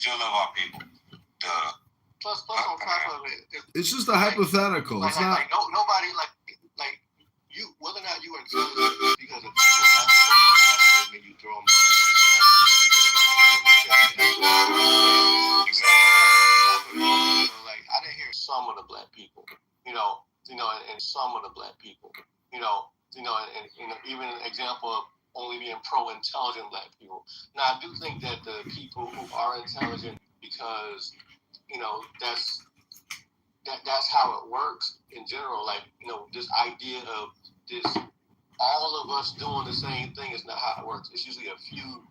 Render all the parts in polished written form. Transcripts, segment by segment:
Still love our people. Plus on top of it, it's just a hypothetical. It's not. Nobody like you. Whether or not you are intelligent because of people that's when you throw them like I didn't hear some of the black people, and some of the black people, and even an example of only being pro-intelligent black people. Now I do think that the people who are intelligent, because that's how it works in general. Like, this idea of this all of us doing the same thing is not how it works. It's usually a few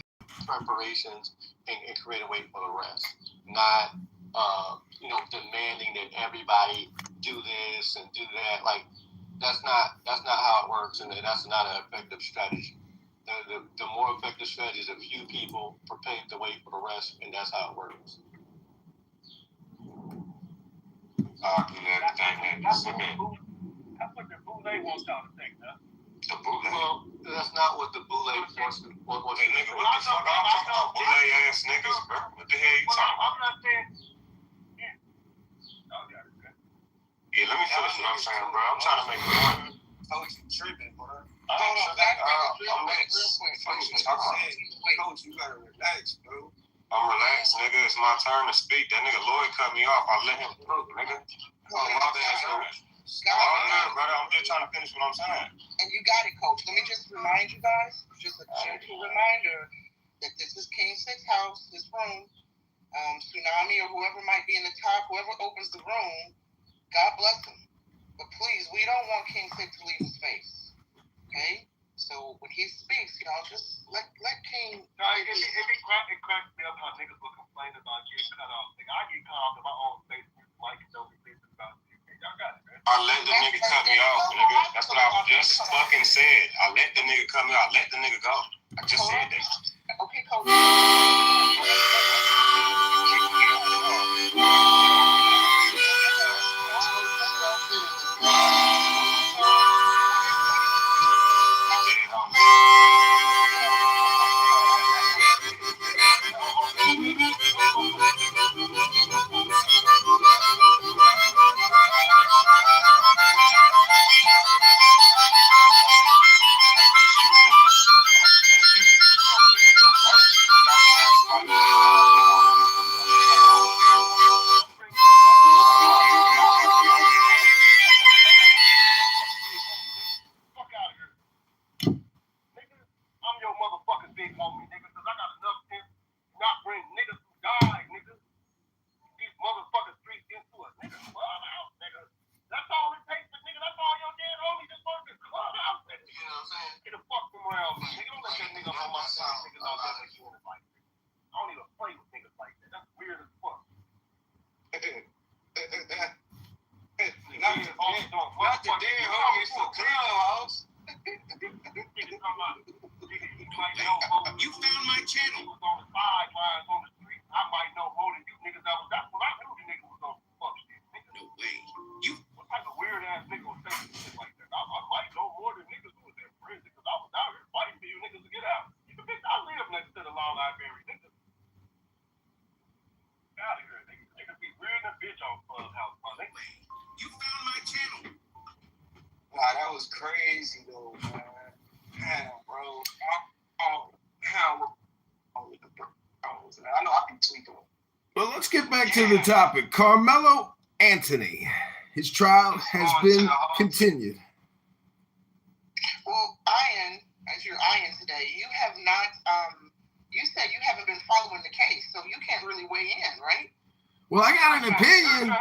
preparations and create a way for the rest. Not demanding that everybody do this and do that. Like that's not how it works, and that's not an effective strategy. The more effective strategy is a few people prepare the way for the rest, and that's how it works. That's what the boule wants y'all to think, huh? The boule? Well, that's not what the boule wants. Hey, nigga, what the fuck? I'm talking about boule ass niggas, bro. What the hell you talking about? I'm not saying. Yeah, let me finish what I'm saying, bro. I'm trying to make a point. Coach, you tripping, bro. I'm next. Coach, you gotta relax, bro. I'm relaxed, nigga. It's my turn to speak. That nigga Lloyd cut me off. I let him through, nigga. Oh, my bad, brother. I'm just trying to finish what I'm saying. And you got it, Coach. Let me just remind you guys, just a gentle reminder, that this is King Six House, this room. Tsunami or whoever might be in the top, whoever opens the room, God bless them. But please, we don't want King Six to leave the space. Okay? So when he speaks, just let King. No, it cracks me up how niggas will complain about getting cut off. Nigga, I get cut off in my own Facebook. Mike don't be thinking about it. Y'all got it, man. I let the nigga cut me off, nigga. That's what I just fucking said. I let the nigga cut me off. I let the nigga go. I just said that. Okay, Coach. You found my channel. On the sidelines on the street, I might know more than you niggas. That's what I knew the nigga was on fuck shit. No way. What type of weird ass nigga would say shit like that? I might know more than niggas who was in prison because I was out here fighting for you niggas to get out. Bitch, I live next to the law library, nigga. Out of here, nigga. Niggas be weird a bitch on Clubhouse, my nigga. You found my channel. Wow, that was crazy though, man. Damn, bro. I know I can tweet them. Well, let's get back to the topic. Carmelo Anthony. His trial has been continued. Well, Ian, as you're Ian today, you have not, you said you haven't been following the case, so you can't really weigh in, right? Well, I got an opinion.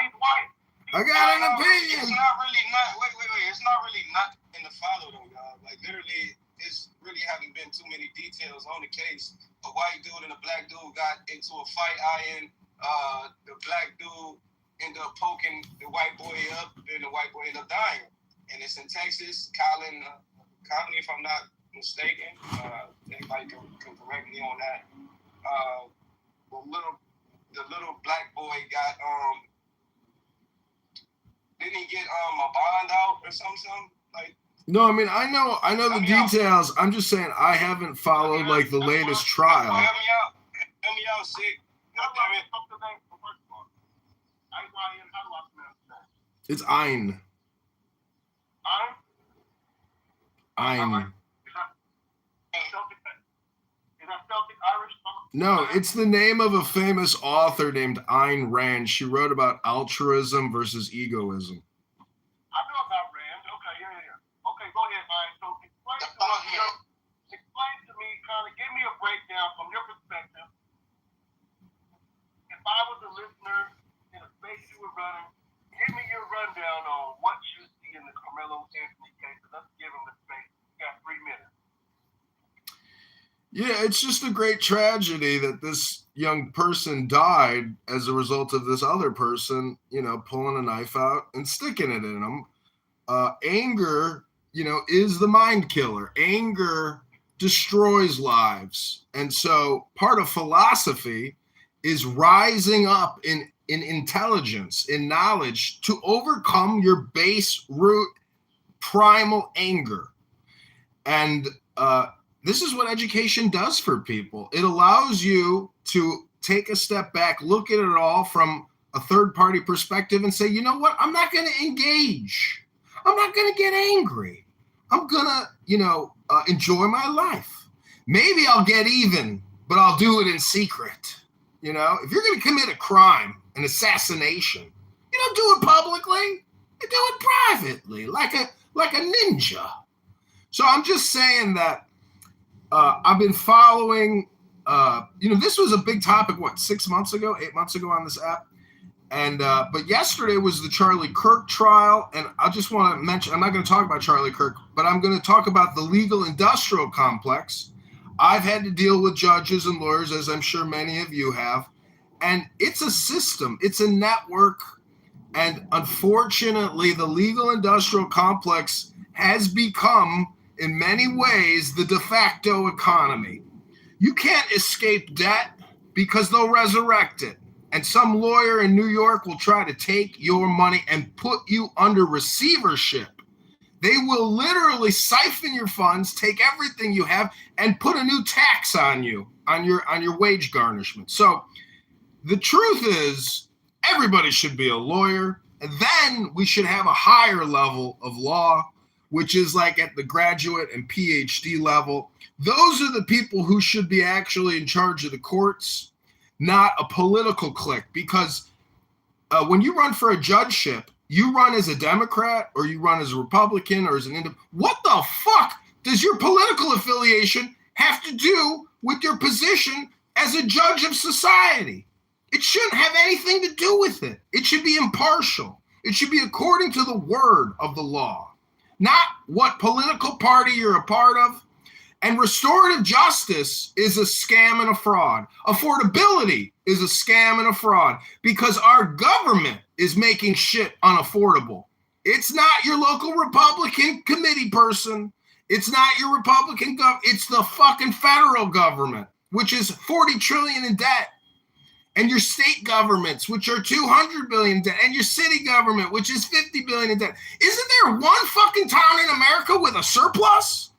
I got an opinion. It's not really wait. It's not really not in the follow though, y'all. Like literally, it's really haven't been too many details on the case. A white dude and a black dude got into a fight. The black dude ended up poking the white boy up, and the white boy ended up dying. And it's in Texas, Collin County, if I'm not mistaken. Anybody can correct me on that. The little black boy got didn't he get a bond out or something? Like. No, I mean I know the details. I'm just saying I haven't followed like the latest trial. Help me out, Sig. What's the name for first one? I-Y-N, how do I pronounce that? It's Ein. Ein. Is that Celtic Irish? No, it's the name of a famous author named Ayn Rand. She wrote about altruism versus egoism. I know about Rand. Okay, yeah. Okay, go ahead, Ryan. So explain to me, kind of give me a breakdown from your perspective. If I was a listener in a space you were running, give me your rundown on what you see in the Carmelo Anthony case. Let's give him the space. You got 3 minutes. Yeah, it's just a great tragedy that this young person died as a result of this other person, pulling a knife out and sticking it in him. Anger, is the mind killer. Anger destroys lives. And so part of philosophy is rising up in intelligence, in knowledge, to overcome your base root primal anger. And this is what education does for people. It allows you to take a step back, look at it all from a third-party perspective and say, you know what? I'm not going to engage. I'm not going to get angry. I'm going to, enjoy my life. Maybe I'll get even, but I'll do it in secret. If you're going to commit a crime, an assassination, you don't do it publicly. You do it privately, like a ninja. So I'm just saying that I've been following, this was a big topic, 8 months ago on this app. And, but yesterday was the Charlie Kirk trial. And I just want to mention, I'm not going to talk about Charlie Kirk, but I'm going to talk about the legal industrial complex. I've had to deal with judges and lawyers, as I'm sure many of you have. And it's a system, it's a network. And unfortunately, the legal industrial complex has become, in many ways, the de facto economy. You can't escape debt because they'll resurrect it. And some lawyer in New York will try to take your money and put you under receivership. They will literally siphon your funds, take everything you have, and put a new tax on you, on your wage garnishment. So the truth is, everybody should be a lawyer, and then we should have a higher level of law, which is like at the graduate and PhD level. Those are the people who should be actually in charge of the courts, not a political clique. Because when you run for a judgeship, you run as a Democrat or you run as a Republican or as an independent. What the fuck does your political affiliation have to do with your position as a judge of society? It shouldn't have anything to do with it. It should be impartial. It should be according to the word of the law, not what political party you're a part of. And restorative justice is a scam and a fraud. Affordability is a scam and a fraud because our government is making shit unaffordable. It's not your local Republican committee person. It's not your Republican government. It's the fucking federal government, which is 40 trillion in debt. And your state governments, which are 200 billion in debt, and your city government, which is 50 billion in debt. Isn't there one fucking town in America with a surplus?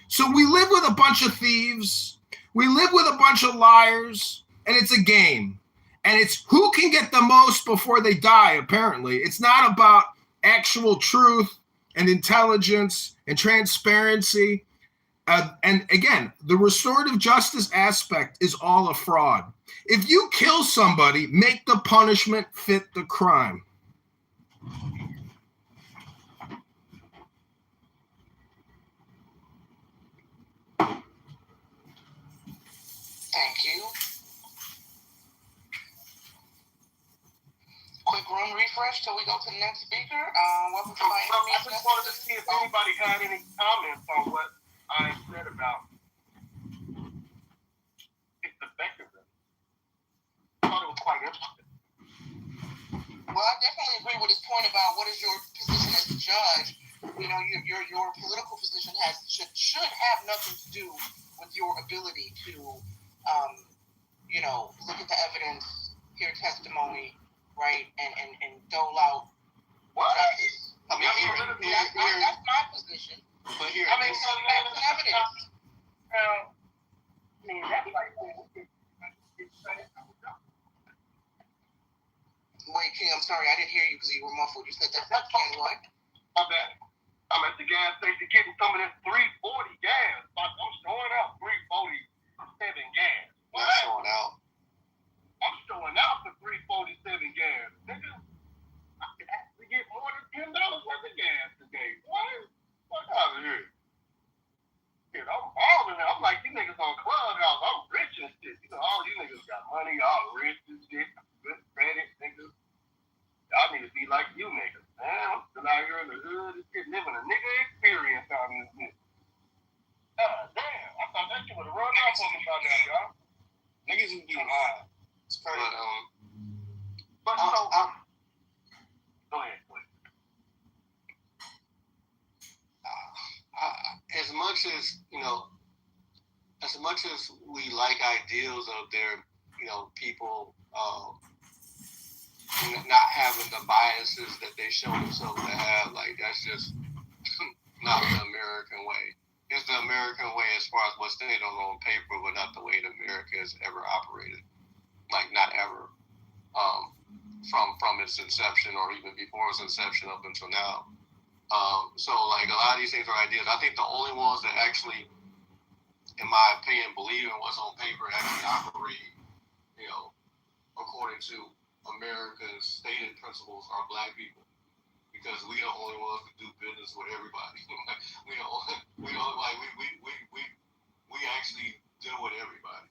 So we live with a bunch of thieves. We live with a bunch of liars, and it's a game. And it's who can get the most before they die, apparently. It's not about actual truth and intelligence and transparency. And again, the restorative justice aspect is all a fraud. If you kill somebody, make the punishment fit the crime. Thank you. Quick room refresh till we go to the next speaker. Welcome to my I just wanted to see if anybody had any comments on what I said about its effectiveness. I thought it was quite interesting. Well, I definitely agree with his point about what is your position as a judge. Your political position should have nothing to do with your ability to, look at the evidence, hear testimony, right, and dole out justice. I mean, that's my position. But here, I mean, so that's an evidence. I mean, that's like Wait, Kim, I'm sorry, I didn't hear you because you were muffled. You said that can what? My bad. I'm at the gas station getting some of this 340 gas. I'm showing out 347 gas. Not showing out. I'm showing out for 347 gas. Nigga, I can actually get more than $10 worth of gas today. What? Fuck out of here. Shit, I'm balling now. I'm like, you niggas on Clubhouse. I'm rich and shit. You know, all you niggas got money, all rich and shit. Good credit, niggas. Y'all need to be like you niggas. Man, I'm still out here in the hood and shit, living a nigga experience out in this bitch. God damn, I thought that shit would have run off on me by now, y'all. Niggas is being high. It's crazy. But so, go ahead, please. As much as, you know, as much as we like ideals of their, you know, people not having the biases that they show themselves to have, like, that's just not the American way. It's the American way as far as what's stated on paper, but not the way that America has ever operated. Like, not ever. From its inception or even before its inception up until now. So, like, a lot of these things are ideas. I think the only ones that actually, in my opinion, believe in what's on paper actually operate, you know, according to America's stated principles are Black people. Because we are the only ones that do business with everybody. we actually deal with everybody.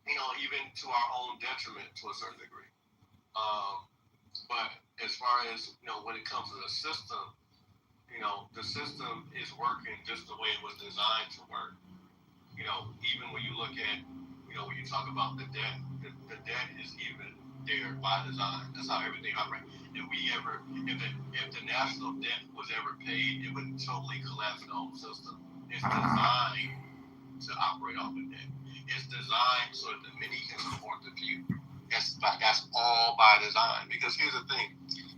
You know, even to our own detriment to a certain degree. But as far as, you know, when it comes to the system, you know, the system is working just the way it was designed to work. You know, even when you look at, you know, when you talk about the debt, the debt is even there by design. That's how everything operates. If the national debt was ever paid, it would totally collapse the whole system. It's designed to operate off of debt. It's designed so that the many can support the few. That's all by design. Because here's the thing: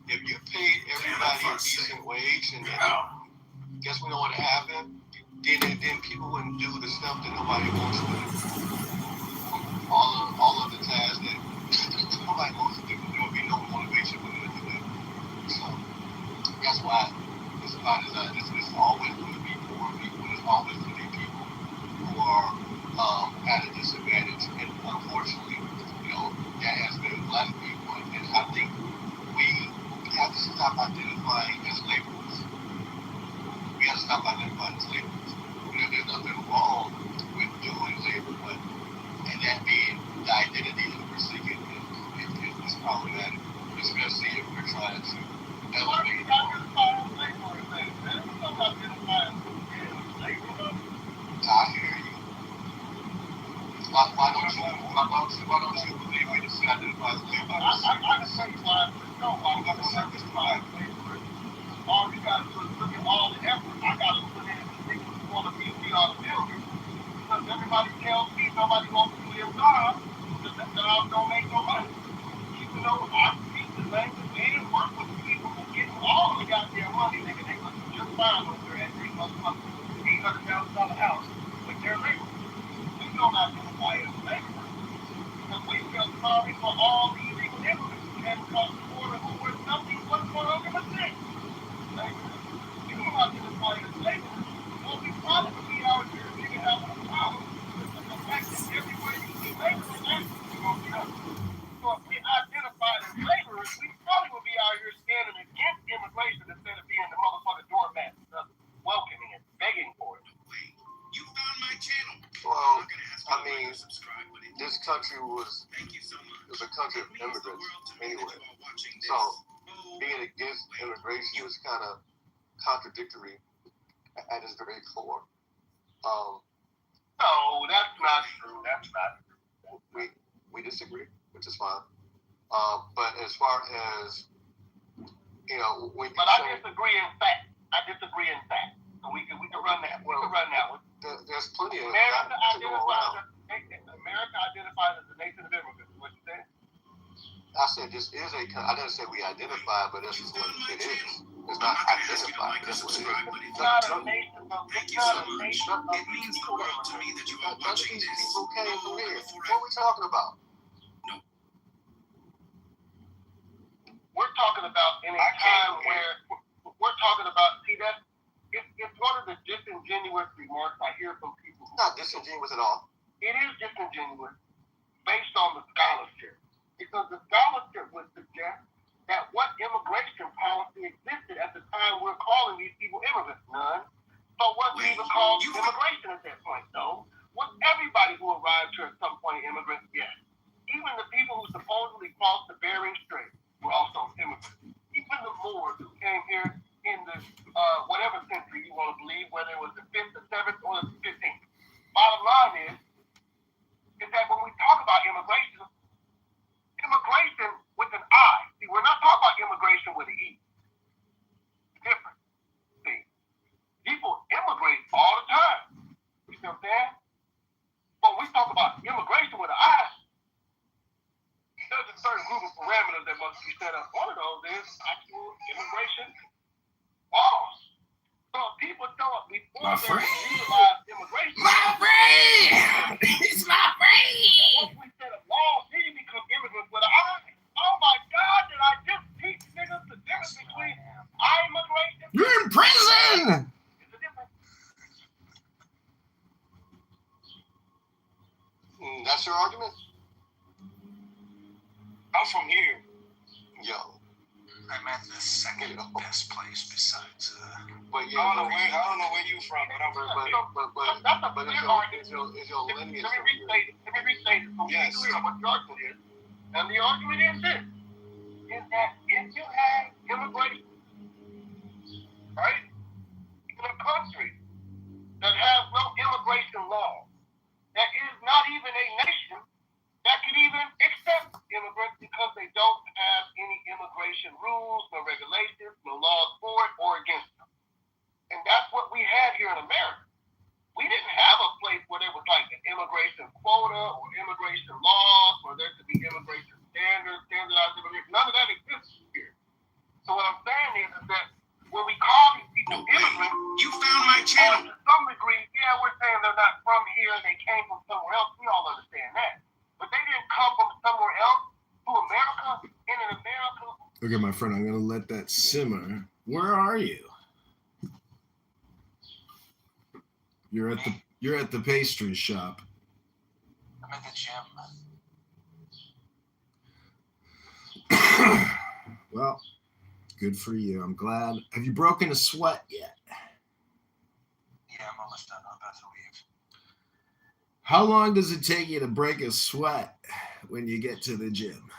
if you paid everybody a decent wage, and guess we know what happened? Then people wouldn't do the stuff that nobody wants to do. All of the tasks that nobody wants to do. There would be no motivation for them to do that. So that's why it's by design. It's always going to be poor people. It's always going to be people who are at a disadvantage, and unfortunately, you know, that has been Black people, and I think we have to stop identifying as laborers. We have to stop identifying as laborers. You know, there's nothing wrong with doing labor, but and that being the identity that we're seeking is problematic, especially if we're trying to elevate. I hear you. Why don't you believe we just identify as laborers? I can tell you why. No, I'm going to service my labor. All you got to do is look at all the effort I got to put in to think who want to be on the building. Because everybody tells me nobody wants to do their job because that job don't make no money. Even though I speak the language and work with people who get all the goddamn money, nigga, they look just fine over there at $800,000 house with their labor. We don't identify as laborers because we feel sorry for all the illegal immigrants who came across the border who were nothing but 100% laborers. We don't identify as laborers. Well, we probably be out here nigga having a problem with the fact that everywhere you see laborers, that's what you're going to get. So if we identified as laborers, we probably would be out here standing against immigration instead of being the motherfucking doormat, welcoming it, begging for it. You found my channel. Well, I mean, this country was a country of immigrants anyway. So being against immigration is kind of contradictory at its very core. No, that's not true. That's not true. We disagree, which is fine. But as far as, you know, I disagree in fact. So we can run that. We can run that one. There's plenty of America that to go around. America identifies as a nation of immigrants. What you saying? I said this is I didn't say we identify, but this is what it is. It's not identified. That's what it is. It's not a nation. Thank you so much. It means the world to me that you are watching this. People came from here. What are we talking about? disingenuous remarks I hear from people. Not disingenuous at all. It is disingenuous based on the scholarship. Because the scholarship would suggest that what immigration policy existed at the time we're calling these people immigrants? None. So what's even called immigration at that point? No. Was everybody who arrived here at some point immigrants? Yes. Even the people who supposedly crossed the Bering Strait were also immigrants. Even the Moors who came here in the whatever century you want to believe, whether it was the 5th, the 7th, or the 15th. Bottom line is that when we talk about immigration with an I. See, we're not talking about immigration with an E. It's different. See, people immigrate all the time. You see what I'm saying? But when we talk about immigration with an I, there's a certain group of parameters that must be set up. One of those is actual immigration laws. So if people show up before they legalize immigration. My friend! It's my friend! Once we set up laws, then you become immigrants with an I. Oh my God, did I just teach niggas the difference between immigration? You're in prison! It's a difference. That's your argument? I'm from here. Yo. I'm at the second best place besides. But yeah, I don't know where you from, but I'm from here. but is your lineage Let me restate it. So Yes. be clear what the argument is. And the argument is this, is that if you have immigration, right, in a country that has no immigration law, that is not even a nation that can even accept immigrants because they don't have any immigration rules, no regulations, no laws for it or against them. And that's what we had here in America. We didn't have a place where there was like an immigration quota or immigration laws, or there could be immigration standards, standardized immigration. None of that exists here. So what I'm saying is that when we call these people immigrants, You found my channel. to some degree, yeah, we're saying they're not from here and they came from somewhere else. We all understand that. But they didn't come from somewhere else to America, and in America. Okay, my friend, I'm gonna let that simmer. Where are you? You're at the pastry shop. I'm at the gym. Well, good for you. I'm glad. Have you broken a sweat yet? Yeah, I'm almost done. I'm about to leave. How long does it take you to break a sweat when you get to the gym?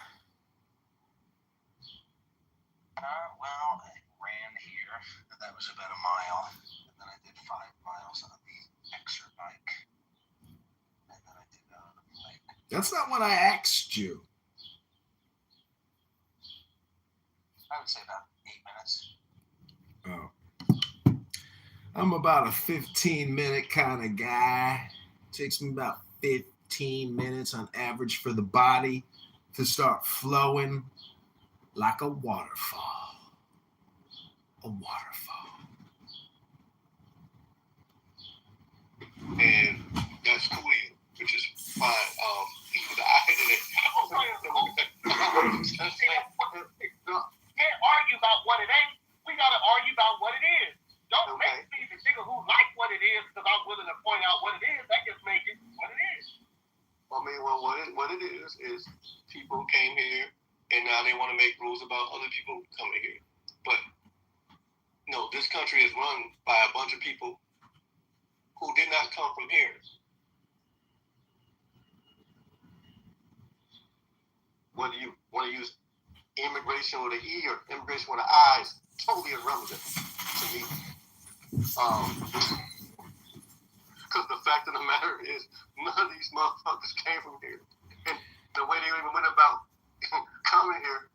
Well, I ran here, and that was about a mile. And then I did 5 miles on the extra bike. And then I did like. That's not what I asked you. I would say about 8 minutes. Oh. I'm about a 15-minute kind of guy. It takes me about 15 minutes on average for the body to start flowing like a waterfall. A waterfall. And that's cool, which is fine. The idea Can't argue about what it ain't. We gotta argue about what it is. Don't make me the nigga who like what it is because I'm willing to point out what it is. That just make it what it is. I mean, well, what it is people came here and now they want to make rules about other people coming here. But no, this country is run by a bunch of people who did not come from here. Whether you want to use immigration with an E or immigration with an I is totally irrelevant to me. Because the fact of the matter is, none of these motherfuckers came from here. And the way they even went about coming here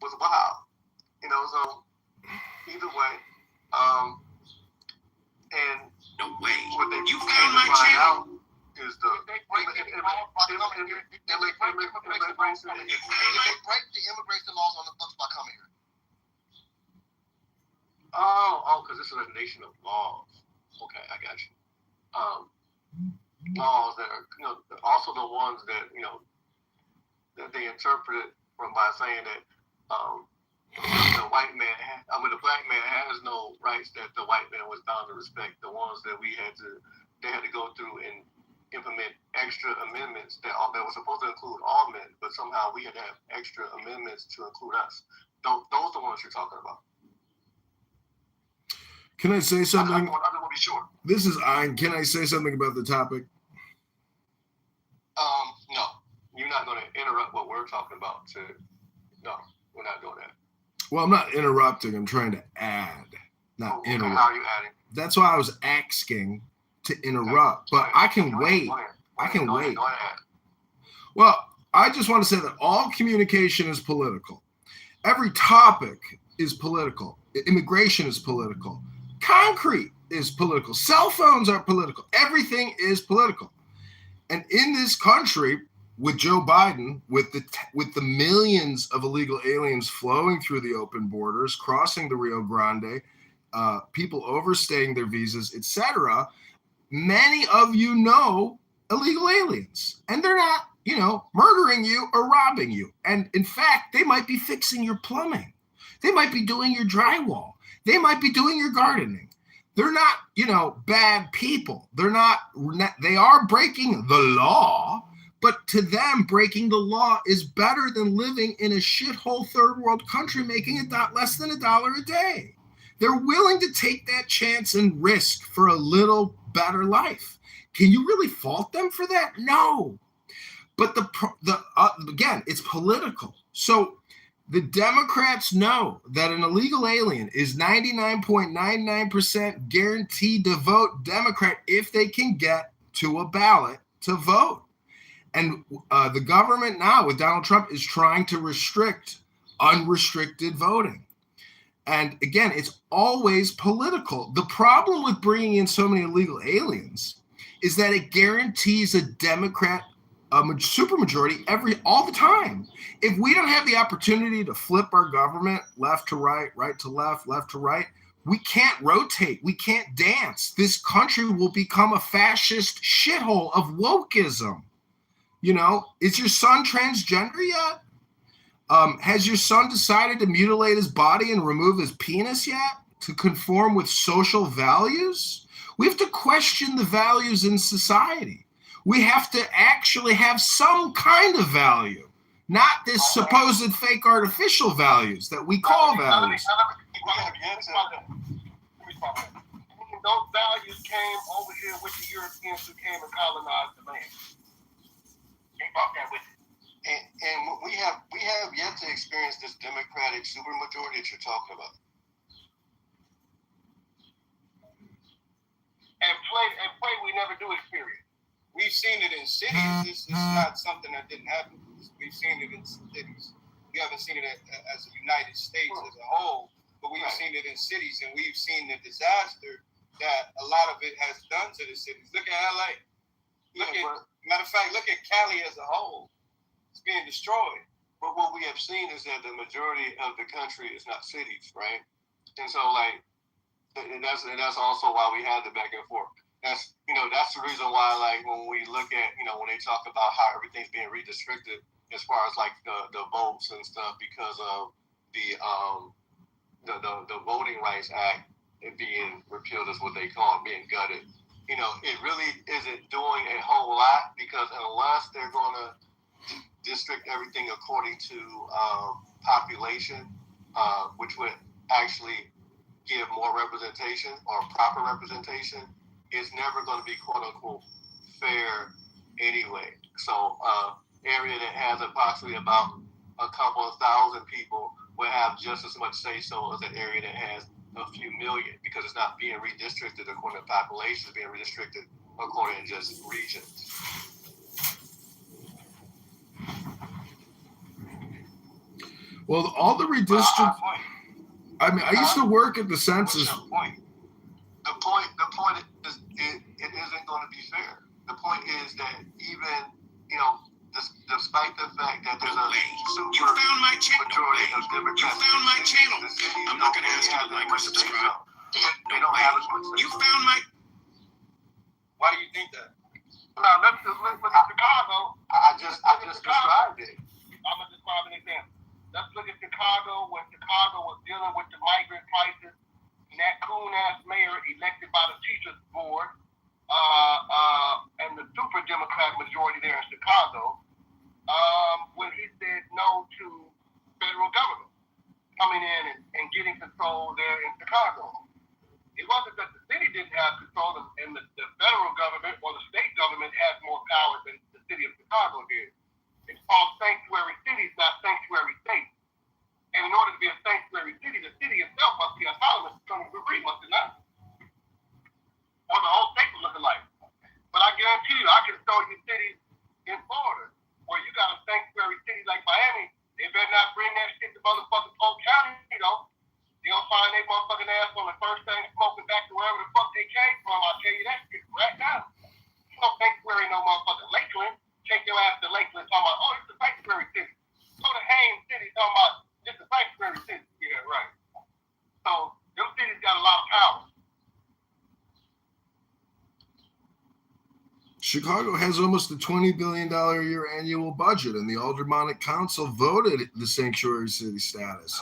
was wild. So either way, and No way. what they You came found to my find channel. out is the immigration laws on the books by coming here. Oh, because this is a nation of laws. Okay, I got you. Laws that are, also the ones that, that they interpreted from by saying that the white man, the black man has no rights that the white man was bound to respect. The ones that they had to go through and implement extra amendments that were supposed to include all men, but somehow we had to have extra amendments to include us. Those are the ones you're talking about. Can I say something? I want to be sure. This is Ein. Can I say something about the topic? No. You're not going to interrupt what we're talking about. No, we're not doing that. Well, I'm not interrupting. I'm trying to add, not interrupt. How are you adding? That's why I was asking to interrupt, but I can wait. I can wait. Go ahead. Well, I just want to say that all communication is political. Every topic is political. Immigration is political. Concrete is political. Cell phones are political. Everything is political. And in this country, with Joe Biden, with the millions of illegal aliens flowing through the open borders, crossing the Rio Grande, people overstaying their visas, etc., many of you know illegal aliens, and they're not, murdering you or robbing you. And in fact, they might be fixing your plumbing. They might be doing your drywall. They might be doing your gardening. They're not, bad people. They are breaking the law, but to them, breaking the law is better than living in a shithole third world country making less than $1 a day. They're willing to take that chance and risk for a little better life. Can you really fault them for that? No. But again, it's political. So the Democrats know that an illegal alien is 99.99% guaranteed to vote Democrat if they can get to a ballot to vote. And the government now with Donald Trump is trying to restrict unrestricted voting. And again, it's always political. The problem with bringing in so many illegal aliens is that it guarantees a Democrat supermajority all the time. If we don't have the opportunity to flip our government left to right, right to left, left to right, we can't rotate. We can't dance. This country will become a fascist shithole of wokeism. Is your son transgender yet? Has your son decided to mutilate his body and remove his penis yet to conform with social values? We have to question the values in society. We have to actually have some kind of value, not this supposed fake artificial values that we call values. Those values came over here with the Europeans who came and colonized the land. They brought that with them. And we have yet to experience this Democratic supermajority that you're talking about. And play we never do experience. We've seen it in cities. It's not something that didn't happen. We've seen it in cities. We haven't seen it as a United States as a whole, but we've seen it in cities, and we've seen the disaster that a lot of it has done to the cities. Look at LA. Matter of fact, look at Cali as a whole. It's being destroyed. But what we have seen is that the majority of the country is not cities, right? And so, and that's also why we had the back and forth. That's the reason why, when we look at, when they talk about how everything's being redistricted as far as the votes and stuff because of the Voting Rights Act being repealed is what they call it, being gutted. It really isn't doing a whole lot because unless they're going to district everything according to population, which would actually give more representation or proper representation, it's never going to be quote unquote fair anyway. So area that has approximately about a couple of thousand people will have just as much say so as an area that has a few million because it's not being redistricted according to population, it's being redistricted according to just regions. Well, all the redistricts. I used to work at the census. The point is it isn't going to be fair. The point is that even despite the fact that there's a super majority of Democrats, you found my channel. I'm not going to ask you to like or subscribe. They don't have as much. You found my. Why do you think that? Now let's look at Chicago. I just described it. I'm gonna describe an example. Let's look at Chicago. When Chicago Chicago was dealing with the migrant crisis, and that coon-ass mayor elected by the teachers board, and the super Democrat majority there in Chicago, when he said no to federal government coming in and getting control there in Chicago. It wasn't that the city didn't have control, and the federal government or the state government has more power than the city of Chicago did. It's called sanctuary cities, not sanctuary states. And in order to be a sanctuary city, the city itself must be autonomous to some degree, must it not? Or the whole state would look alike. But I guarantee you, I can show you cities in Florida where you got a sanctuary city like Miami. They better not bring that shit to motherfucking Polk County, you know. They'll find their motherfucking ass on the first thing smoking back to wherever the fuck they came from. I'll tell you that shit right now. You don't sanctuary no motherfucking Lakeland. Take your ass to Lakeland talking about, oh, it's a sanctuary city. Go to Haines City talking about, it's a sanctuary city. Yeah, right. So, them cities got a lot of power. Chicago has almost a $20 billion a year annual budget, and the Aldermanic Council voted the sanctuary city status.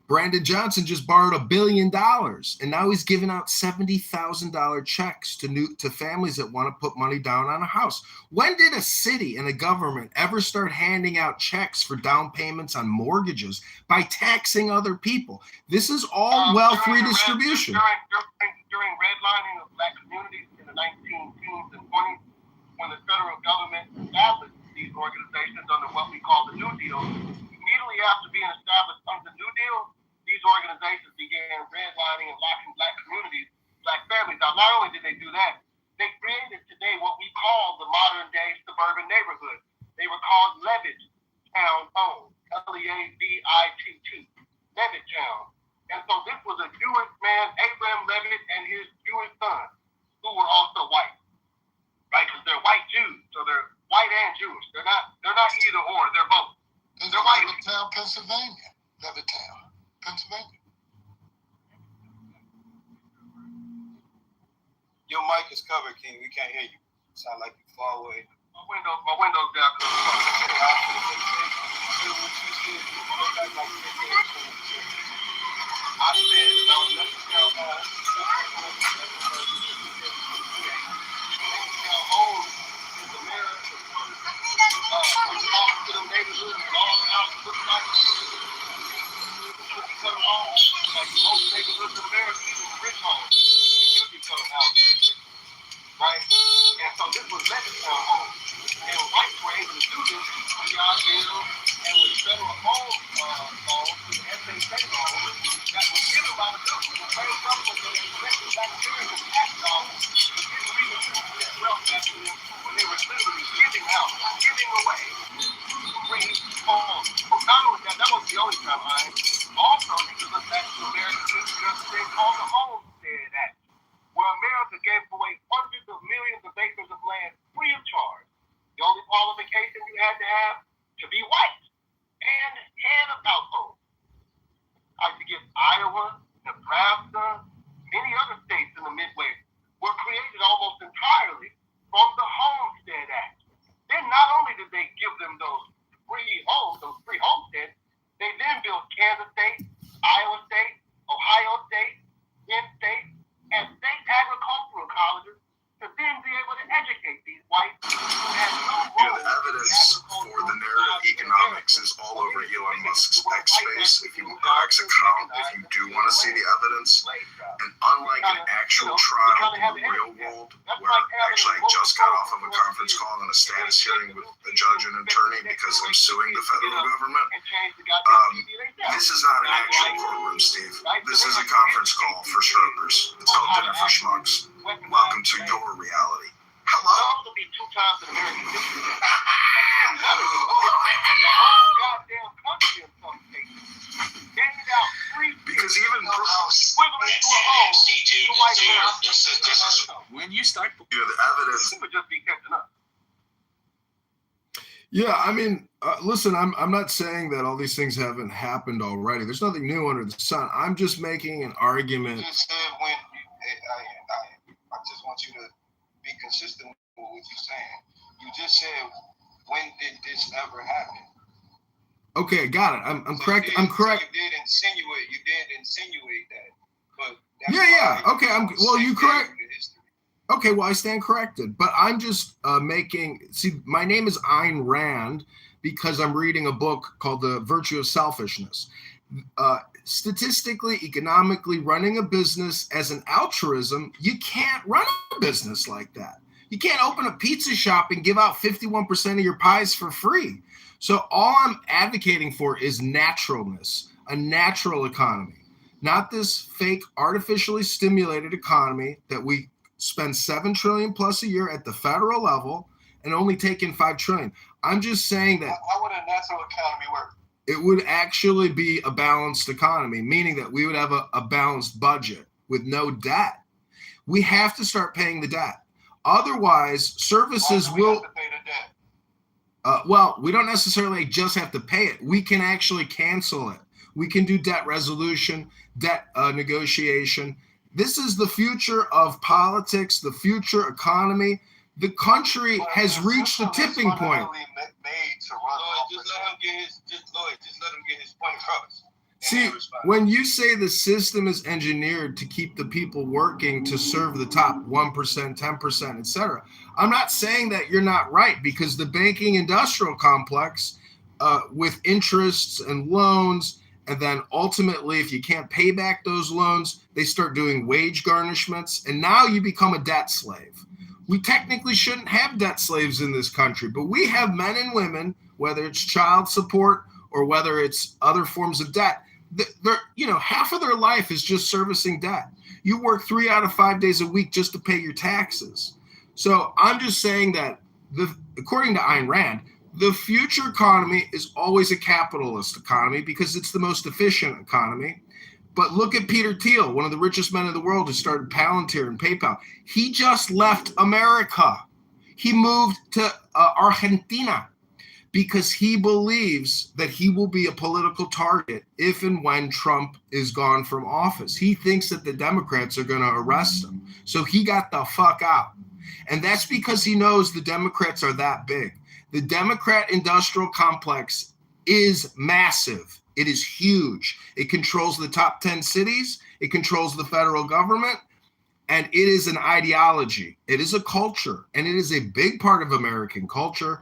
Brandon Johnson just borrowed $1 billion, and now he's giving out $70,000 checks to families that want to put money down on a house. When did a city and a government ever start handing out checks for down payments on mortgages by taxing other people? This is all wealth redistribution. During redlining of black communities in the 1910s and 20s, when the federal government established these organizations under what we call the New Deal, immediately after being established under the New Deal, these organizations began redlining and locking black communities, black families. Now, not only did they do that, they created today what we call the modern day suburban neighborhood. They were called Levitt-town homes, Leavitt, Levitt-town. And so this was a Jewish man, Abraham Levitt, and his Jewish son, who were also white, right? Because they're white Jews, so they're white and Jewish. They're not either or, they're both. Is it Levitt-town, Pennsylvania? Levitt-town, Pennsylvania. Your mic is covered, King. We can't hear you. Sound like you're far away. My window's down. I said about Levitt-town homes. Levitt-town homes is America's first. When you walk to the neighborhood and all the houses look like cookie-cutter homes, like most neighborhoods in America, even the rich homes, cookie-cutter houses, right? And so this was Levitt-town homes. And whites were able to do this with the bill and with federal home laws, the FHA laws, that was given by the government. The same government that elected back during the tax laws, but didn't really use that wealth back then when they were literally giving out, giving away free homes. So not only that was the only time I also you can look back to American history, there's a thing called the Homestead Act, where America gave away hundreds of millions of acres of land free of charge. The only qualification you had to have to be white and head of household. I forget Iowa, Nebraska, many other states in the Midwest were created almost entirely from the Homestead Act. Then not only did they give them those free homes, those free homesteads, they then built Kansas State, Iowa State, Ohio State, Penn State, and state agricultural colleges to then be able to educate these whites who had no role. The evidence for the narrative economics is all over Elon Musk's X space. If you X account, if you do want to see the evidence, and unlike an actual trial in the real world, where actually I just got off of a conference call and a status hearing with a judge and attorney because I'm suing the federal government, this is not an actual courtroom, Steve. This is a conference call for strippers. It's called Dinner for Schmucks. Welcome to your reality. Hello. Also be 2 times in American history. The whole goddamn country in some cases. Handed out free Because even equivalent to a home to white Americans. When you start, the evidence. People just be catching up. Yeah, I mean, listen, I'm not saying that all these things haven't happened already. There's nothing new under the sun. I'm just making an argument. You just said when, I just want you to be consistent with what you're saying. You just said, when did this ever happen? Okay, got it. I'm So correct. You I'm did, correct. So you did insinuate that. But that's Yeah. why Okay. Well, you correct. Okay, well, I stand corrected, but I'm just my name is Ayn Rand because I'm reading a book called The Virtue of Selfishness. Statistically, economically, running a business as an altruism, you can't run a business like that. You can't open a pizza shop and give out 51% of your pies for free. So all I'm advocating for is naturalness, a natural economy, not this fake, artificially stimulated economy that we spend 7 trillion plus a year at the federal level and only take in 5 trillion. I'm just saying that How would a natural economy work? it would actually be a balanced economy, meaning that we would have a balanced budget with no debt. We have to start paying the debt. Otherwise, services will. Have to pay the debt? Well, we don't necessarily just have to pay it. We can actually cancel it. We can do debt resolution, debt negotiation. This is the future of politics, the future economy. The country has reached a tipping point. Made to run Just let him get his point across. See, when you say the system is engineered to keep the people working to serve the top 1%, 10%, etc., I'm not saying that you're not right, because the banking industrial complex with interests and loans, and then ultimately, if you can't pay back those loans, they start doing wage garnishments, and now you become a debt slave. We technically shouldn't have debt slaves in this country, but we have men and women, whether it's child support or whether it's other forms of debt, half of their life is just servicing debt. You work 3 out of 5 days a week just to pay your taxes. So I'm just saying that according to Ayn Rand, the future economy is always a capitalist economy because it's the most efficient economy. But look at Peter Thiel, one of the richest men in the world who started Palantir and PayPal. He just left America. He moved to Argentina because he believes that he will be a political target if and when Trump is gone from office. He thinks that the Democrats are going to arrest him. So he got the fuck out. And that's because he knows the Democrats are that big. The Democrat industrial complex is massive. It is huge. It controls the top 10 cities. It controls the federal government. And it is an ideology. It is a culture. And it is a big part of American culture.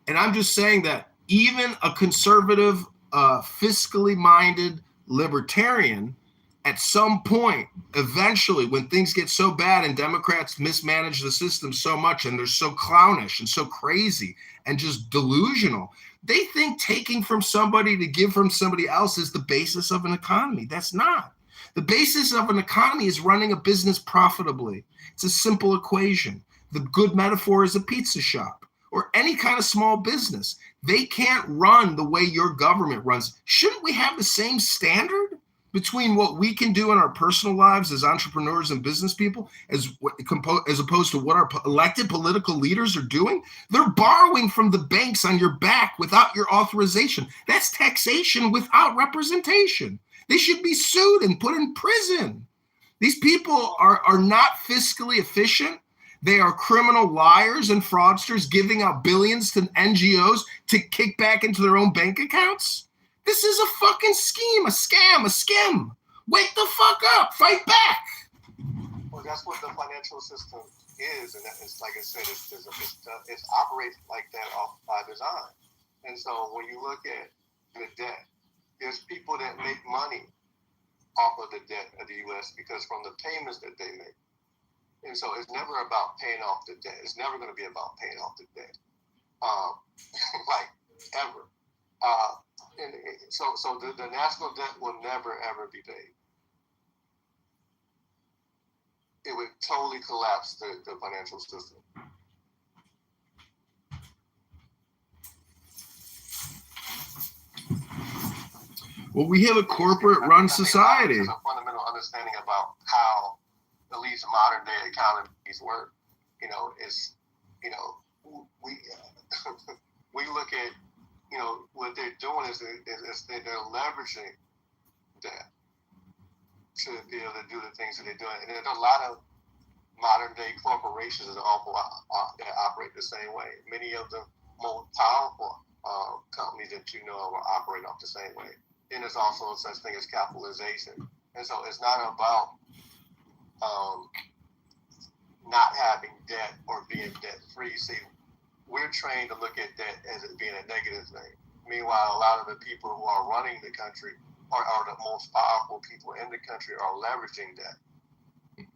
And I'm just saying that even a conservative, fiscally minded libertarian, at some point, eventually, when things get so bad and Democrats mismanage the system so much and they're so clownish and so crazy and just delusional, they think taking from somebody to give from somebody else is the basis of an economy. That's not. The basis of an economy is running a business profitably. It's a simple equation. The good metaphor is a pizza shop or any kind of small business. They can't run the way your government runs. Shouldn't we have the same standard between what we can do in our personal lives as entrepreneurs and business people as opposed to what our elected political leaders are doing? They're borrowing from the banks on your back without your authorization. That's taxation without representation. They should be sued and put in prison. These people are not fiscally efficient. They are criminal liars and fraudsters giving out billions to NGOs to kick back into their own bank accounts. This is a fucking scheme, a scam, a skim. Wake the fuck up. Fight back. Well, that's what the financial system is. And it's like I said, it operates like that by design. And so when you look at the debt, there's people that make money off of the debt of the U.S. because from the payments that they make. And so it's never about paying off the debt. It's never going to be about paying off the debt, like ever. So the national debt will never, ever be paid. It would totally collapse the financial system. Well, we have a corporate-run society. There's a fundamental understanding about how at least modern day economies work. We look at, what they're doing is they're leveraging that to be able to do the things that they're doing. And there's a lot of modern day corporations that operate the same way. Many of the most powerful companies that you know will operate off the same way. Then there's also such thing as capitalization. And so it's not about not having debt or being debt free. See, we're trained to look at debt as it being a negative thing. Meanwhile, a lot of the people who are running the country are the most powerful people in the country are leveraging debt.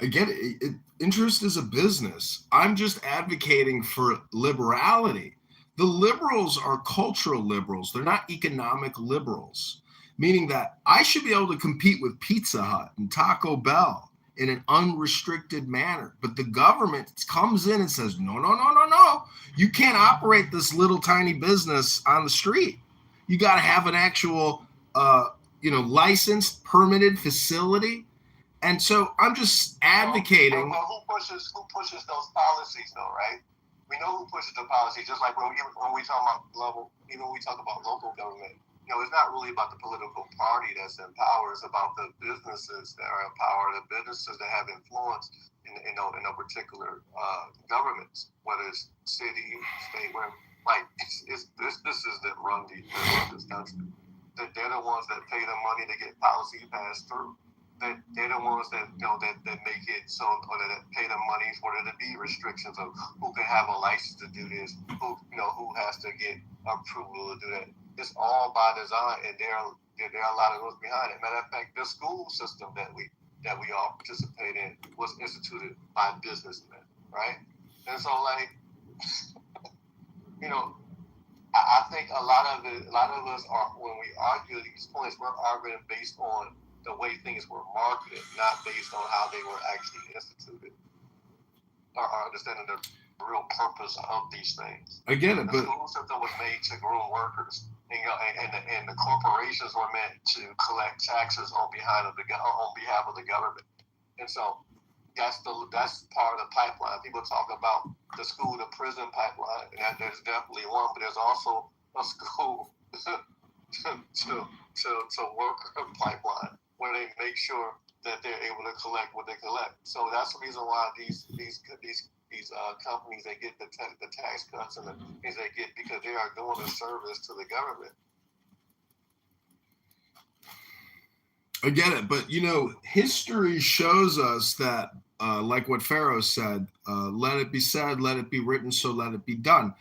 I get it. Interest is a business. I'm just advocating for liberality. The liberals are cultural liberals. They're not economic liberals, meaning that I should be able to compete with Pizza Hut and Taco Bell in an unrestricted manner. But the government comes in and says, no. You can't operate this little tiny business on the street. You got to have an actual, licensed, permitted facility. And so I'm just advocating. But who pushes those policies, though, right? We know who pushes the policy. Just like when we talk about local government, it's not really about the political party that's in power. It's about the businesses that are in power, the businesses that have influence in a particular governments, whether it's city, state, where this is that run this country. They're the ones that pay the money to get policy passed through. They're the ones that that make it so, or that pay the money for there to be restrictions of who can have a license to do this, who has to get approval to do that. It's all by design, and there are a lot of those behind it. Matter of fact, the school system that we all participate in was instituted by businessmen, right? And so, I think a lot of us are, when we argue these points, we're arguing based on the way things were marketed, not based on how they were actually instituted, or understanding the real purpose of these things. I get it, the but school system was made to groom workers, and the corporations were meant to collect taxes on behalf of the government. And so that's part of the pipeline. People talk about the school to prison pipeline, and there's definitely one, but there's also a school to worker pipeline, where they make sure that they're able to collect what they collect. So that's the reason why these companies, they get the tax cuts and the things they get, because they are doing a service to the government. I get it, but history shows us that, like what Pharaoh said, let it be said, let it be written, so let it be done.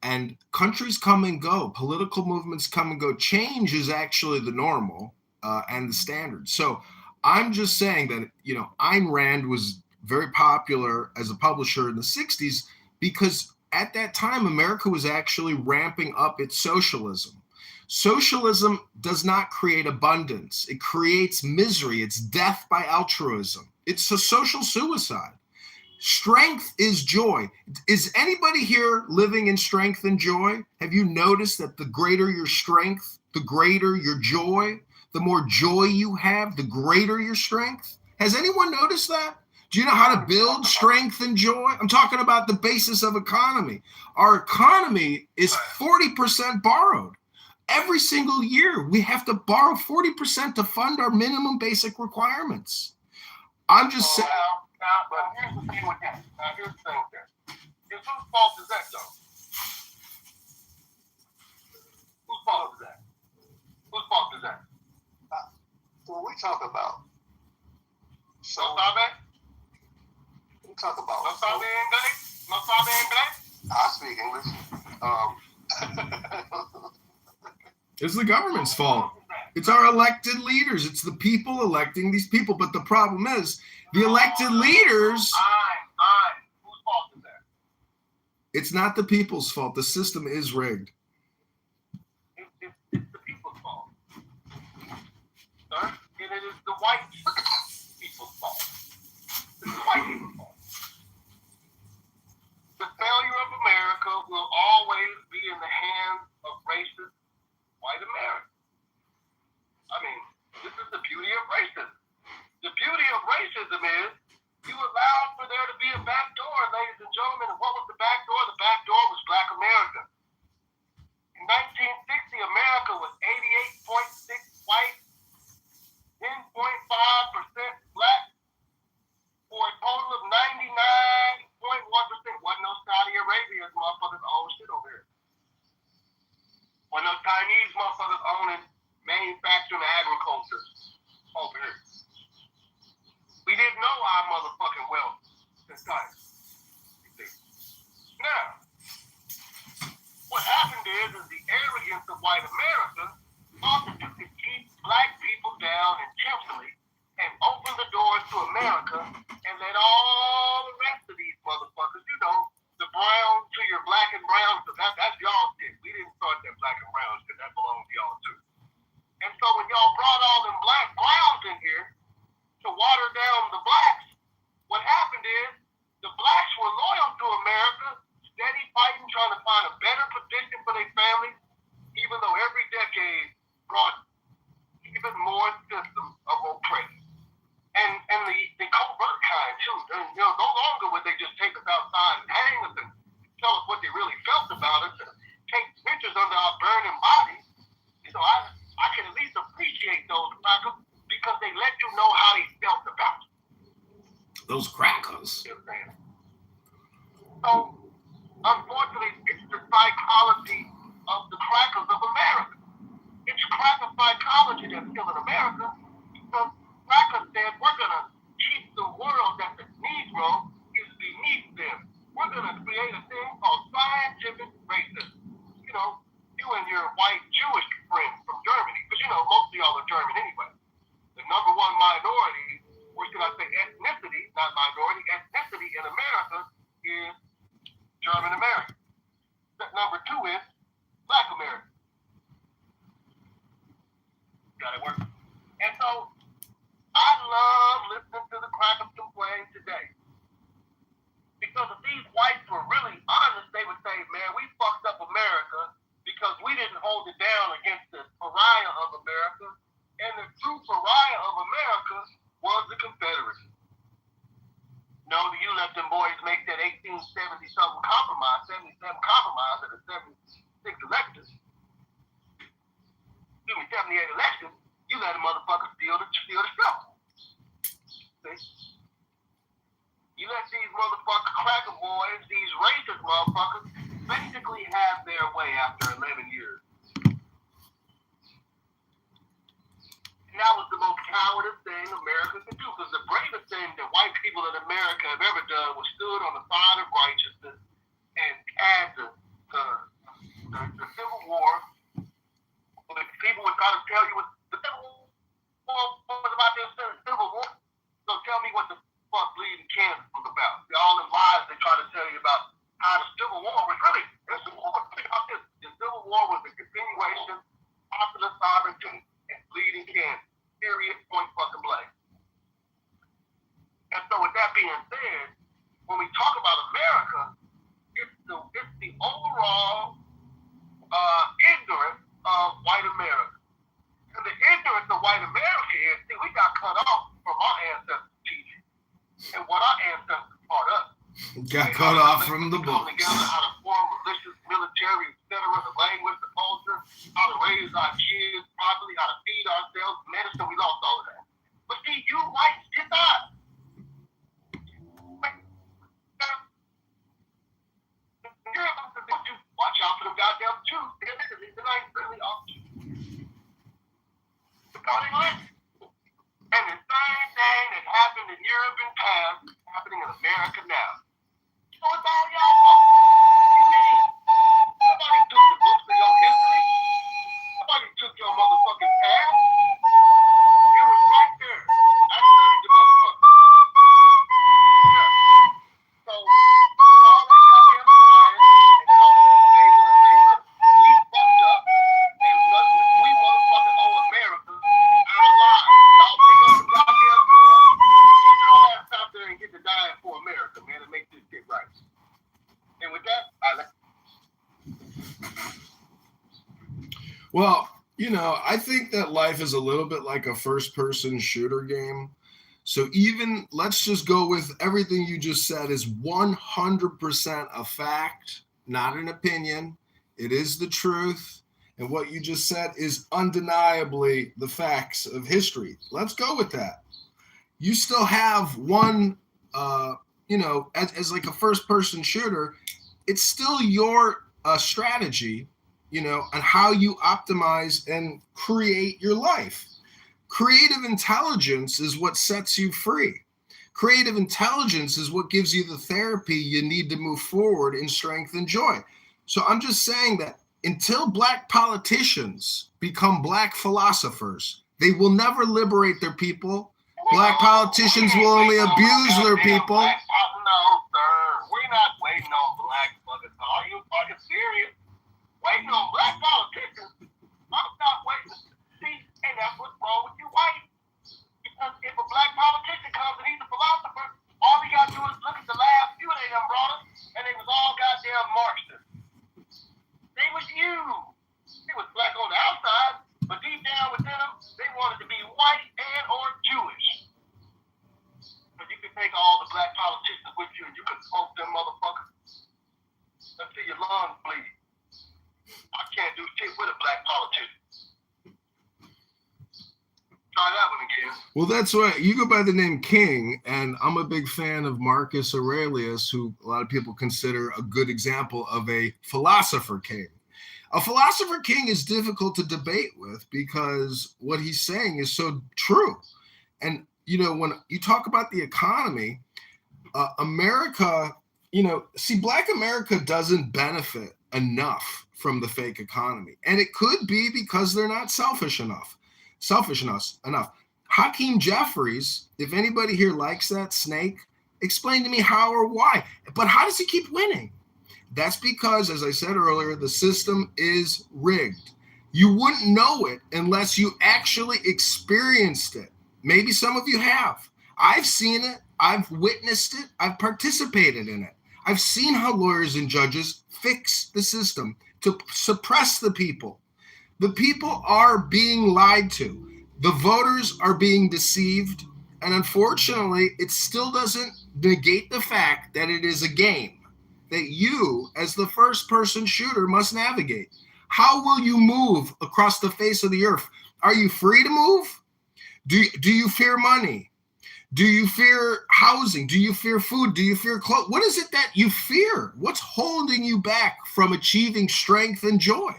And countries come and go, political movements come and go. Change is actually the normal and the standard. So I'm just saying that, Ayn Rand was very popular as a publisher in the 60s because at that time, America was actually ramping up its socialism. Socialism does not create abundance. It creates misery. It's death by altruism. It's a social suicide. Strength is joy. Is anybody here living in strength and joy? Have you noticed that the greater your strength, the greater your joy? The more joy you have, the greater your strength? Has anyone noticed that? Do you know how to build strength and joy? I'm talking about the basis of economy. Our economy is 40% borrowed. Every single year, we have to borrow 40% to fund our minimum basic requirements. I'm just saying. But here's the thing with that. Here's the thing with that. Whose fault is that, though? Whose fault is that? Whose fault is that? When we talk about, we talk about. No sabe inglés? No sabe inglés? I speak English. It's the government's fault. It's our elected leaders. It's the people electing these people. But the problem is, the elected leaders. Whose fault is that? It's not the people's fault. The system is rigged. It's the people's fault. Sir? And it is the white people's fault. It's the white people's fault. The failure of America will always be in the hands of racist white America. I mean, this is the beauty of racism. The beauty of racism is you allowed for there to be a back door, ladies and gentlemen. And what was the back door? The back door was Black America. trying to find a better position for their families, even though every decade brought even more systems of oppression. And the covert kind too. No longer would they just take us outside and hang us and tell us what they really felt about us and take pictures under our burning bodies. I can at least appreciate those crackers because they let you know how they felt about it. Those crackers. So, unfortunately, it's the psychology of the crackers of America. It's cracker psychology that's still in America because crackers said we're going to keep the world that the Negro is beneath them. We're going to create a thing called scientific racism. You and your white Jewish friends from Germany, because most of y'all are German anyway. The number one minority, or should I say ethnicity, not minority, ethnicity in America is German American. Number two is Black American. Got it working. And so I love listening to the crackers complain today. Because if these whites were really honest, they would say, man, we fucked up America because we didn't hold it down against the pariah of America. And the true pariah of America was the Confederacy. No, you let them boys make that 1870-something compromise, 77 compromise at the 76 elections. 78 elections, you let a motherfucker steal the show. See? You let these motherfucker cracker boys, these racist motherfuckers, basically have their way after 11 years. And that was the most cowardice thing America could do, because the bravest thing that white people in America have ever done was stood on the side of righteousness and had the Civil War. When people would try to tell you what the Civil War was about, this Civil War. So tell me what the fuck bleeding Kansas was about. All the lies they try to tell you about how the Civil War was really. The Civil War was about this. The Civil War was a continuation of popular sovereignty and bleeding Kansas. Period. Point fucking blank. And so with that being said, when we talk about America, it's the overall ignorance of white America. And the ignorance of white America is, see, we got cut off from our ancestors' teaching and what our ancestors taught us. Got cut off from the books. Together, how to form religious, military, etc., the language, the culture, how to raise our kids properly, how to feed ourselves, medicine, we lost all of that. But see, you whites did not. Watch out for them goddamn Jews. They're nice, really awesome. And the same thing that happened in Europe in past is happening in America now. So it's all y'all fault. You mean? Nobody took the books of your history. Nobody took your motherfucking past. It was right there. I studied the motherfucker. Yeah. So, with all that goddamn crying and come to the table and say, look, we fucked up and we motherfucking owe America our lives. Y'all pick up the goddamn gun and get your ass out there and get to dying for America, man, and make this shit right. And with that, Well, I think that life is a little bit like a first-person shooter game. So even, let's just go with everything you just said is 100% a fact, not an opinion. It is the truth. And what you just said is undeniably the facts of history. Let's go with that. You still have one, as like a first-person shooter, it's still your strategy, on how you optimize and create your life. Creative intelligence is what sets you free. Creative intelligence is what gives you the therapy you need to move forward in strength and joy. So I'm just saying that until Black politicians become Black philosophers, they will never liberate their people. Black politicians will only abuse their people. No, sir. We're not waiting on Black fuckers. Are you fucking serious? Waiting on Black politicians? I'm not waiting. See, and that's what's wrong with you white. Because if a Black politician comes and he's a philosopher, all we gotta do is look at the last few they done brought us, and they was all goddamn Marxists. you. He was black on the outside, but deep down within them, they wanted to be white and or Jewish. But you can take all the black politicians with you and you can smoke them motherfuckers until your lungs bleed. I can't do shit with a black politician. Try that one again. Well, that's right. You go by the name King, and I'm a big fan of Marcus Aurelius, who a lot of people consider a good example of a philosopher king. A philosopher king is difficult to debate with because what he's saying is so true. And, you know, when you talk about the economy, America, you know, see, Black America doesn't benefit enough from the fake economy. And it could be because they're not selfish enough. Hakeem Jeffries, if anybody here likes that snake, explain to me how or why. But how does he keep winning? That's because, as I said earlier, the system is rigged. You wouldn't know it unless you actually experienced it. Maybe some of you have. I've seen it. I've witnessed it. I've participated in it. I've seen how lawyers and judges fix the system to suppress the people. The people are being lied to. The voters are being deceived. And unfortunately, it still doesn't negate the fact that it is a game that you, as the first-person shooter, must navigate. How will you move across the face of the earth? Are you free to move? Do you fear money? Do you fear housing? Do you fear food? Do you fear clothes? What is it that you fear? What's holding you back from achieving strength and joy?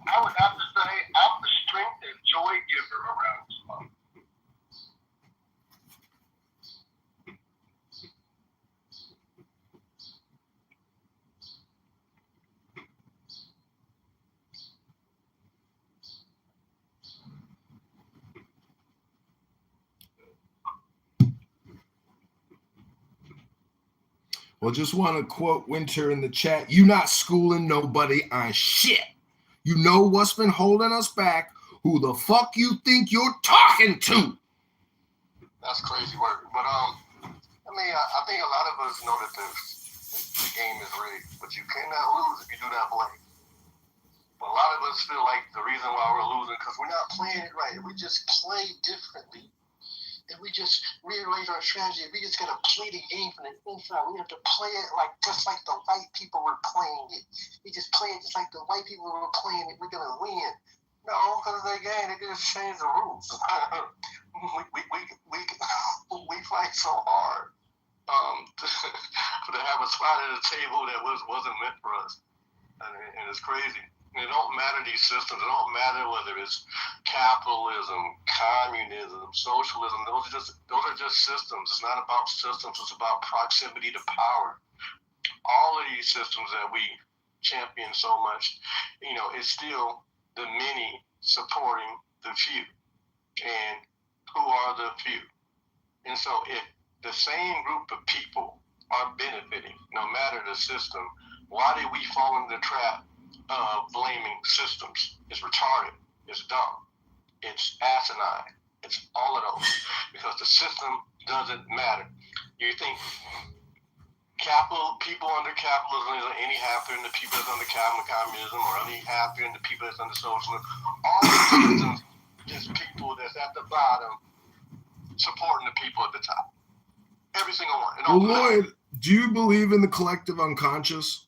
I would have to say I'm the strength and joy giver around this month. Well, just want to quote Winter in the chat. You not schooling nobody on shit. You know what's been holding us back. Who the fuck you think you're talking to? That's crazy work. But I think a lot of us know that the game is rigged, but you cannot lose if you do not play. But a lot of us feel like the reason why we're losing because we're not playing it right. If we just play differently, if we just rearrange our strategy, if we just gotta play the game from the inside, we have to play it just like the white people were playing it. We just play it just like the white people were playing it. We're gonna win. No, because they game, they just change the rules. we fight so hard to have a spot at a table that wasn't meant for us, and it's crazy. It don't matter these systems. It don't matter whether it's capitalism, communism, socialism. Those are just systems. It's not about systems. It's about proximity to power. All of these systems that we champion so much, you know, it's still the many supporting the few. And who are the few? And so if the same group of people are benefiting, no matter the system, why did we fall into the trap of blaming systems? It's retarded, it's dumb, it's asinine, it's all of those, because the system doesn't matter. You think people under capitalism is any happier than the people that's under communism, or any happier than the people that's under socialism? All the systems is people that's at the bottom supporting the people at the top. Every single one. Well, Lloyd, do you believe in the collective unconscious?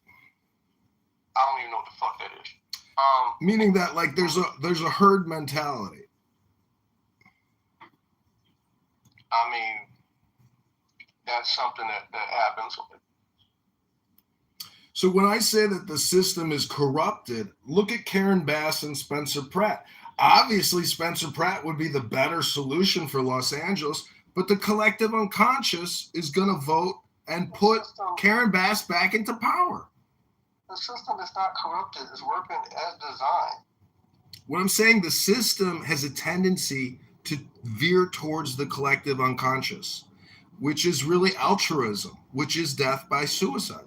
I don't even know what the fuck that is. Meaning that, like, there's a herd mentality. I mean, that's something that happens. So when I say that the system is corrupted, look at Karen Bass and Spencer Pratt. Obviously, Spencer Pratt would be the better solution for Los Angeles, but the collective unconscious is going to vote and put Karen Bass back into power. The system is not corrupted. It's working as designed. What I'm saying, the system has a tendency to veer towards the collective unconscious, which is really altruism, which is death by suicide.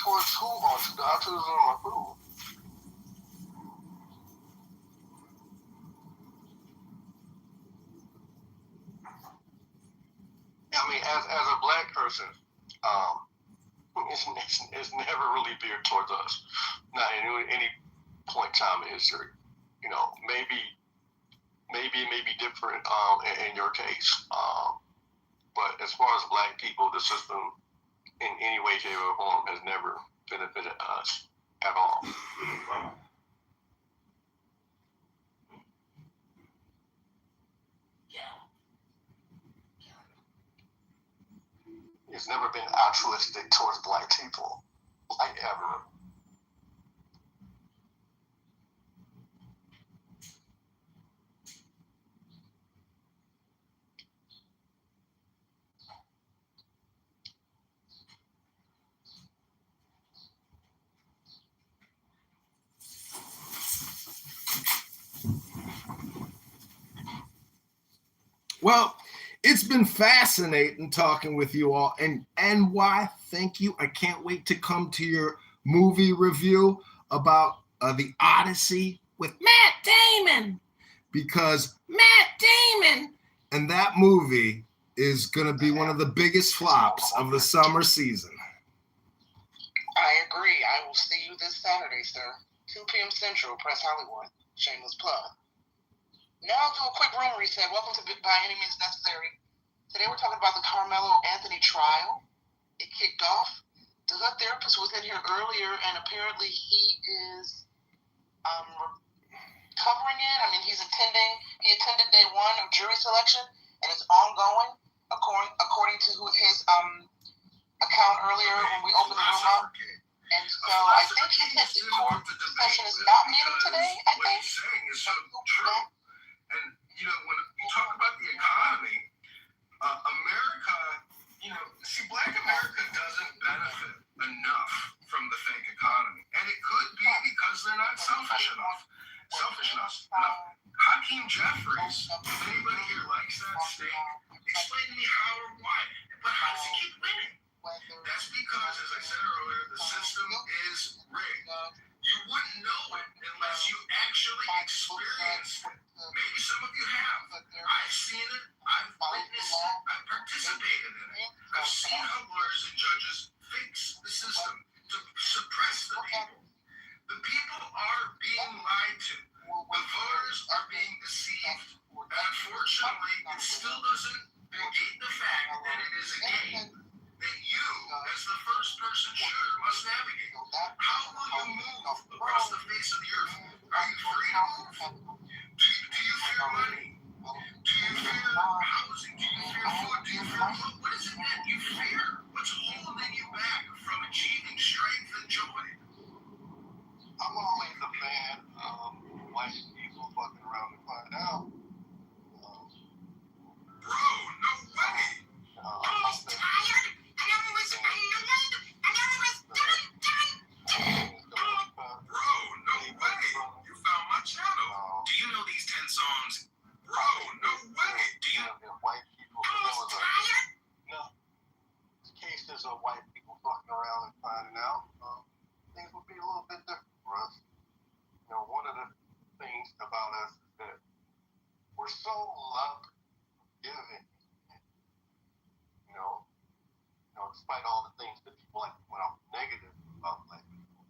Towards who? On the altruism of who? as a black person, it's never really veered towards us. Not in any point in time in history. You know, maybe it may be different in your case. But as far as black people, the system in any way, shape, or form has never benefited us at all. It's never been altruistic towards black people, like ever. Well, it's been fascinating talking with you all. And why? Thank you. I can't wait to come to your movie review about The Odyssey with Matt Damon, because Matt Damon and that movie is going to be one of the biggest flops of the summer season. I agree. I will see you this Saturday, sir. 2 p.m. Central, Press Hollywood. Shameless plug. Now I'll do a quick room reset. Welcome to By Any Means Necessary. Today we're talking about the Carmelo Anthony trial. It kicked off. The hood therapist was in here earlier, and apparently he is covering it. I mean, he attended day 1 of jury selection, and it's ongoing, according to his account earlier when we opened the room up. And so I think he said the court session is not meeting today, I think. And, you know, when you talk about the economy, America, you know, see, Black America doesn't benefit enough from the fake economy. And it could be because they're not selfish enough. Hakeem Jeffries, if anybody here likes that steak, explain to me how or why. But how does he keep winning? That's because, as I said earlier, the system is rigged. You wouldn't know it unless you actually experienced it. Maybe some of you have. I've seen it. I've witnessed it. I've participated in it. I've seen how lawyers and judges fix the system to suppress the people. The people are being lied to. The voters are being deceived. And unfortunately, it still doesn't negate the fact that it is a game that you, as the first person shooter, must navigate. How will you move across the face of the earth? Are you free to move? Do you fear money? Do you fear housing? Do you fear food? Do you fear what is it that you fear? What's holding you back from achieving strength and joy? I'm always a fan of white people fucking around and find out. Bro, no way! I was tired, and I was annoyed, and I was done. Bro, no way! You found my channel. Do you know these 10 songs? Bro, no way! Do you know white people? No. Cases of white people fucking around and finding out. Things would be a little bit different for us. You know, one of the things about us is that we're so love-giving. You know, despite all the things that people like to point out negative about black people,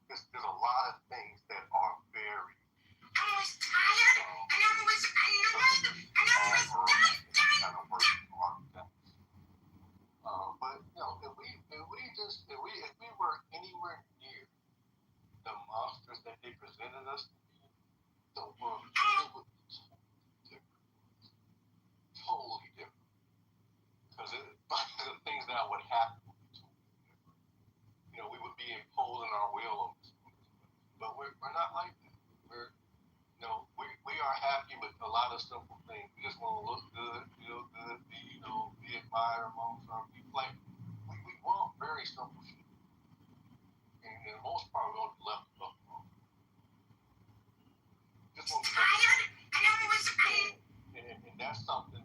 there's a lot of things that are very. I was tired, and I was annoyed, and I was done. Kind of working on that. But you know, if we were anywhere near the monsters that they presented us to be, the world would be totally different. Because the things that would happen would be totally different. You know, we would be imposing our will on this, but we're not like that. We are happy with a lot of simple things. We just want to look good, feel good, be admired amongst our people. Like we want very simple shit, and the most part we want to be left alone. Just want to and that's something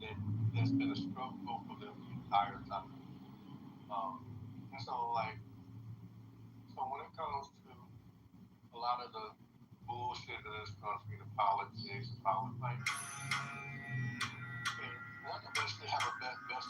that's been a struggle for them the entire time. And so when it comes to a lot of the bullshit in this country, the politics, none of us should have a best interest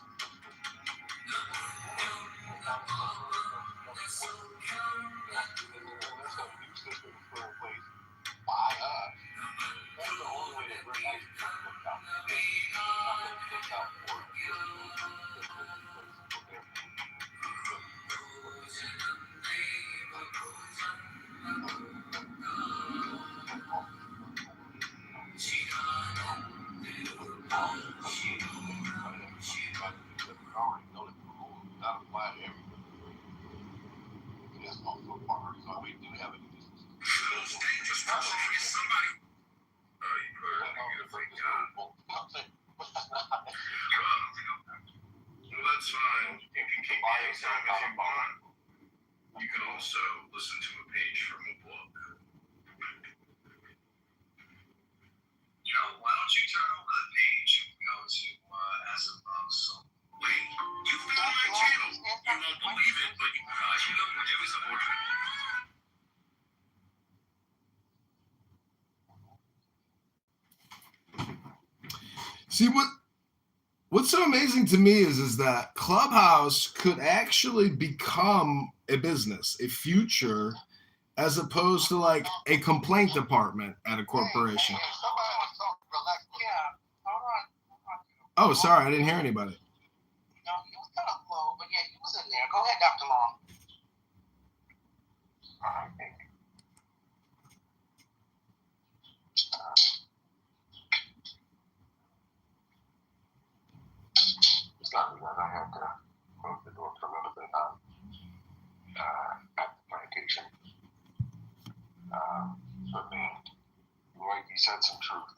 That's fine. You can keep buying time if you want. You can also listen to a page from a book. Why don't you turn over the page and go to as above, so wait, you found my channel. You won't believe it, but See what's so amazing to me is that Clubhouse could actually become a business, a future, as opposed to like a complaint department at a corporation. Oh, sorry, I didn't hear anybody. No, he was kind of low, but yeah, he was in there. Go ahead, Dr. Long. It's not because I had to close the door for a little bit at the plantation. But man, Roy, you said some truth.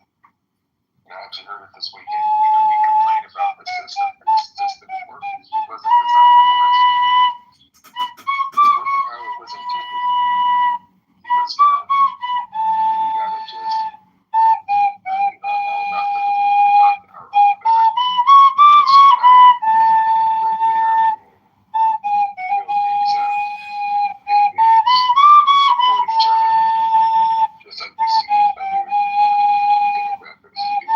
I actually heard it this weekend. We complain about the system, and the system is working. It wasn't designed for us. It's working how it was intended. Because now we gotta just all about our own back. Get some power, regulate our game, build things up, advance, support each other, just like we see other demographics do.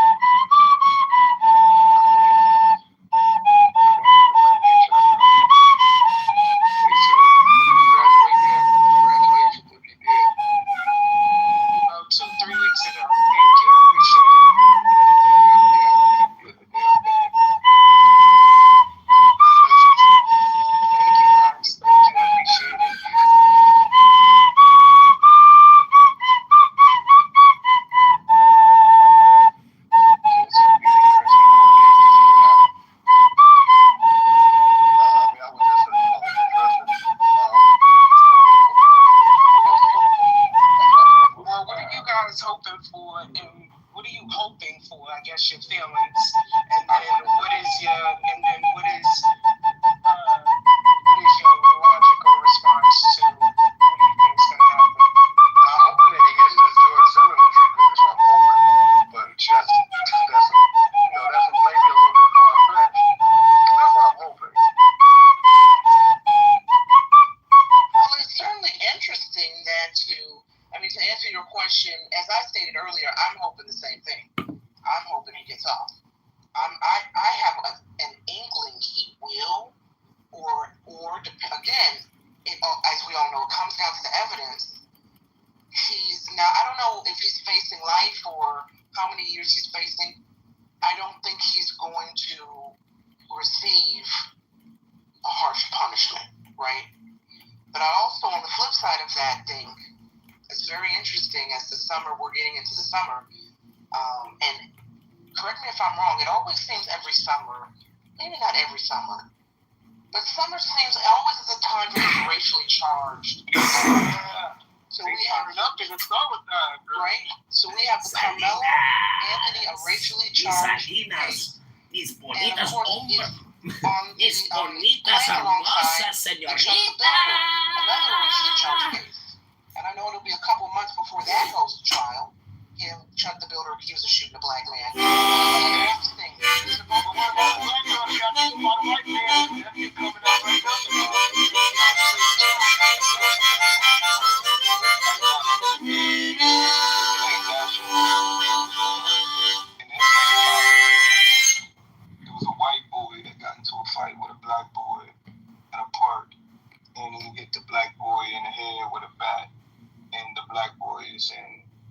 Fight with a black boy.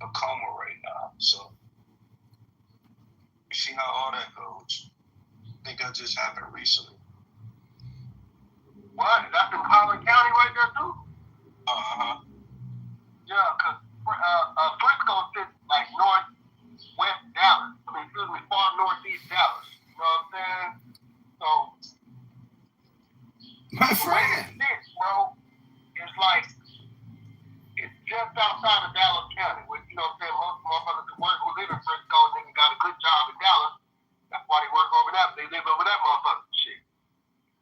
a coma right now. So you see how all that goes. I think that just happened recently. What? That's in Collin County right there too? Uh-huh. Yeah, because Frisco sits like northwest Dallas. Far northeast Dallas. You know what I'm saying? So, My the way it friend. sits, bro, it's like, it's just outside of Dallas County, which, you know what I'm saying, most motherfuckers who live in Frisco and got a good job in Dallas. That's why they work over there. They live over that motherfucker shit.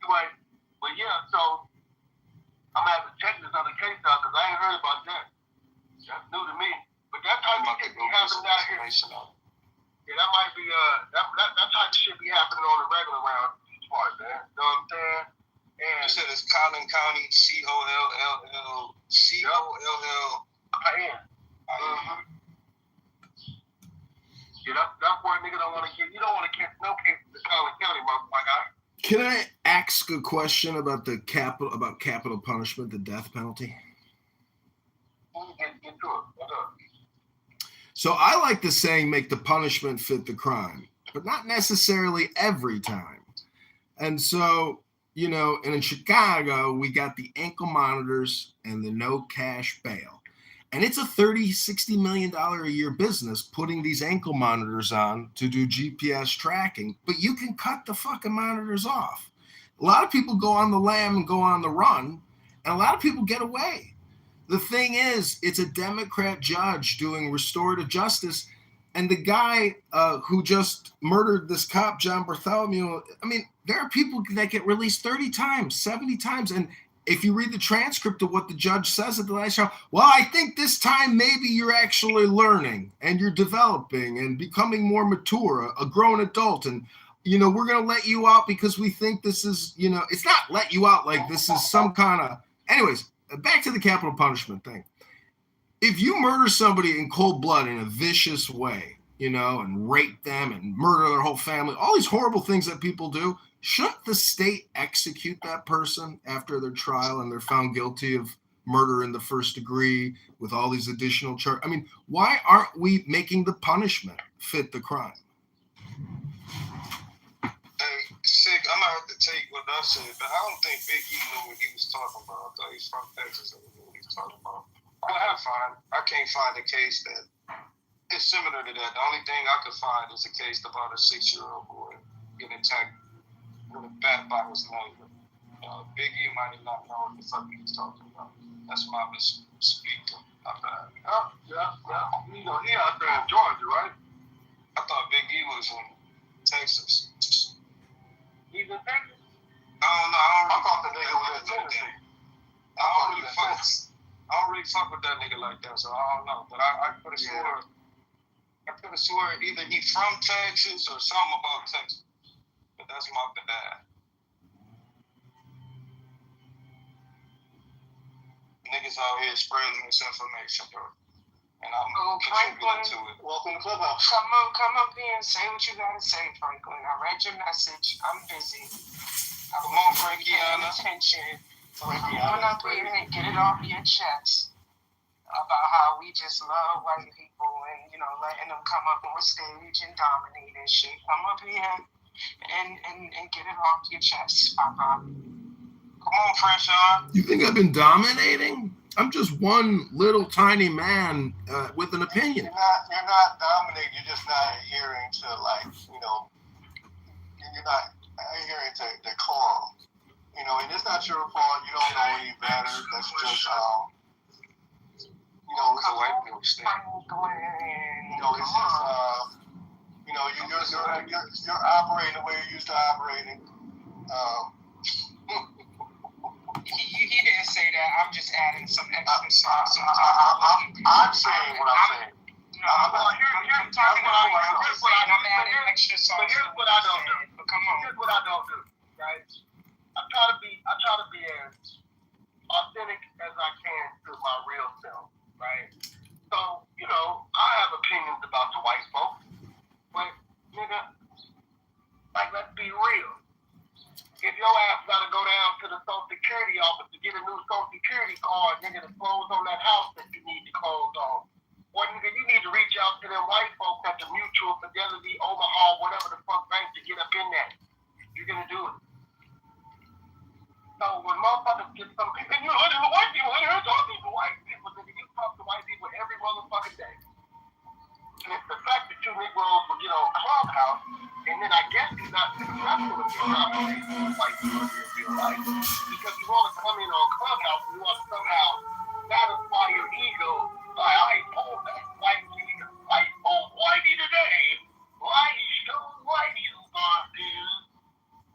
Anyway, but yeah, so I'm gonna have to check this other case out because I ain't heard about that. That's new to me. But that type of shit be happening down here. Yeah, that might be that type of shit be happening on the regular around these parts, man. You know what I'm saying? And You said it's Collin County, Collll. Yeah, that's where a nigga don't want to get. You don't want to catch no case in Collin County, my guy. Can I ask a question about capital punishment, the death penalty? Get to it. What's up? So I like the saying, make the punishment fit the crime, but not necessarily every time. And so, you know, and in Chicago, we got the ankle monitors and the no cash bail. And it's a $60 million a year business putting these ankle monitors on to do GPS tracking, but you can cut the fucking monitors off. A lot of people go on the lam and go on the run, and a lot of people get away. The thing is, it's a Democrat judge doing restorative justice, and the guy who just murdered this cop, John Bartholomew, I mean, there are people that get released 30 times, 70 times, and if you read the transcript of what the judge says at the last trial, well, I think this time maybe you're actually learning and you're developing and becoming more mature, a grown adult, and, you know, we're going to let you out because we think this is, you know, it's not let you out like this is some kind of, anyways, back to the capital punishment thing. If you murder somebody in cold blood in a vicious way, you know, and rape them and murder their whole family, all these horrible things that people do, shouldn't the state execute that person after their trial and they're found guilty of murder in the first degree with all these additional charges? I mean, why aren't we making the punishment fit the crime? Hey, Sick, I'm gonna have to take what I said, but I don't think Big E knew what he was talking about. I thought he's from Texas and he knew what he was talking about. I can't find a case that is similar to that. The only thing I could find is a case about a 6-year-old boy getting attacked with a bat by his neighbor. Big E might have not known what the fuck he was talking about. That's my misspeaking. Yeah. You know, he out there in Georgia, right? I thought Big E was in Texas. He's in Texas? I don't know. I thought the nigga was in Tennessee. I don't really fuck with that nigga like that, so I don't know. But I could have swore either he from Texas or something about Texas. But that's my bad. Niggas out here spreading this information, bro. And I'm contributing to it. Welcome to Clubhouse. Come up here and say what you gotta say, Franklin. I read your message. I'm busy. Come on, Frankiana. Attention. Come up here and get it off your chest about how we just love white people and, you know, letting them come up on stage and dominate and shit. Come up here and get it off your chest, Papa. Come on, Franchon. You think I've been dominating? I'm just one little tiny man with an opinion. You're not dominating. You're just not adhering to, like, you know, you're not adhering to decorum. You know, and it's not your fault. You don't know any better. That's just, you know, it's a white people thing. You know, it's just, you know, you're operating the way you're used to operating. He didn't say that. I'm just adding some extra sauce. I'm saying what I'm saying. No, I'm talking about what I'm saying. I'm adding extra sauce. But here's what I don't do. But come on. Here's what I don't do, right? I try to be as authentic as I can to my real self, right? So, you know, I have opinions about the white folks, but nigga, like, let's be real. If your ass gotta go down to the Social Security office to get a new Social Security card, nigga, to close on that house that you need to close on, or nigga, you need to them white folks at the Mutual, Fidelity, Omaha, whatever the fuck bank to get up in there. You're gonna do it. So when motherfuckers get some people, and you know, white people, I heard all these white people, nigga, you talk to white people every motherfucking day. And it's the fact that two Negroes will get on Clubhouse, and then I guess it's not successful if you're not white people in real life, because you want to come in on Clubhouse and you want to somehow satisfy your ego. Like, I ain't pulled that whitey today. Whitey stole whitey who's on this.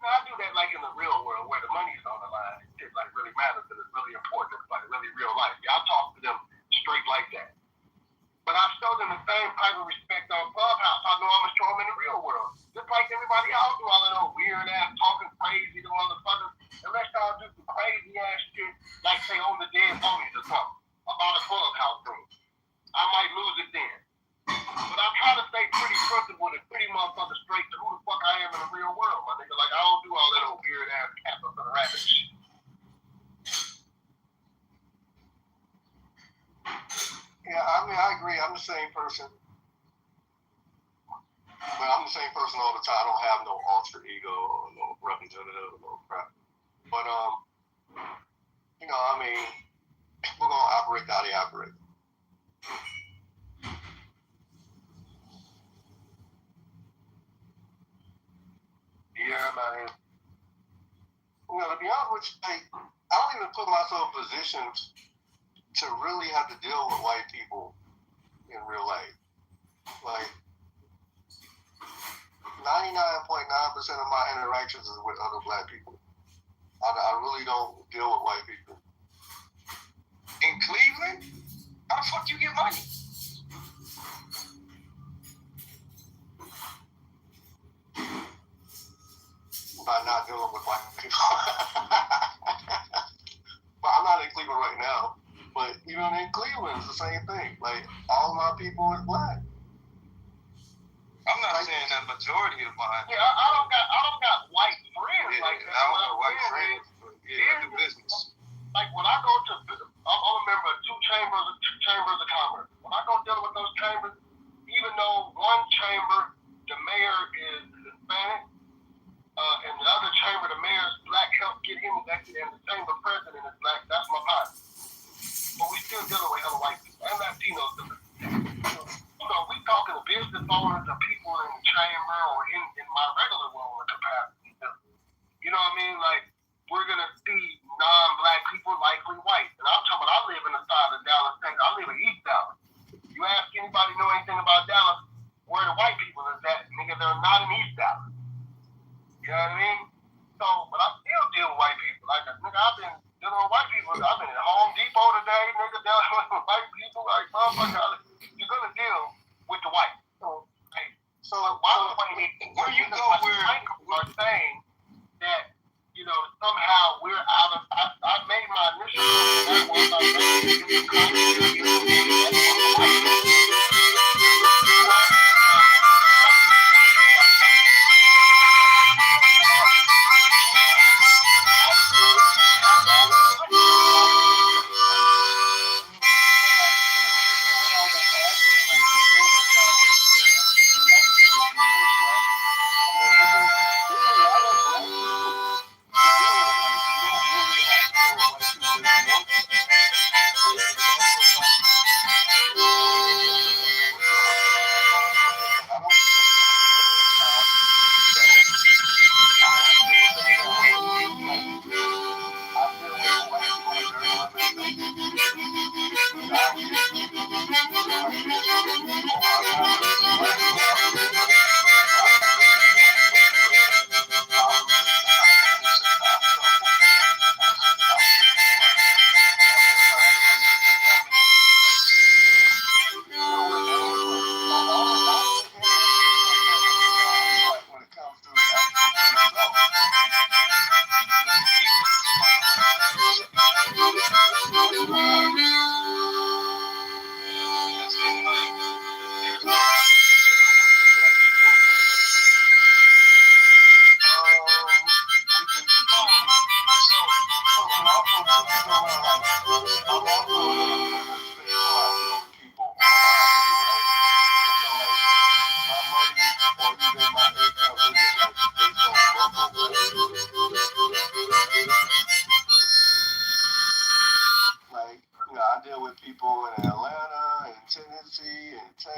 I do that like in the real world where the money's on the line. It like really matters and it's really important. It's like really real life. Yeah, I talk to them straight like that. But I show them the same type of respect on Clubhouse. I know I'm gonna show them in the real world. Just like everybody else do all that old weird ass talking crazy to motherfuckers. Unless y'all do some crazy ass shit like say on the dead homies or something about a Clubhouse room. I might lose it then. But I try to stay pretty principled and pretty motherfucker straight to who the fuck I am in the real world, my nigga. Like, I don't do all that old weird ass Kappa for the rabbit shit. Yeah, I mean, I agree. I'm the same person. But I'm the same person all the time. I don't have no alter ego or no representative or no crap. But, you know, I mean, we're going to operate how they operate. Yeah, man. You know, to be honest with you, like, I don't even put myself in positions to really have to deal with white people in real life. Like, 99.9% of my interactions is with other black people. I really don't deal with white people. In Cleveland? How the fuck you get money? By not dealing with white people. But I'm not in Cleveland right now. But even in Cleveland, it's the same thing. Like, all my people is black. I'm not saying that majority of mine. Yeah, I don't got white friends like that. I don't got white friends, but yeah, I do business. Like when I go to, I'm a member of two chambers of commerce. When I go deal with those chambers, even though one chamber, the mayor is Hispanic, and the other chamber, the mayor's black, helped get him elected, and the chamber president is black. That's my partner. But we still dealing with hella white people and Latinos. So we talking to business owners and people in the chamber or in my regular world capacity. You know what I mean? Like, we're going to see non-black people likely white. And I'm talking about I live in the side of Dallas, I live in East Dallas. You ask anybody know anything about Dallas, where the white people is at, nigga, they're not in East Dallas. You know what I mean? So, but I still deal with white people. Like, nigga, I've been dealing with white people. I've been at Home Depot today, nigga, dealing with white people. Like, motherfucker, you're going to deal with the white. So where you go where are saying that, you know, somehow we're out of, I made my initial that was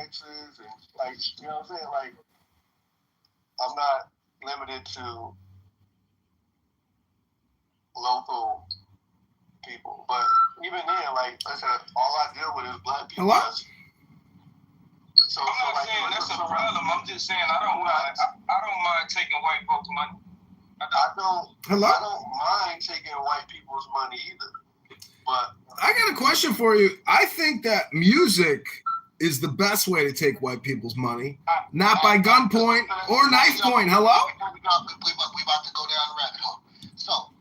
Texas, and like, you know what I'm saying? Like, I'm not limited to local people, but even then, like I said, all I deal with is black people. Hello? So, I'm not saying that's a problem. I'm just saying I don't mind taking white folks' money. I don't mind taking white people's money either. But I got a question for you. I think that music is the best way to take white people's money, not by gunpoint or knife point. Hello? We about to go down the rabbit hole. So.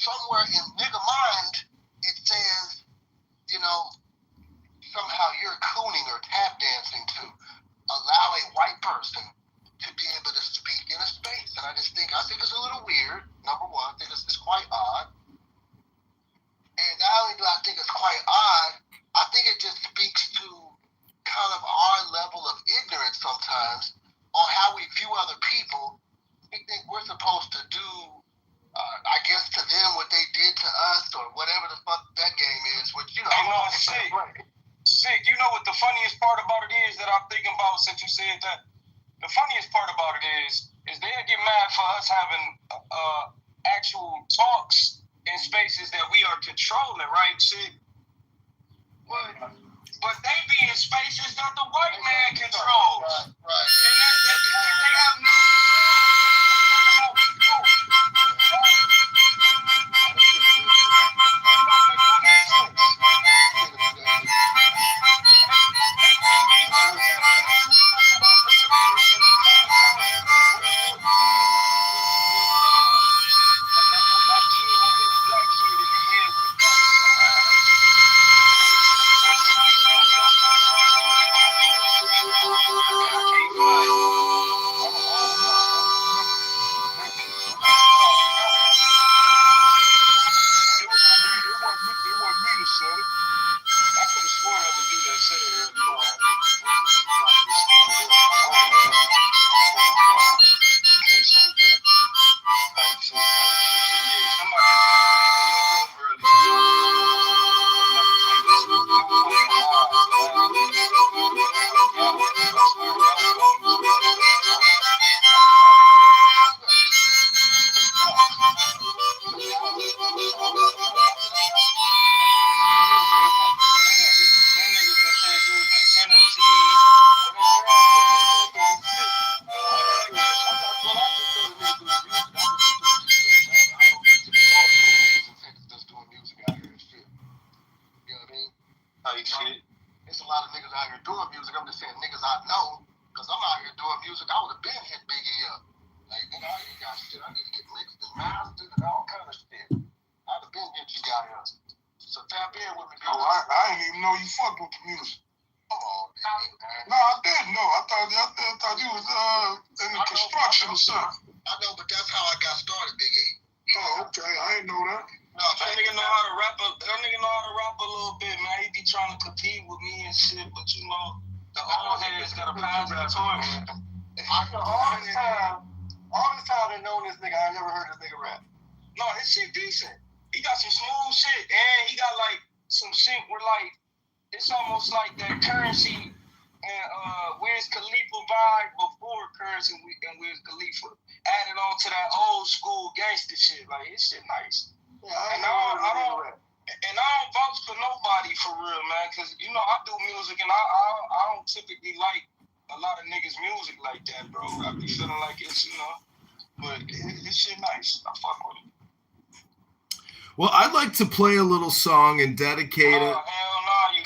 Somewhere in nigga mind, it says, you know, somehow you're cooning or tap dancing to allow a white person to be able to speak in a space. And I think it's a little weird, number one. I think it's quite odd. And not only do I think it's quite odd, I think it just speaks to kind of our level of ignorance sometimes on how we view other people. We think we're supposed to do, I guess, to them what they did to us or whatever the fuck that game is, which, you know. Hey, no, sick. You know what the funniest part about it is that I'm thinking about since you said that? The funniest part about it is they'll get mad for us having actual talks in spaces that we are controlling, right, sick? But they be in spaces that the white man controls. Right. And they have no It's a lot of niggas out here doing music. I'm just saying niggas I know, because I'm out here doing music. I would have been hit Biggie up. Like, nigga, I ain't got shit. I need to get mixed and mastered and all kind of shit. I'd have been hit you guy up. So tap in with me. Oh, I didn't even know you fucked with the music. Come on, man. No, I didn't know. I thought you was in the construction or something. I know, but that's how I got started, Biggie. Oh, okay. I didn't know that. No, that nigga know how to rap a little bit, man. He be trying to compete with me and shit, but you know, the old heads gotta pass the torch. All this time they known this nigga, I never heard this nigga rap. No, his shit decent. He got some smooth shit, and he got like some shit where like it's almost like that Currency and Wiz Khalifa vibe before Currency and Wiz Khalifa added on to that old school gangster shit. Like his shit nice. Yeah, I don't vouch for nobody for real, man, because you know I do music and I don't typically like a lot of niggas' music like that, bro. I be feeling like it's, you know, but this shit nice. I fuck with it. Well, I'd like to play a little song and dedicate it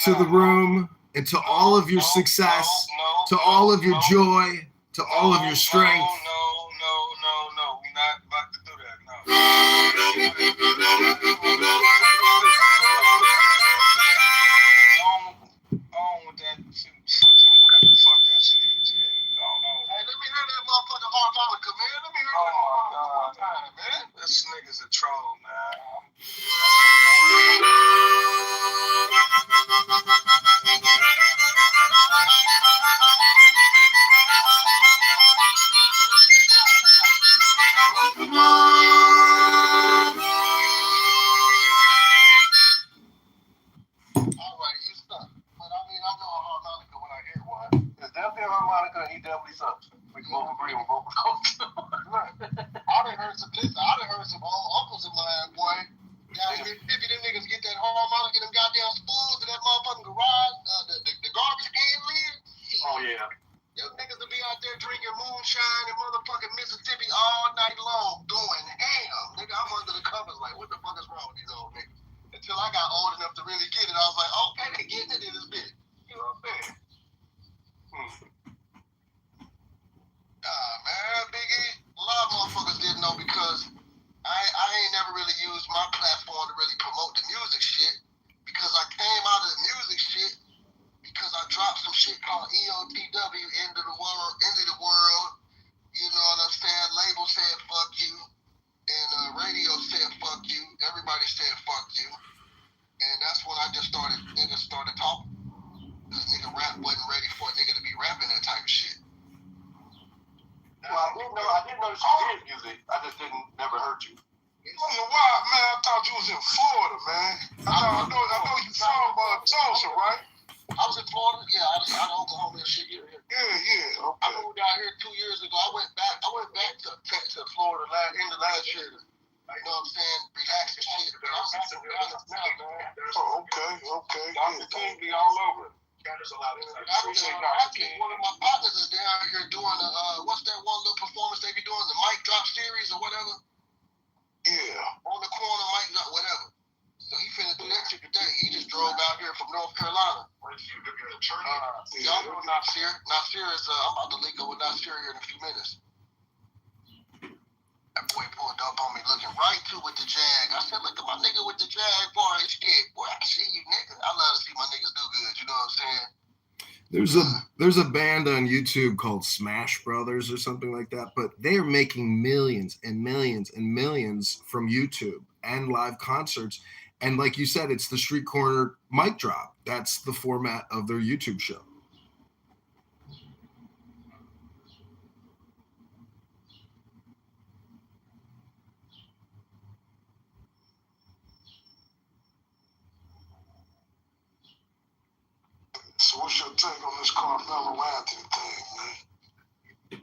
to the room and to all of your success, to all of your joy, to all of your strength. No. We're not about to do that, no. really use my platform to really promote the music shit because I came out of the music shit because I dropped some shit called EOTW, End of the World. You know what I'm saying? Label said fuck you, and radio said fuck you. Everybody said fuck you, and that's when niggas started talking. Cause nigga rap wasn't ready for a nigga to be rapping that type of shit. Well, I didn't know that you did music. I just never heard you. I don't know why, man. I thought you was in Florida, man. I know you from Tulsa, right? I was in Florida. Yeah, I was out of Oklahoma and shit. Yeah. Yeah. Okay. I moved out here 2 years ago. I went back to Florida end of last year. You know what I'm saying? Relax and shit. But I'm back in Dallas now, man. Oh, okay. Dr. King be all over. Actually, one of my partners is down here doing what's that one little performance they be doing, the mic drop series or whatever? Yeah. On the corner, mic drop, whatever. So he finna do that shit today. He just drove out here from North Carolina. Y'all know Nasir. Nasir is, I'm about to link up with Nasir here in a few minutes. That boy pulled up on me looking right to with the Jag. I said, look at my nigga with the Jag, boy. Shit, boy, I see you, nigga. I love to see my niggas do good, you know what I'm saying? There's a band on YouTube called Smash Brothers or something like that, but they're making millions and millions and millions from YouTube and live concerts. And like you said, it's the street corner mic drop. That's the format of their YouTube show. So what's your take on this Carmelo Anthony thing,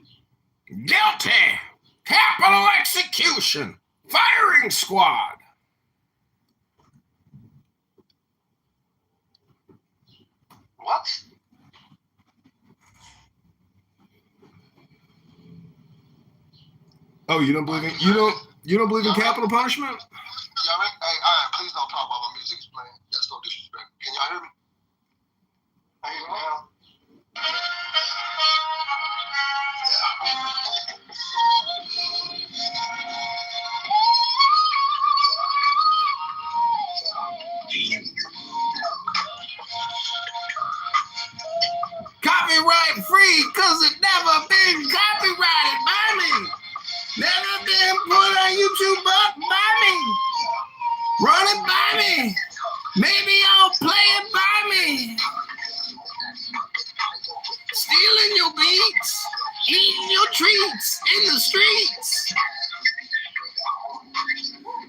man? Guilty! Capital execution! Firing squad! What? Oh, you don't believe in capital punishment? Y'all ready? Hey, all right, please don't talk while my music's playing. That's no disrespect. Can y'all hear me? I hear you now. Copyright free, cause it never been copyrighted by me. Never been put on YouTube by me. Run it by me. Maybe I'll play it by me. Stealing your beats, eating your treats in the streets.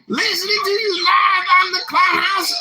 Listening to you live on the Clubhouse.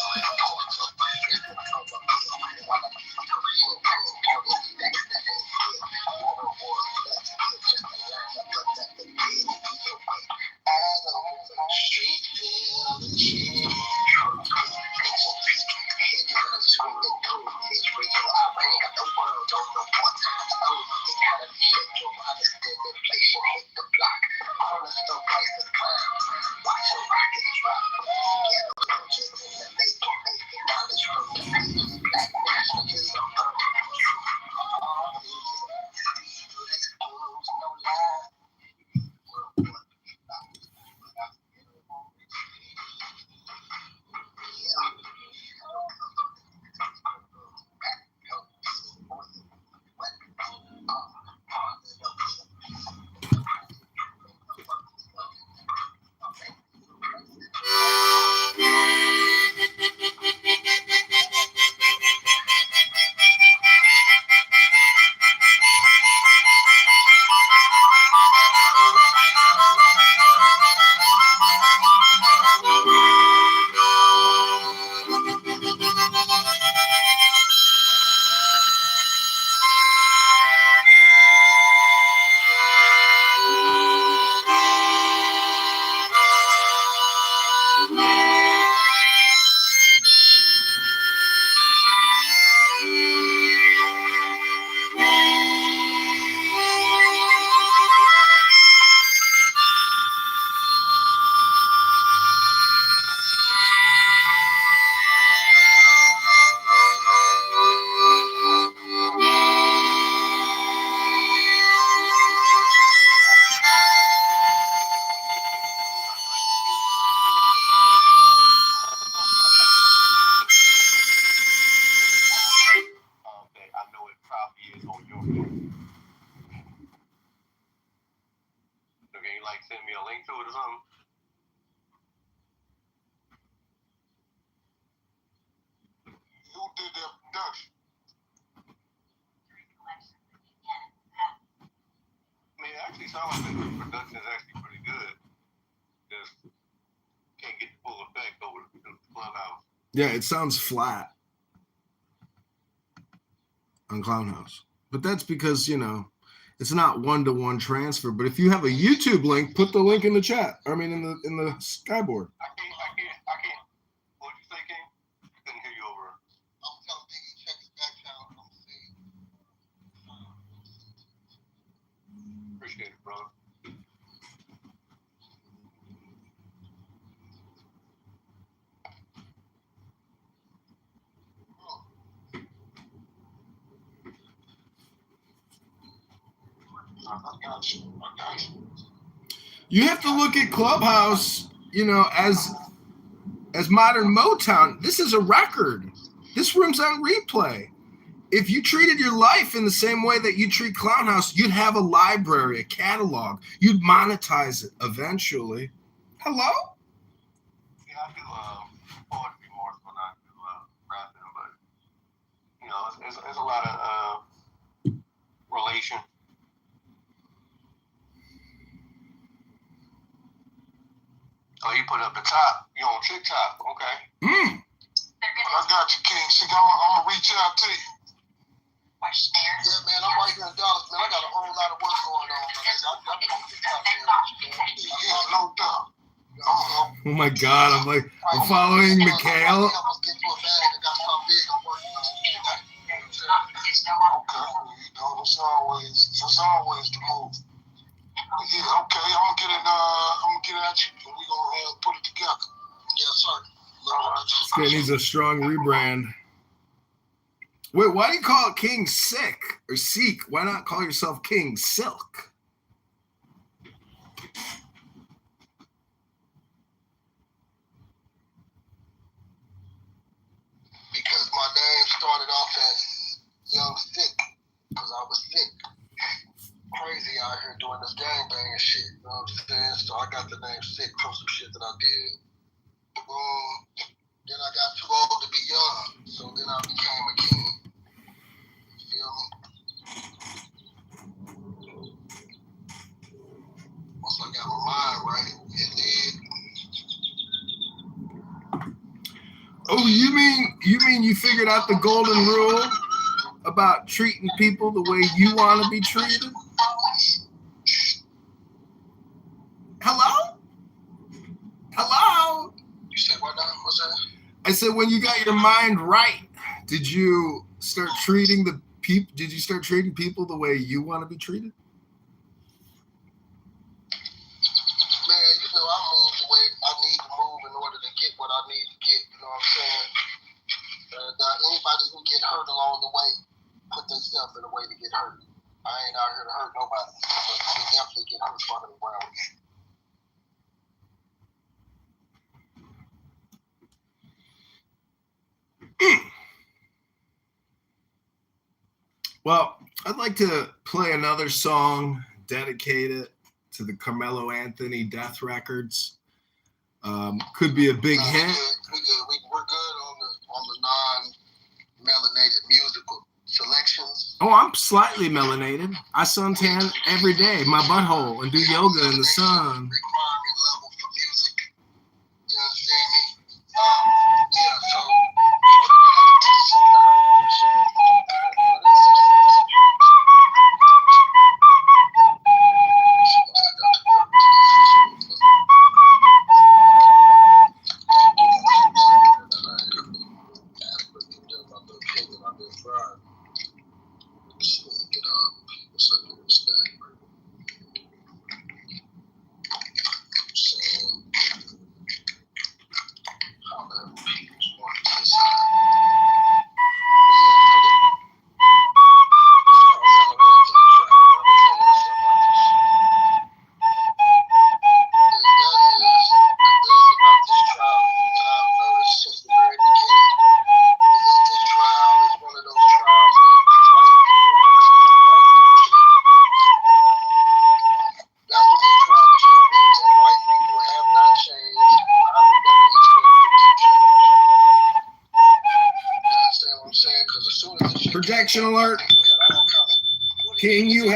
production. I mean, it actually sounds like the production is actually pretty good. Just can't get the full effect over the Clubhouse. Yeah, it sounds flat on Clownhouse. But that's because, you know, it's not one-to-one transfer. But if you have a YouTube link, put the link in the chat. I mean, in the skyboard. I can't. What'd you say, King? I couldn't hear you over. I'm telling Biggie, check his back channel. I'm saying. Appreciate it, brother. I got you. You have to look at Clubhouse, you know, as modern Motown. This is a record. This room's on replay. If you treated your life in the same way that you treat Clownhouse, you'd have a library, a catalog. You'd monetize it eventually. Hello? Yeah, I do poetry more than I do rapping, but you know, there's a lot of relation. Oh, you put up the top. You on TikTok? Okay. I got you, King. See, I'm gonna reach out to you. Yeah, man, I'm right here in Dallas, man. I got a whole lot of work going on. I'm yeah, no doubt. Oh my God, I'm following Mikhail. Okay, you know, it's always the move. Yeah, okay, I'm gonna get at you, and we gonna put it together. Yes, sir. This guy needs a strong rebrand. Wait, why do you call it King Sick or Seek? Why not call yourself King Silk? Because my name started off as Young Sick, because I was sick. Crazy out here doing this gangbang and shit, you know what I'm saying? So I got the name Sick from some shit that I did. Boom. Then I got too old to be young, so then I became a king. You feel me? Once I got my mind right, it did. Oh, you mean you figured out the golden rule about treating people the way you want to be treated? Hello? Hello? You said what now? What's that? I said, when you got your mind right, did you start treating people? Did you start treating people the way you want to be treated? Man, you know, I move the way I need to move in order to get what I need to get. You know what I'm saying? Anybody who get hurt along the way, put themselves in a way to get hurt. I ain't out here to hurt nobody, but they definitely get hurt fucking around with me. Well, I'd like to play another song dedicated to the Carmelo Anthony Death Records. Could be a big hit. We're good on the non-melanated musical selections. Oh, I'm slightly melanated. I suntan every day, my butthole, and do yoga in the sun. Requirement level for music. You understand me? Yeah, so. projection alert? King, you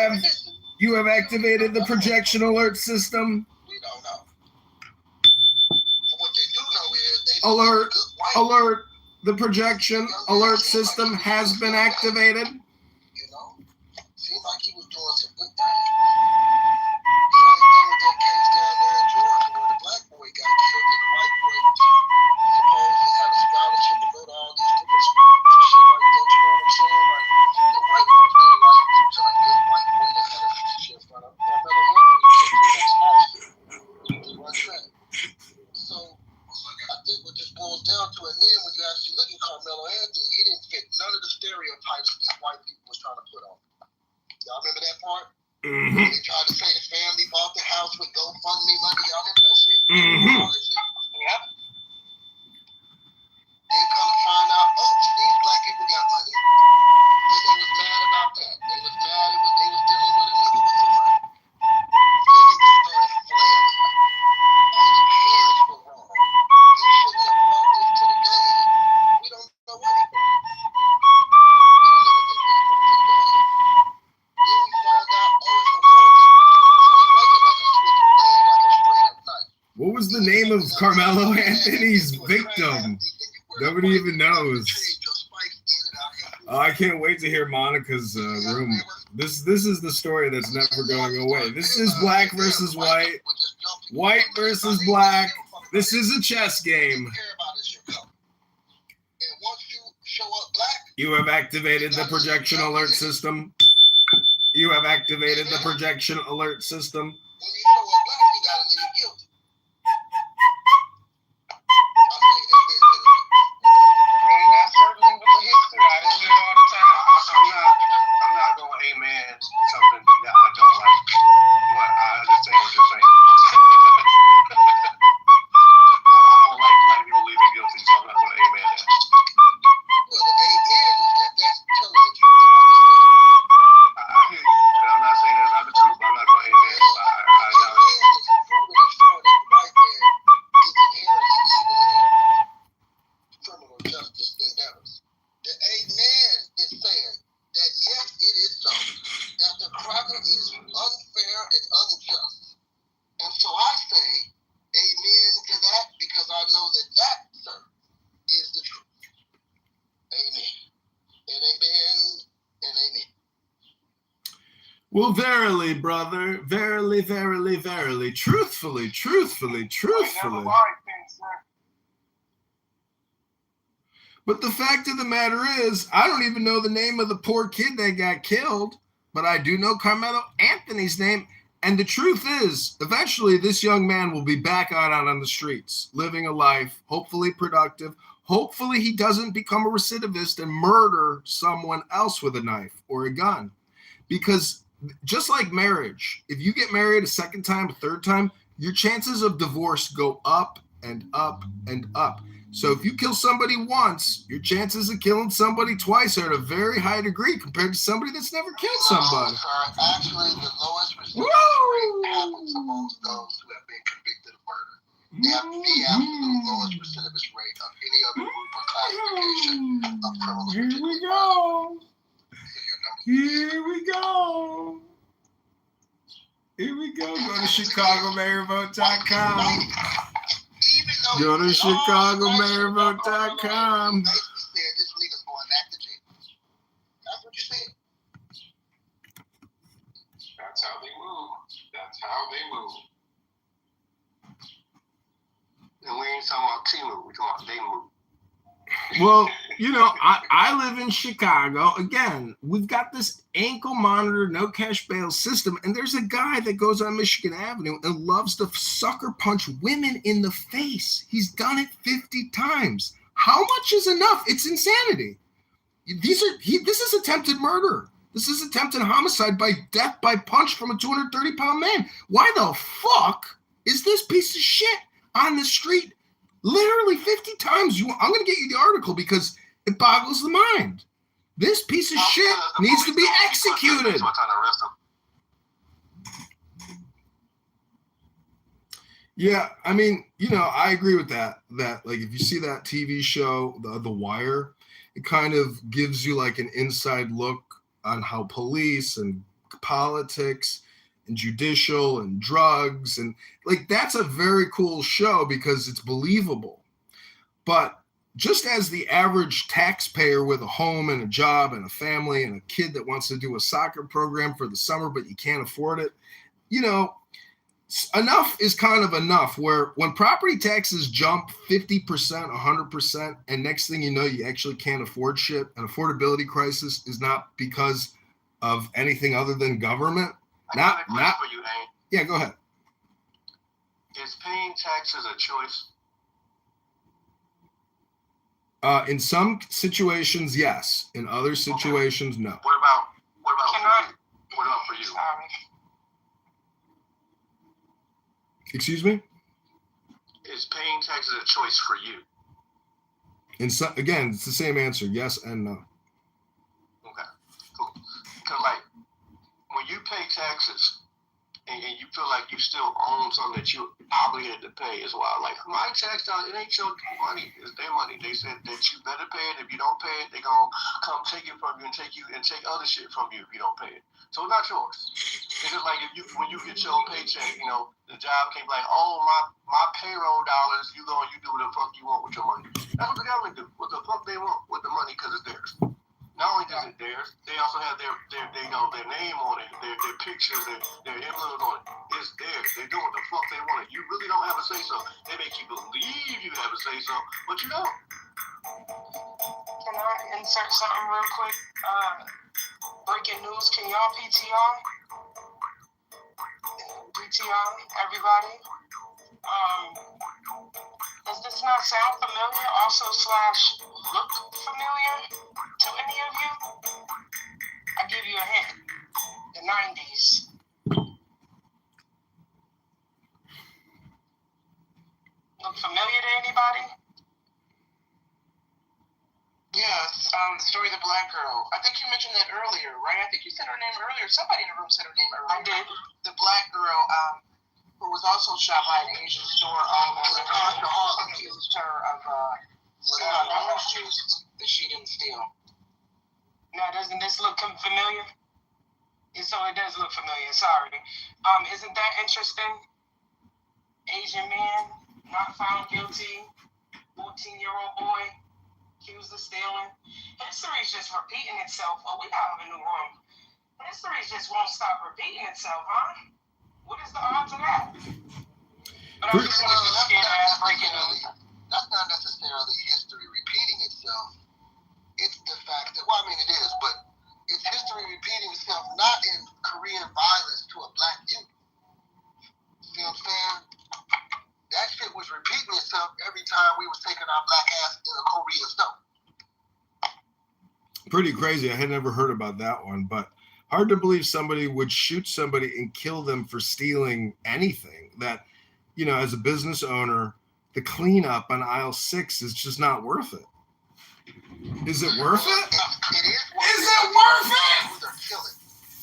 have activated the projection alert system. We don't know. But what they do know is they Alert, good white, alert. The projection alert system has been activated. you know. Seemed like he was doing some good things. Same thing with that case down there in Georgia where the black boy got killed and the white boy supposedly had a scholarship to go to all these different schools and shit like that. You know what I'm saying? Like, the white folks did a lot of things to like this white boy that had a shit in front of him. Carmelo Anthony did too, that scholarship to run track. So I think what this boils down to, and then when you actually look at Carmelo Anthony, he didn't fit none of the stereotypes that these white people was trying to put on him. Y'all remember that part? Mm-hmm. They tried to say the family bought the house with GoFundMe money. Y'all remember that shit? Mm-hmm. All that shit. Yep. Then come to find out, oh, these black people got money. Then they was mad about that. They was mad they was dealing with a nigga with some money. So then they just started flailing. All the parents were wrong. He shouldn't have brought this to the game. We don't know what he brought. We don't know what that man brought to the game. Then we found out, oh, it's a multi. So it wasn't like a switchblade, like a straight up knife. What was the name of Carmelo Anthony's victim? Nobody even knows. Oh, I can't wait to hear Monica's room. This is the story that's never going away. This is black versus white, white versus black. This is a chess game. You have activated the projection alert system. You have activated the projection alert system. When you show up black, you gotta leave guilty. I say amen to it. I mean, that's certainly with the history. I do it all the time. I'm not going to amen something that I don't like. But I understand what you're saying. I don't like black people leaving guilty, so I'm not going to amen that. Well, the amen is that that's telling the truth about the truth. I hear you, and I'm not saying that's not the truth, but I'm not going to amen. I acknowledge it. Amen is proving and showing that the white man is inherently evil in his criminal justice endeavors. The amen is saying that yes, it is so, that the cracker is unfair and unjust. And so I say amen to that because I know that that, sir, is the truth. Amen. And amen and amen. Well, verily, brother, verily, verily, verily, truthfully, truthfully, truthfully. But the fact of the matter is, I don't even know the name of the poor kid that got killed, but I do know Carmelo Anthony's name. And the truth is, eventually this young man will be back out on the streets, living a life, hopefully productive. Hopefully he doesn't become a recidivist and murder someone else with a knife or a gun. Because just like marriage, if you get married a second time, a third time, your chances of divorce go up and up and up. So if you kill somebody once, your chances of killing somebody twice are at a very high degree compared to somebody that's never killed somebody. Actually, the lowest recidivist rate happens amongst those who have been convicted of murder. They have the absolute lowest recidivist rate of any other group or classification of criminals. Here we go. Here we go. Here we go. Go to ChicagoMayorVote.com. Go to ChicagoMayorVote.com. That's what you said. That's how they move. That's how they move. And we ain't talking about T move, we're talking about they move. Well, you know, I live in Chicago. Again, we've got this ankle monitor, no cash bail system, and there's a guy that goes on Michigan Avenue and loves to sucker punch women in the face. He's done it 50 times. How much is enough? It's insanity. This is attempted murder. This is attempted homicide by death by punch from a 230-pound man. Why the fuck is this piece of shit on the street? Literally 50 times. I'm going to get you the article because it boggles the mind. This piece of shit needs to be executed. Yeah, I mean, I agree with that. That like if you see that TV show, The Wire, it kind of gives you like an inside look on how police and politics and judicial and drugs and like that's a very cool show because it's believable. But just as the average taxpayer with a home and a job and a family and a kid that wants to do a soccer program for the summer but you can't afford it, enough is kind of enough where when property taxes jump 50%, 100%, and next thing you know, you actually can't afford shit. An affordability crisis is not because of anything other than government. Not for you, Hank. Yeah, go ahead. Is paying taxes a choice? In some situations, yes. In other situations, no. What about for you? Excuse me? Is paying taxes a choice for you? Again, it's the same answer, yes and no. Okay, cool. Because like when you pay taxes and you feel like you still own something that you're obligated to pay as well. Like my tax dollars, it ain't your money, it's their money. They said that you better pay it. If you don't pay it, they're gonna come take it from you and take other shit from you if you don't pay it. So it's not yours. It's just like when you get your paycheck, the job can't be like, oh my payroll dollars, you do what the fuck you want with your money. That's what the government do. What the fuck they want with the money because it's theirs. Not only is it theirs, they also have their name on it, their pictures, their emblems on it. It's theirs. They do what the fuck they want. You really don't have a say so. They make you believe you have a say so, but you don't. Can I insert something real quick? Breaking news. Can y'all PTR? PTR, everybody. Does this not sound familiar? Also / look familiar to any of you? I'll give you a hint. The 90s. Look familiar to anybody? Yes, the story of the black girl. I think you mentioned that earlier, right? I think you said her name earlier. Somebody in the room said her name earlier. I did. The black girl, who was also shot by an Asian store owner, accused her of stealing orange juice that she didn't steal. Now, doesn't this look familiar? So it does look familiar. Sorry. Isn't that interesting? Asian man not found guilty. 14-year-old boy accused of stealing. History's just repeating itself. Oh, we got a new room. History just won't stop repeating itself, huh? What is the odds of that? But I'm just going to scared ass breaking news. That's not necessarily history repeating itself. It's the fact that, well, I mean, it is, but it's history repeating itself not in Korean violence to a black youth. See what I'm saying? That shit was repeating itself every time we was taking our black ass in a Korean store. Pretty crazy. I had never heard about that one, but hard to believe somebody would shoot somebody and kill them for stealing anything. That, as a business owner, the cleanup on aisle 6 is just not worth it. Is it worth it? It is. Is it worth it?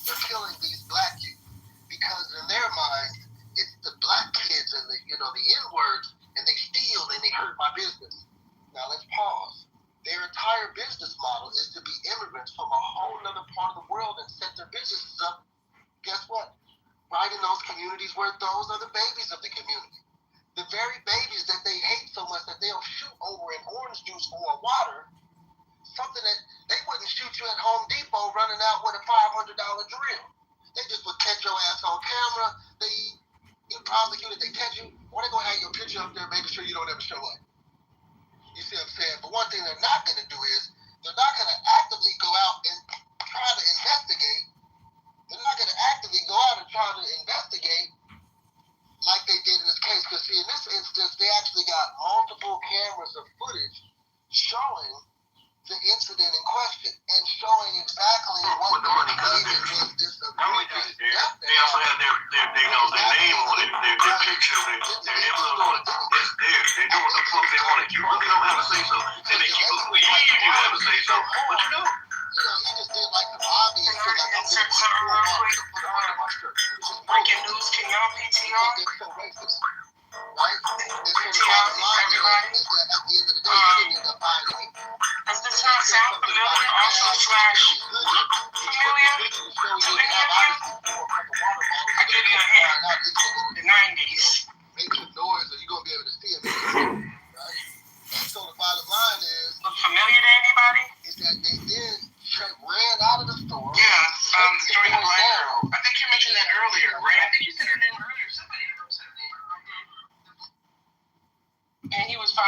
They're killing these black youth because in their minds, it's the black kids and the N-words, and they steal and they hurt my business. Now let's pause. Their entire business model is to be immigrants from a whole other part of the world and set their businesses up. Guess what? Right in those communities where those are the babies of the community. The very babies that they hate so much that they'll shoot over in orange juice or water, something that they wouldn't shoot you at Home Depot running out with a $500 drill. They just would catch your ass on camera. They get prosecuted, they catch you, or they're going to have your picture up there making sure you don't ever show up. You see what I'm saying? But one thing they're not going to do is they're not going to actively go out and try to investigate. They're not going to actively go out and try to investigate like they did in this case. Because, see, in this instance, they actually got multiple cameras of footage showing the incident in question and showing exactly what the money was this agreement. They also have their name on it, their picture, their emblem on it. It's theirs. They do what the fuck they want. You really don't have a say so. They make you believe you have a say so, but you don't. He just did like the obvious shit. Like, I'm Insert something real quick. Breaking news. Can y'all PTR?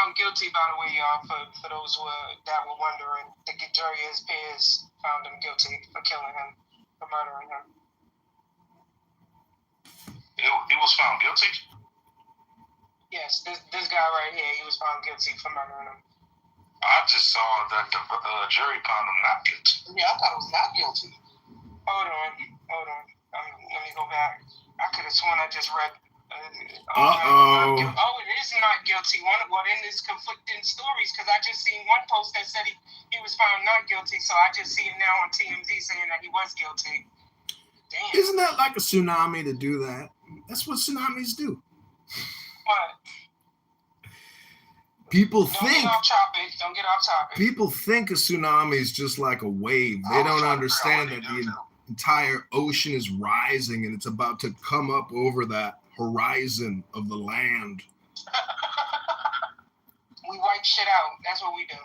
found guilty, by the way, y'all. For those that were wondering, the jury, his peers, found him guilty for killing him, for murdering him. He was found guilty? Yes, this guy right here, he was found guilty for murdering him. I just saw that the jury found him not guilty. Yeah, I thought it was not guilty. Hold on. Let me go back. I could have sworn I just read. Uh-oh. It is not guilty. In this conflicting stories, because I just seen one post that said he was found not guilty, so I just see it now on TMZ saying that he was guilty. Damn. Isn't that like a tsunami to do that? That's what tsunamis do. What? Don't get off topic. People think a tsunami is just like a wave. They don't understand that the entire ocean is rising and it's about to come up over that horizon of the land. We wipe shit out. That's what we do.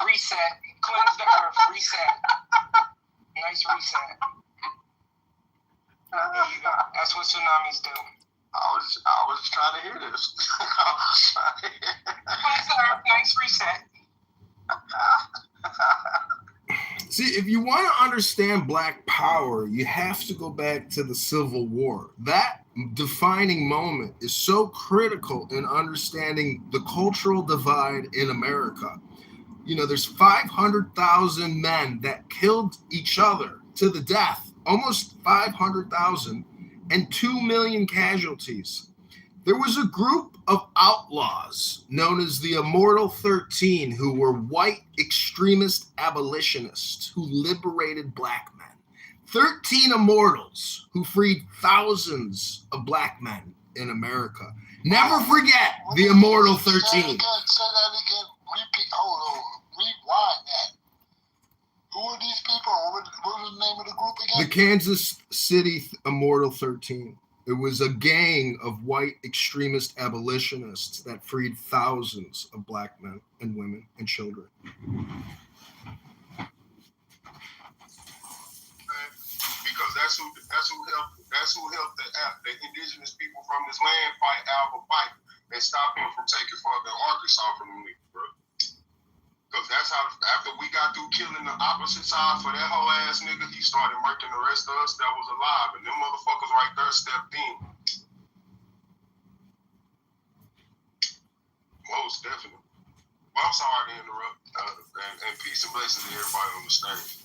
Reset. Cleanse the earth. Reset. Nice reset. There you go. That's what tsunamis do. I was trying to hear this. Cleanse the earth. Nice reset. See, if you want to understand Black power, you have to go back to the Civil War. That defining moment is so critical in understanding the cultural divide in America. You know, there's 500,000 men that killed each other to the death, almost 500,000, and 2 million casualties. There was a group of outlaws known as the Immortal 13 who were white extremist abolitionists who liberated Black men. 13 immortals who freed thousands of Black men in America. Never forget the Immortal 13. Say that again. Repeat. Hold on. Rewind that. Who are these people? What was the name of the group again? The Kansas City Immortal 13. It was a gang of white extremist abolitionists that freed thousands of Black men and women and children. Because that's who helped the indigenous people from this land fight Albert Pike and stop him from taking fucking Arkansas from me, bro. Because that's how, after we got through killing the opposite side for that whole ass nigga, he started murking the rest of us that was alive. And them motherfuckers right there stepped in. Most definitely. Well, I'm sorry to interrupt. And peace and blessings to everybody on the stage.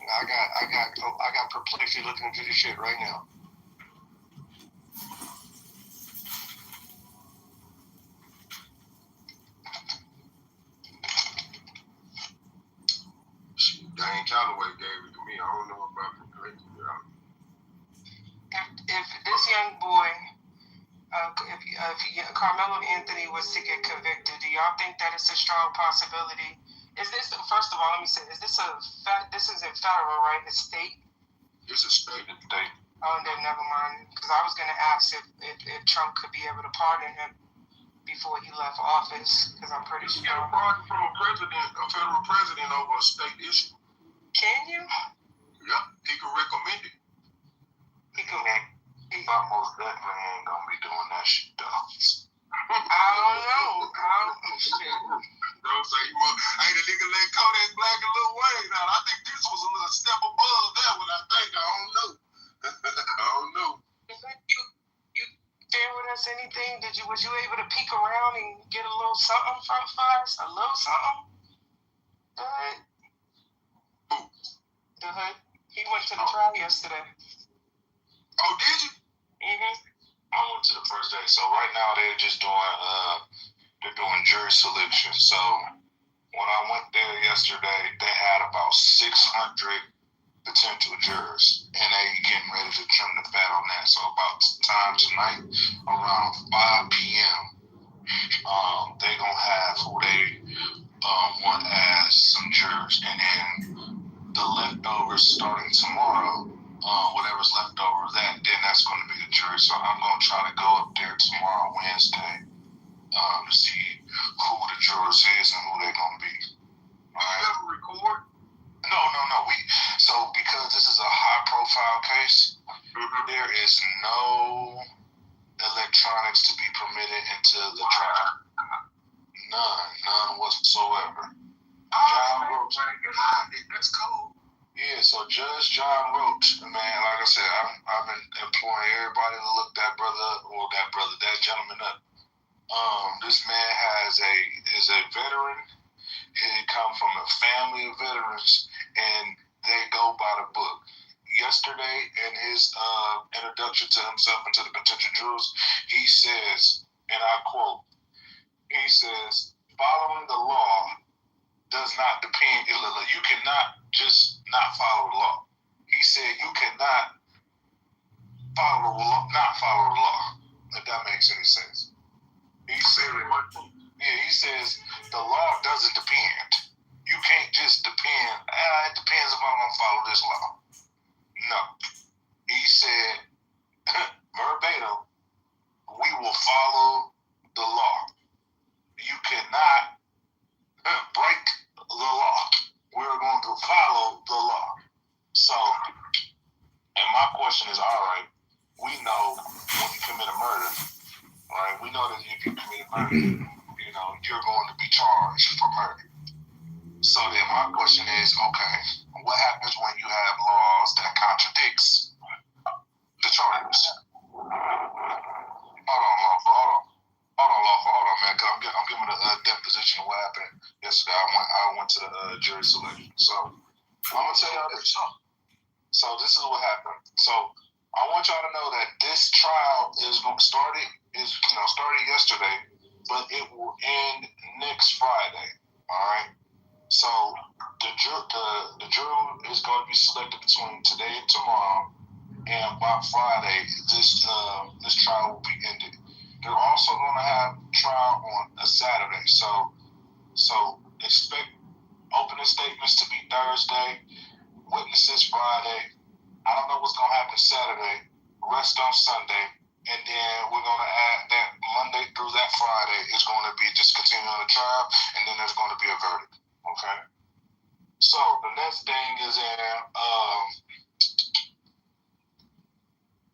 I got perplexity looking into this shit right now. Dane Calloway gave it to me. I don't know about it. If this young boy, if Carmelo Anthony was to get convicted, do y'all think that it's a strong possibility? Is this, first of all, let me say, this isn't federal, right? It's state? It's a state. Oh, then never mind. Because I was going to ask if Trump could be able to pardon him before he left office, because I'm pretty sure. You get a pardon from a federal president over a state issue. Can you? Yeah, he can recommend it. He can. He most definitely ain't gonna be doing that shit, though. I don't know. Shit. Don't say you want. Hey, the nigga let Kodak Black and Lil Wayne out. I think this was a little step above that one. I don't know. I don't know. You share with us anything? Was you able to peek around and get a little something from us? A little something? The Hood. Who? The Hood. He went to the trial yesterday. Oh, did you? Mm-hmm. I went to the first day. So right now they're just doing jury selection. So when I went there yesterday, they had about 600 potential jurors, and they getting ready to trim the fat on that. So about time tonight, around 5 p.m., they gonna have who they want as some jurors, and then the leftovers starting tomorrow. Whatever's left over of that, then that's going to be the jury. So I'm going to try to go up there tomorrow, Wednesday, to see who the jurors is and who they're going to be. All right. You ever record? No. So because this is a high-profile case, there is no electronics to be permitted into the a tragedy. None whatsoever. John Roach. That's cool. Yeah, so Judge John Roach, man, like I said, I've been employing everybody to look that gentleman up. This man is a veteran. He come from a family of veterans, and they go by the book. Yesterday, in his introduction to himself and to the potential jurors, he says, and I quote, he says, following the law does not depend. You cannot just not follow the law. He said you cannot follow the law, not follow the law. If that makes any sense. He says the law doesn't depend. You can't just depend. It depends if I'm gonna follow this law. No. He said verbatim, we will follow the law. You cannot break the law. We're going to follow the law. So, and my question is, all right, we know when you commit a murder, right? We know that if you commit a murder, you're going to be charged for murder. So then my question is, okay, what happens when you have laws that contradicts the charges? Hold on, man. Cause I'm giving a deposition of what happened yesterday. I went to the jury selection. So I'm gonna tell y'all this. So this is what happened. So I want y'all to know that this trial is started yesterday, but it will end next Friday. All right. So the jury is going to be selected between today and tomorrow, and by Friday this trial will be ended. They're also going to have trial on a Saturday. So expect opening statements to be Thursday, witnesses Friday. I don't know what's going to happen Saturday, rest on Sunday, and then we're going to add that Monday through that Friday is going to be just continuing the trial, and then there's going to be a verdict. Okay? So the next thing is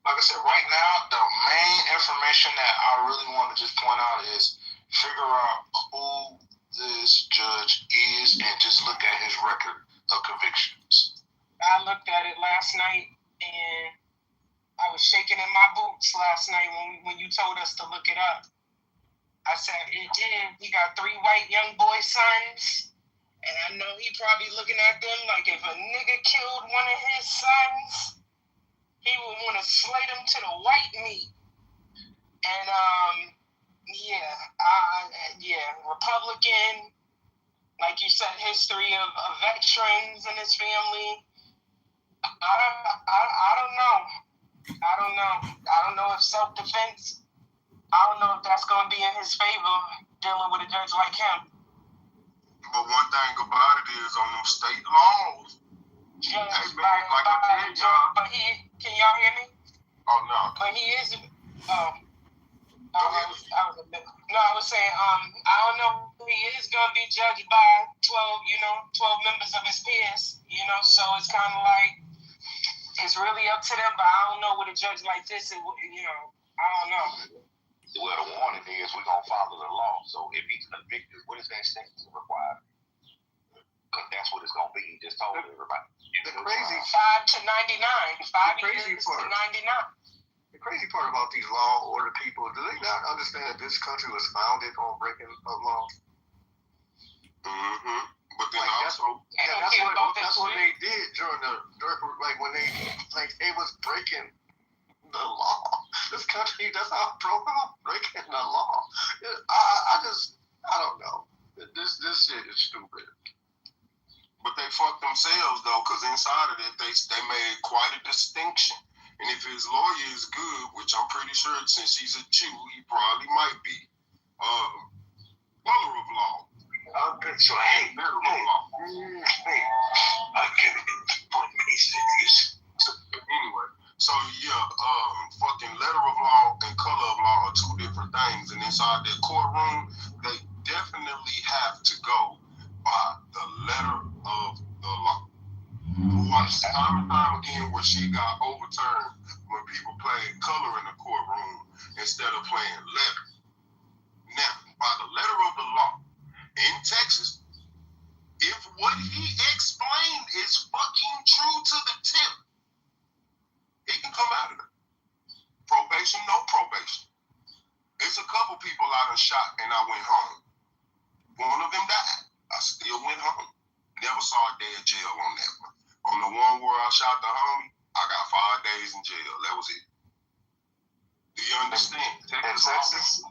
like I said, right now, the main information that I really want to just point out is figure out who this judge is and just look at his record of convictions. I looked at it last night, and I was shaking in my boots last night when you told us to look it up. I said, he got 3 white young boy sons, and I know he probably looking at them like if a nigga killed one of his sons, he would want to slay them to the white meat. And, Republican, like you said, history of veterans in his family. I don't know. I don't know if self-defense, I don't know if that's going to be in his favor dealing with a judge like him. But one thing about it is on them state laws, Can y'all hear me? Oh, no. But he is. I was saying, I don't know. He is going to be judged by 12 members of his peers. So it's kind of like it's really up to them. But I don't know with a judge like this. I don't know. Well, the warning is we're gonna follow the law. So if he's convicted, what is that sentence required? Because that's what it's gonna be. He just told everybody. The crazy 5 to 99. 5 years to 99. The crazy part about these law order people, do they not understand that this country was founded on breaking of law? Mm-hmm. But then that's what they did during when they was breaking the law. This country, that's how it broke off, breaking the law. I don't know. This shit is stupid. But they fucked themselves though, because inside of it, they made quite a distinction. And if his lawyer is good, which I'm pretty sure since he's a Jew, he probably might be, color of law. So hey, anyway, so yeah, fucking letter of law and color of law are 2 different things. And inside that courtroom, they definitely have to go by the letter of the law. Watch time and time again where she got overturned when people played color in the courtroom instead of playing letter. Now, Texas, if what he explained is fucking true to the tip, he can come out of it. Probation, no probation. It's a couple people I done shot and I went home. One of them died. I still went home. Never saw a day of jail on that one. On the one where I shot the homie, I got 5 days in jail. That was it. Do you understand? In Texas?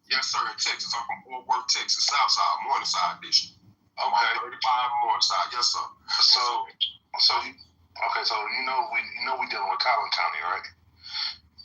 Yes, sir, in Texas. I'm from Fort Worth, Texas, Southside, Morningside District. Okay. 35 Morningside, yes, sir. So you know we dealing with Collin County, right?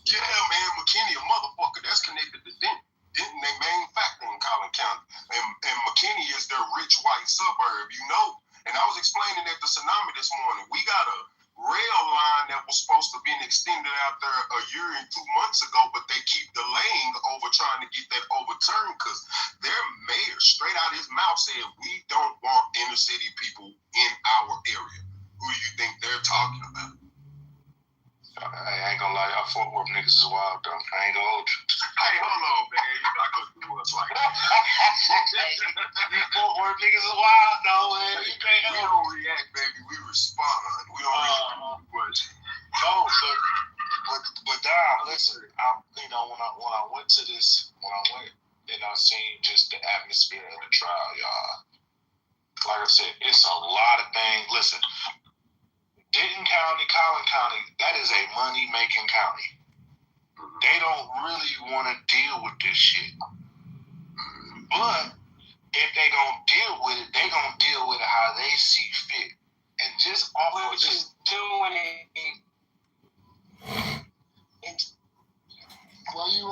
Yeah, man, McKinney, a motherfucker. That's connected to Denton. Denton, they main factor in Collin County. And McKinney is their rich white suburb, you know. And I was explaining at the tsunami this morning. We got a rail line that was supposed to be extended out there a year and 2 months ago, but they keep delaying over trying to get that overturned because their mayor, straight out his mouth, said, we don't want inner city people in our area. Who do you think they're talking about? I ain't gonna lie, y'all Fort Worth niggas is wild though. I ain't gonna hold you. Hey, hold on, man. You're not gonna do us like that. You Fort Worth niggas is wild though, man. You can't We help don't react, baby. We respond. We don't react much. No, but Dom, listen. When I went and I seen just the atmosphere of the trial, y'all. Like I said, it's a lot of things. Listen, Denton County, Collin County, that is a money-making county. They don't really want to deal with this shit. But if they gonna deal with it, they gonna deal with it how they see fit. And just off of just doing it. Why you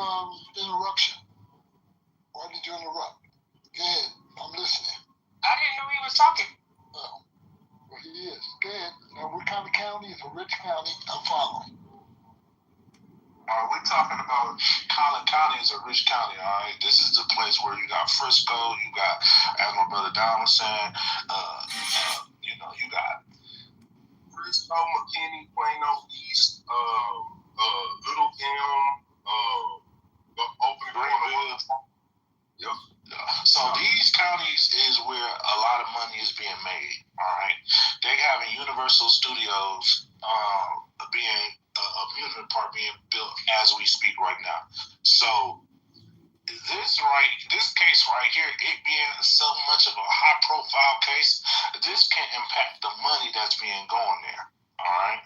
interruption? Why did you interrupt? Go ahead, I'm listening. I didn't know he was talking. Oh, well he is. Go ahead. Now what kind of county is a rich county? I'm following. We're talking about Collin County is a rich county, all right? This is the place where you got Frisco, you got, as my brother Don was saying, you got Frisco, McKinney, Plano East, Little Elm, Open Greenwood. Yep. So these counties is where a lot of money is being made, all right? They having Universal Studios being amusement park being built as we speak right now. So this case right here, it being so much of a high profile case, this can impact the money that's being going there. All right.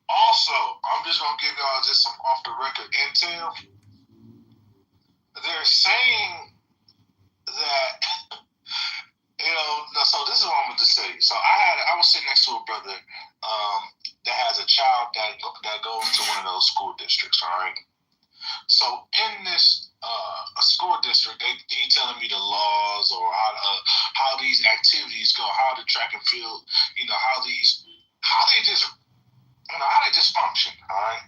Also, I'm just gonna give y'all just some off the record intel. They're saying that so this is what I'm gonna say. So I was sitting next to a brother that has a child that goes to one of those school districts, all right? So in this school district, he telling me the laws or how these activities go, how the track and field, how they just function, all right?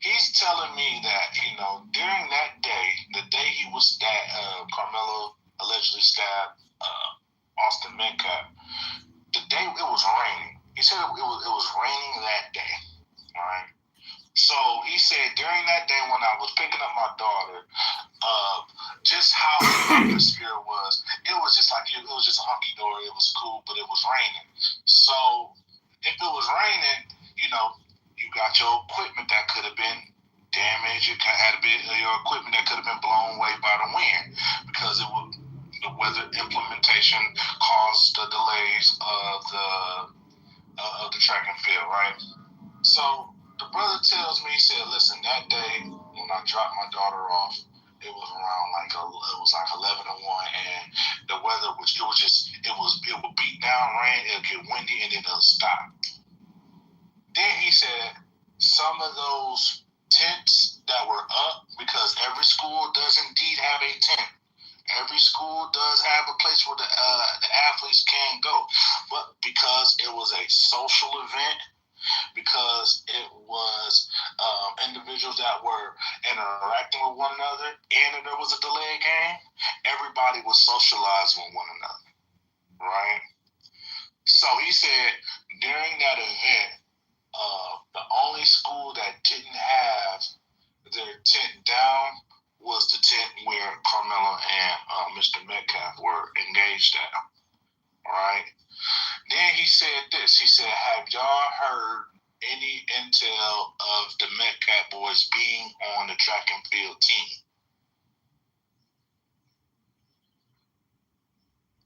He's telling me that, during that day, the day Carmelo allegedly stabbed Austin Metcalf, the day it was raining. He said it was raining that day, all right? So he said during that day when I was picking up my daughter, just how the atmosphere was, it was just like, it was just a hunky-dory, it was cool, but it was raining. So if it was raining, you got your equipment that could have been damaged, you had a bit of your equipment that could have been blown away by the wind because the weather implementation caused the delays of the track and field, right? So the brother tells me, he said, listen, that day when I dropped my daughter off, it was around like 11 or 1, and the weather it would beat down rain, it'll get windy, and then it'll stop. Then he said some of those tents that were up, because every school does indeed have a tent. Every school does have a place where the athletes can go. But because it was a social event, because it was individuals that were interacting with one another, and there was a delayed game, everybody was socializing with one another, right? So he said during that event, the only school that didn't have their tent down was the tent where Carmelo and Mr. Metcalf were engaged page down. All right. Then he said this. He said, "Have y'all heard any intel of the Metcalf boys being on the track and field team?"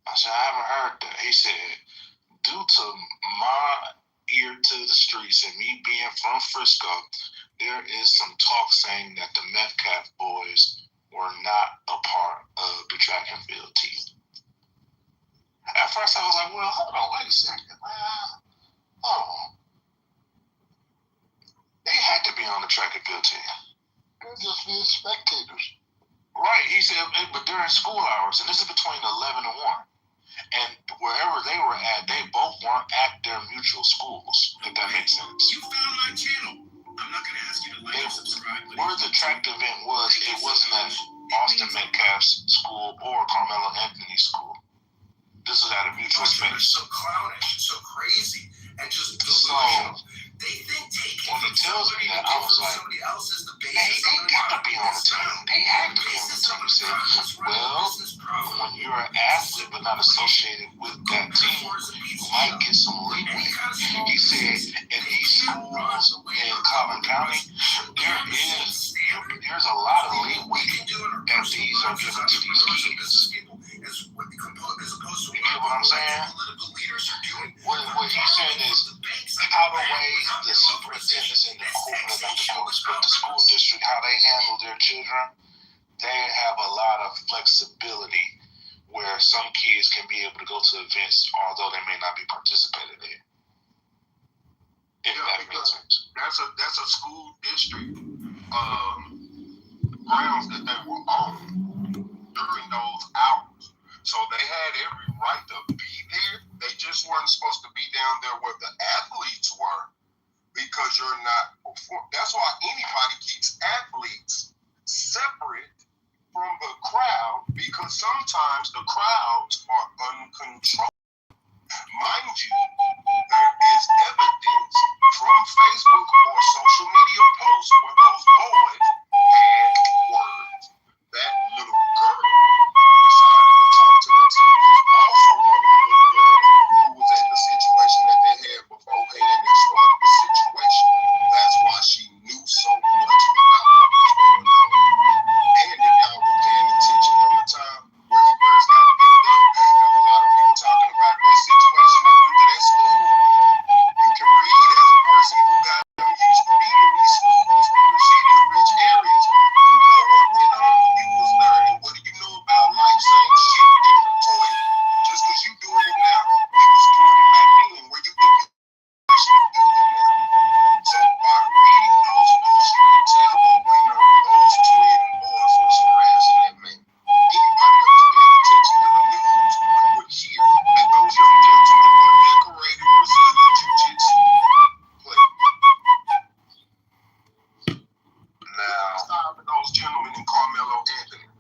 I said, "I haven't heard that." He said, "Due to my ear to the streets and me being from Frisco, there is some talk saying that the Metcalf boys were not a part of the track and field team." At first, I was like, "Well, hold on, wait a second. Well, hold on. They had to be on the track and field team." They're just being spectators. Right. He said, but during school hours, and this is between 11 and 1. And wherever they were at, they both weren't at their mutual schools, if that makes sense. You found my channel. I'm not going to ask you to like and subscribe. Where the track event was, it wasn't at Austin Metcalf's school or Carmelo Anthony's school. This is at a mutual space. They're so clownish, so crazy, and just delusional. They think taking when he tells me that, I was like, somebody else is the they basis. gotta be on the team. They have to be on the team. He said, well, when you're an athlete but not associated with that team, you might get some leeway. He said, in these schools in Collin County, there's a lot of leeway that these are given to these kids. You get what I'm saying? What he's saying is, how the way the superintendents and the but the school district, how they handle their children, they have a lot of flexibility where some kids can be able to go to events although they may not be participating in. If that makes sense. That's a school district grounds that they were on during those hours. So they had every right to be there. They just weren't supposed to be down there where the athletes were, because you're not. That's why anybody keeps athletes separate from the crowd, because sometimes the crowds are uncontrolled. Mind you, there is evidence from Facebook or social media posts where those boys had words. That little girl who decided to talk to the TV is also one of the little girls who was in the situation that they had beforehand that started the situation. That's why she knew so much about what was going on. And if y'all were paying attention from the time where he first got picked up, there's a lot of people talking about that situation that went to that school. You can read as a person who got used to being in these schools in the city of rich areas. You know what went on when you was there, and what do you know about life? Same shit, different toy. Just because you doing it now, we was doing it back then. Where you think you should do it now? So by reading those posts, you can tell what went on. Those twin boys was harassing that man. Anybody that was paying attention to the news would hear that those young gentlemen are decorated Brazilian jiu-jitsu players. Now, those gentlemen in Carmelo Anthony.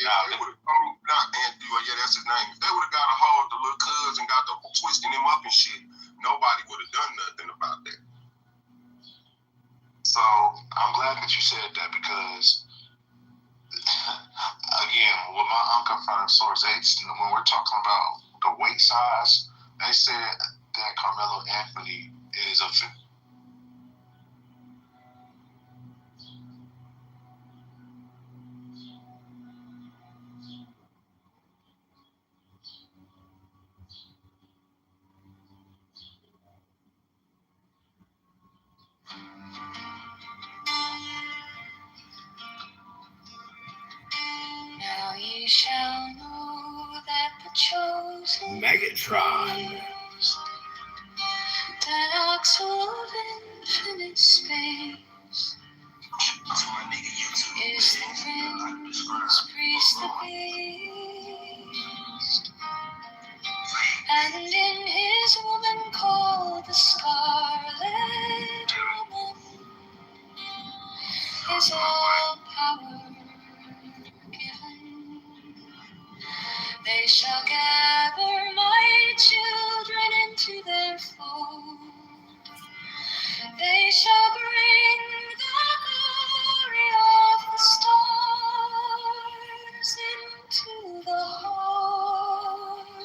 If they would have, not Anthony, yeah, that's his name. If they would have got a hold of the little cuz and got the twisting him up and shit, nobody would have done nothing about that. So I'm glad that you said that, because again, with my unconfirmed source, when we're talking about the weight size, they said that Carmelo Anthony is a Now ye shall know that the chosen Megatron. that axle of infinite space is the prince, priest, the beast, and in his woman called the Scarlet Woman is all power given. They shall gather my children into their fold. They shall bring the glory of the stars into the heart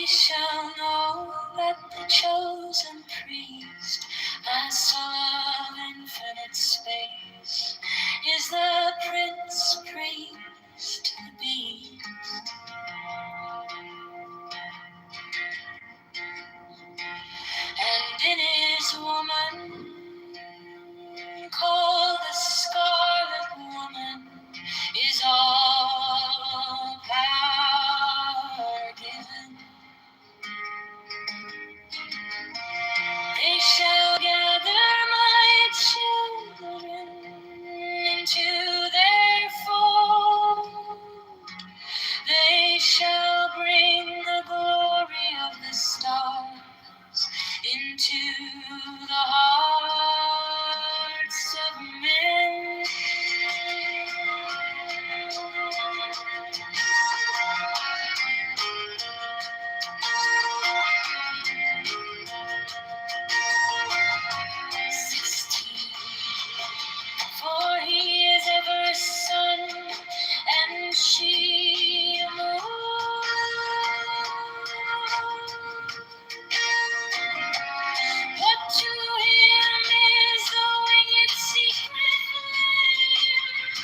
They shall know that the chosen priest, master of infinite space, is the prince priest, the beast. And in his woman, called the Scarlet Woman, is all power given. They shall gather my children into their fold. They shall bring the glory of the stars into the hearts of men. For he is ever a sun, and she a moon. But to him is the winged secret flame,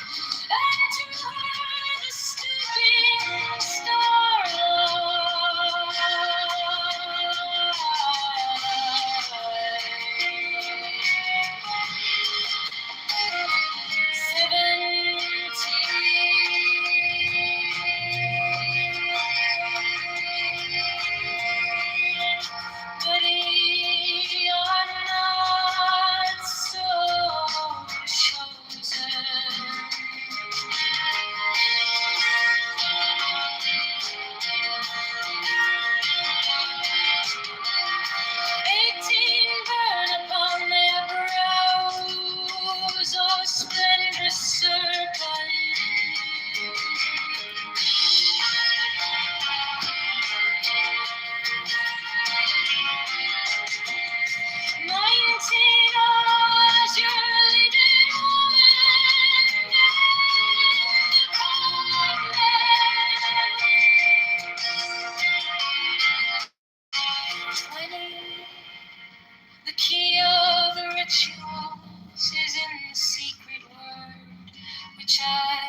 and to her the stooping but ye are not so chosen. 18 burn upon their brows, oh splendrous serpent. 19 hours your leading woman, the key of the rituals is in the secret word which I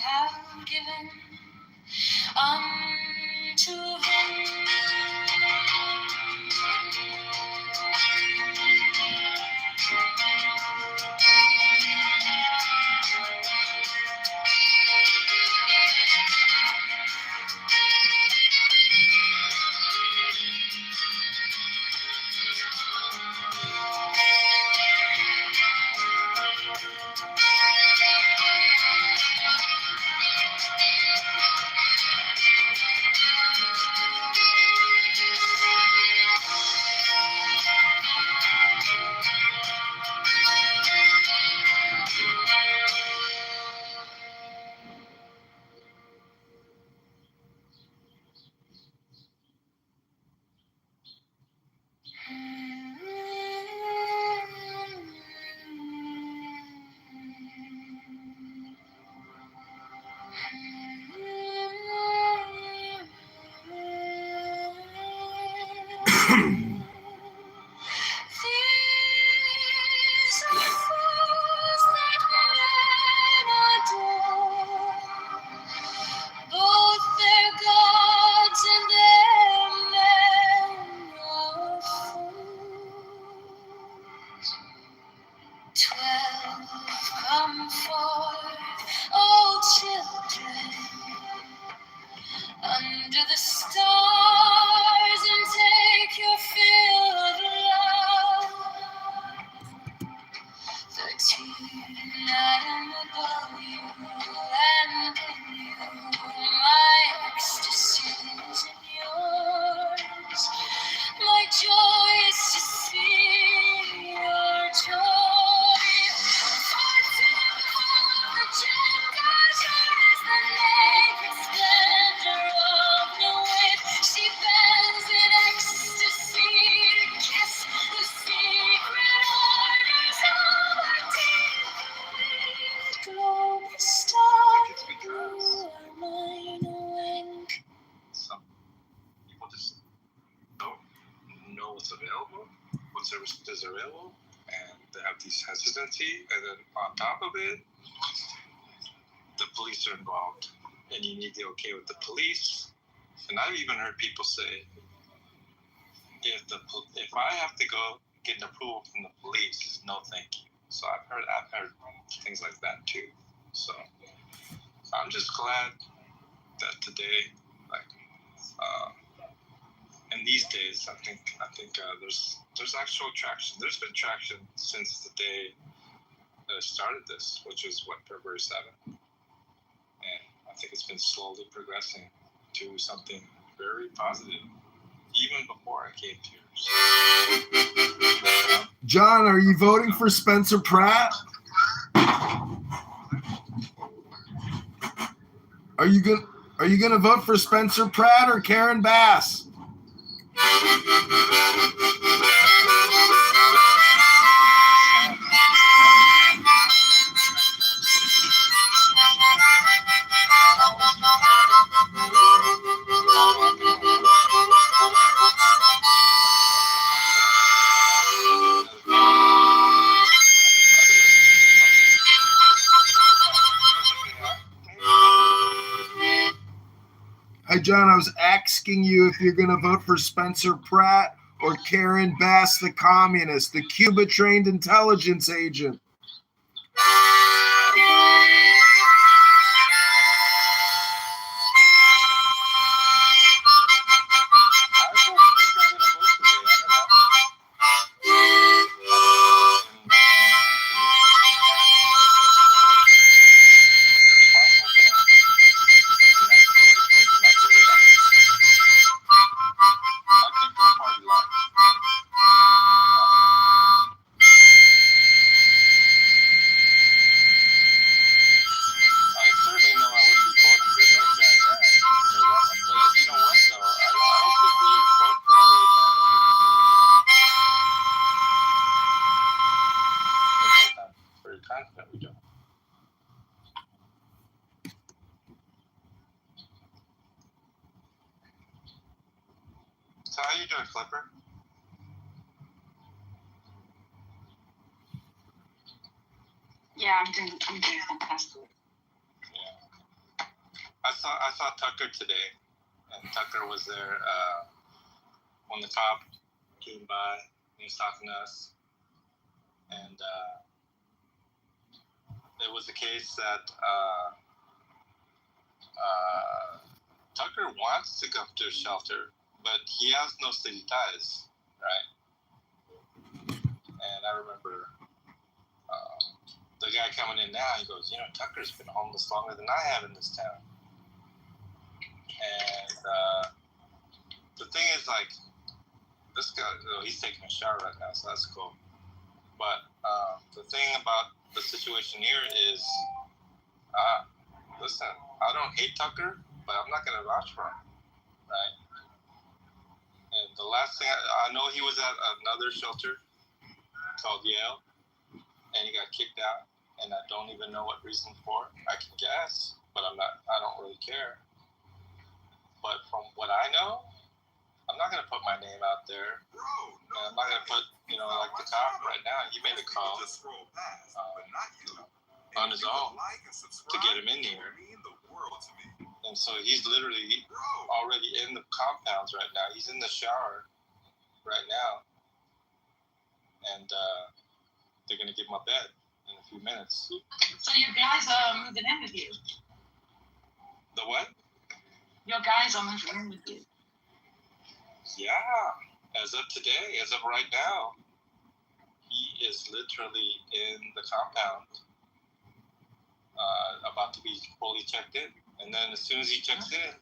have given unto him. These are fools that men adore, both their gods and their men are fools. 12 come forth, O children, under the stars, and take your fill of love. 13, I am above you and in you. My ecstasy is in yours. My joy is to see your joy. 14, the gem goes yours, the naked splendor of no wit. She what's available, what services is available, and they have this hesitancy, and then on top of it, the police are involved, and you need the okay with the police. And I've even heard people say, if I have to go get an approval from the police, no thank you. So I've heard things like that too. So I'm just glad that today, like, in these days, I think there's actual traction. There's been traction since the day that I started this, which was February 7th, and I think it's been slowly progressing to something very positive, even before I came here. John, are you voting for Spencer Pratt? Are you gonna vote for Spencer Pratt or Karen Bass? Hi, John. I was asking you if you're going to vote for Spencer Pratt or Karen Bass, the communist, the Cuba-trained intelligence agent. So how you doing, Flipper? Yeah, I'm doing fantastic. Yeah. I saw Tucker today, and Tucker was there when the cop came by. He was talking to us, and it was the case that Tucker wants to come to a shelter, but he has no city ties, right? And I remember the guy coming in now, he goes, Tucker's been homeless longer than I have in this town. And the thing is, like, this guy, he's taking a shower right now, so that's cool. But the thing about the situation here is, listen, I don't hate Tucker, but I'm not going to vouch for him, right? And the last thing, I know he was at another shelter called Yale, and he got kicked out, and I don't even know what reason for. I can guess, but I don't really care. But from what I know, I'm not going to put my name out there. And I'm not going to put, like the cop right now, he made a call on his own to get him in here. And so he's literally already in the compounds right now. He's in the shower right now. And they're going to give him a bed in a few minutes. So your guys are moving in with you? The what? Your guys are moving in with you? Yeah. As of today, as of right now, he is literally in the compound, about to be fully checked in. And then as soon as he checks in,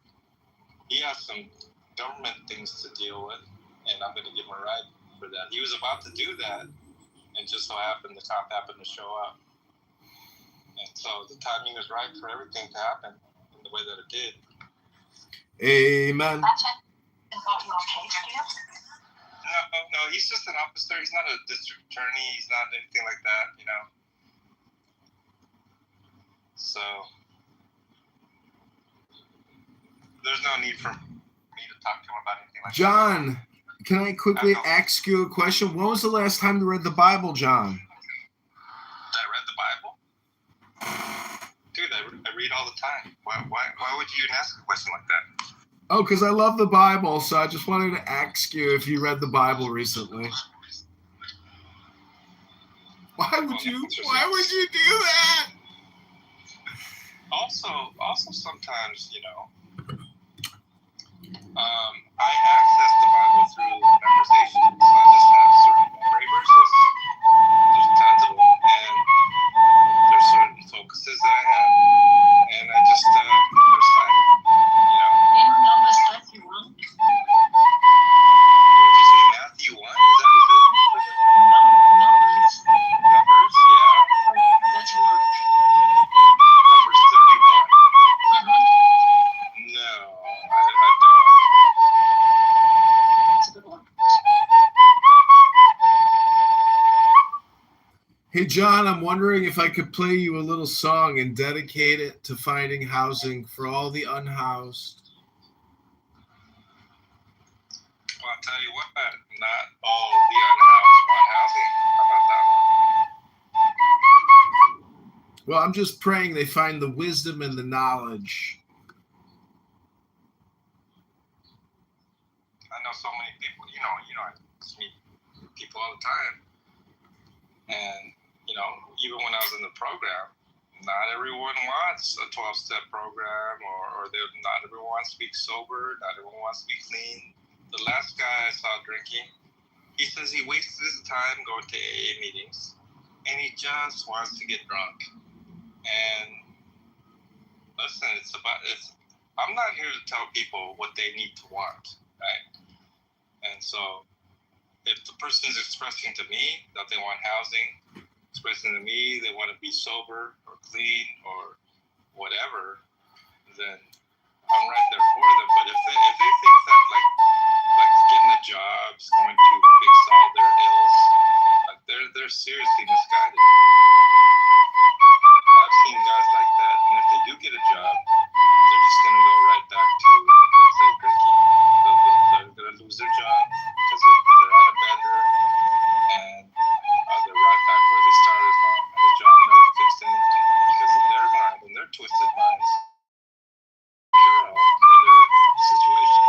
he has some government things to deal with, and I'm going to give him a ride for that. He was about to do that, and just so happened the cop happened to show up. And so the timing was right for everything to happen in the way that it did. Amen. No, he's just an officer. He's not a district attorney. He's not anything like that, So there's no need for me to talk to him about anything like John, Can I quickly ask you a question? When was the last time you read the Bible, John? Did I read the Bible? Dude, I read all the time. Why would you even ask a question like that? Oh, because I love the Bible, so I just wanted to ask you if you read the Bible recently. Why would you do that? Also sometimes, I access the Bible through memorization. So I just have certain memory verses. There's tons of them, and there's certain focuses that I have, and I just recite it. Numbers 31. What did you say, Matthew 1? Is that what you said? Numbers. Numbers, yeah. That's one. Numbers 31. No, I don't. That's a good one. Hey, John, I'm wondering if I could play you a little song and dedicate it to finding housing for all the unhoused. Well, I'll tell you what, not all the unhoused want housing. How about that one? Well, I'm just praying they find the wisdom and the knowledge. I know so many people, I meet people all the time. And, even when I was in the program, not everyone wants a 12-step program or not everyone wants to be sober, not everyone wants to be clean. The last guy I saw drinking, he says he wastes his time going to AA meetings and he just wants to get drunk. And listen, I'm not here to tell people what they need to want, right? And so if the person is expressing to me that they want housing, expressing to me they want to be sober or clean or whatever, then I'm right there for them. But if they think that like getting a job is going to fix all their ills, they're seriously misguided. I've seen guys like that, and if they do get a job, they're just going to go right back to, let's say, drinking. They're going to lose their job because they're out of bender, and they're right back where they started from. The job never fixed anything because in their mind, in their twisted minds, cure all for their situation.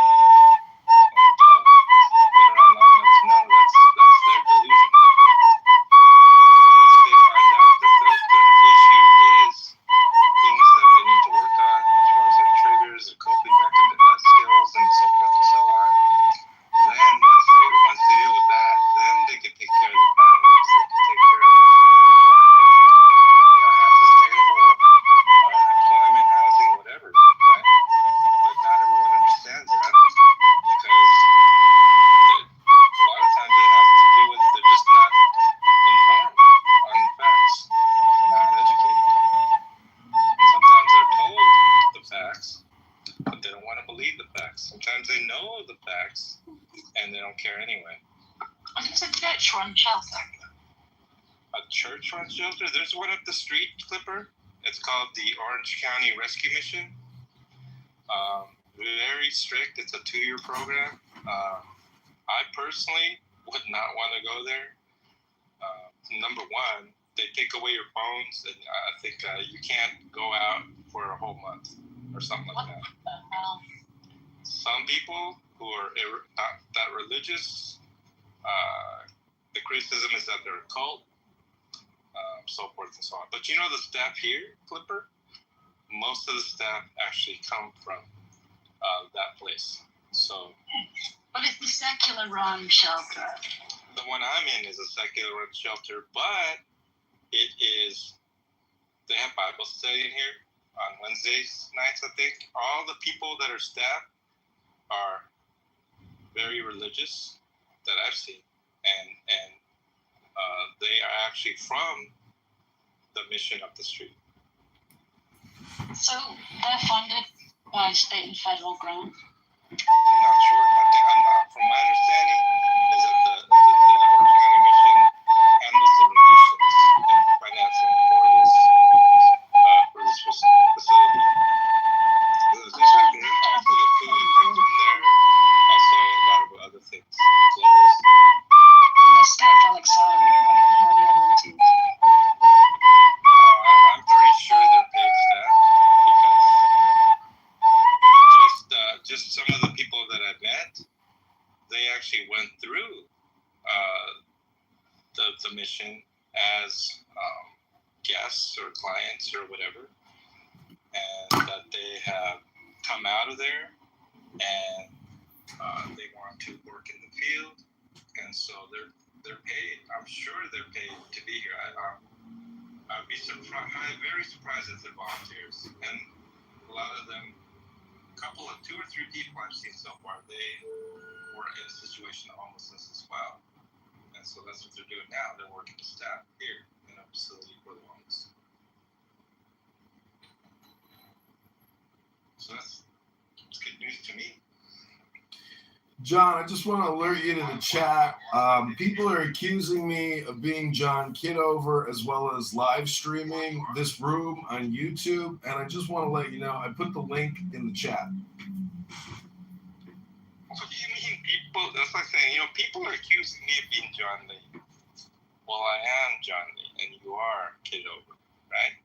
And been around long enough to know that's their delusion. And once they find out that the issue is things that they need to work on as far as their triggers, their coping mechanism skills, and so forth and so on, then once they deal with that, then they can take care of their families, they can take care of employment, they can have sustainable employment, housing, whatever, right? But not everyone understands that because a lot of times it has to do with they're just not informed on facts, not educated. And sometimes they're told the facts, but they don't want to believe the facts. Sometimes they know the facts and they don't care anyway. It's a church-run shelter. A church-run shelter? There's one up the street, Clipper. It's called the Orange County Rescue Mission. Very strict. It's a 2-year program. I personally would not want to go there. Number one, they take away your phones, and I think you can't go out for a whole month or something like that. What the hell? Some people who are not that religious, the criticism is that they're a cult, so forth and so on. But the staff here, Clipper, most of the staff actually come from that place. So. But it's the secular-run shelter. The one I'm in is a secular shelter, but they have Bible study in here on Wednesdays nights, I think. All the people that are staff are very religious that I've seen, and they are actually from the mission up the street. So they're funded by state and federal grants? I'm not sure. From my understanding, is that the Orange County Mission handles the donations and financing for this facility. Also the food comes from there, also a lot of other things. of the people that I met, they actually went through the mission as guests or clients or whatever, and that they have come out of there and they want to work in the field, and so they're paid. I'm sure they're paid to be here. I'd be surprised. I'm very surprised at the volunteers, and a lot of them, two or three people I've seen so far, they were in a situation of homelessness as well, and so that's what they're doing now. They're working the staff here in a facility for the homeless. So that's good news to me. John, I just want to alert you to the chat. People are accusing me of being John Kitover as well as live streaming this room on YouTube. And I just want to let you know, I put the link in the chat. What do you mean, people? That's like saying, people are accusing me of being John Lee. Well, I am John Lee, and you are Kitover, right?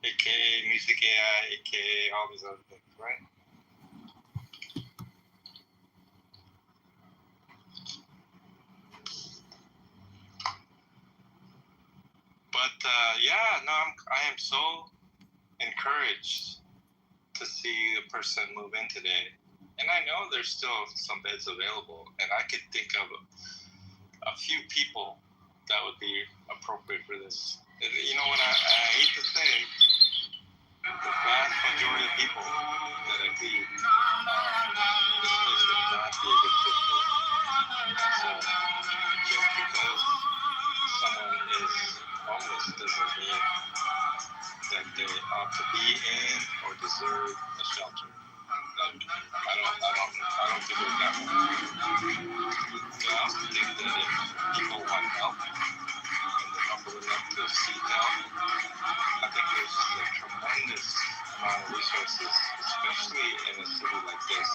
AKA Music AI, AKA all these other things, right? But I am so encouraged to see a person move in today, and I know there's still some beds available, and I could think of a few people that would be appropriate for this. You know what? I hate to say, the vast majority of people that I see, this place would not be a good fit for. So just because someone is homeless doesn't mean that they ought to be in or deserve a shelter. I don't think it's that way. But I also think that if people want help and they're humble enough to seek help, I think there's just a tremendous amount of resources, especially in a city like this,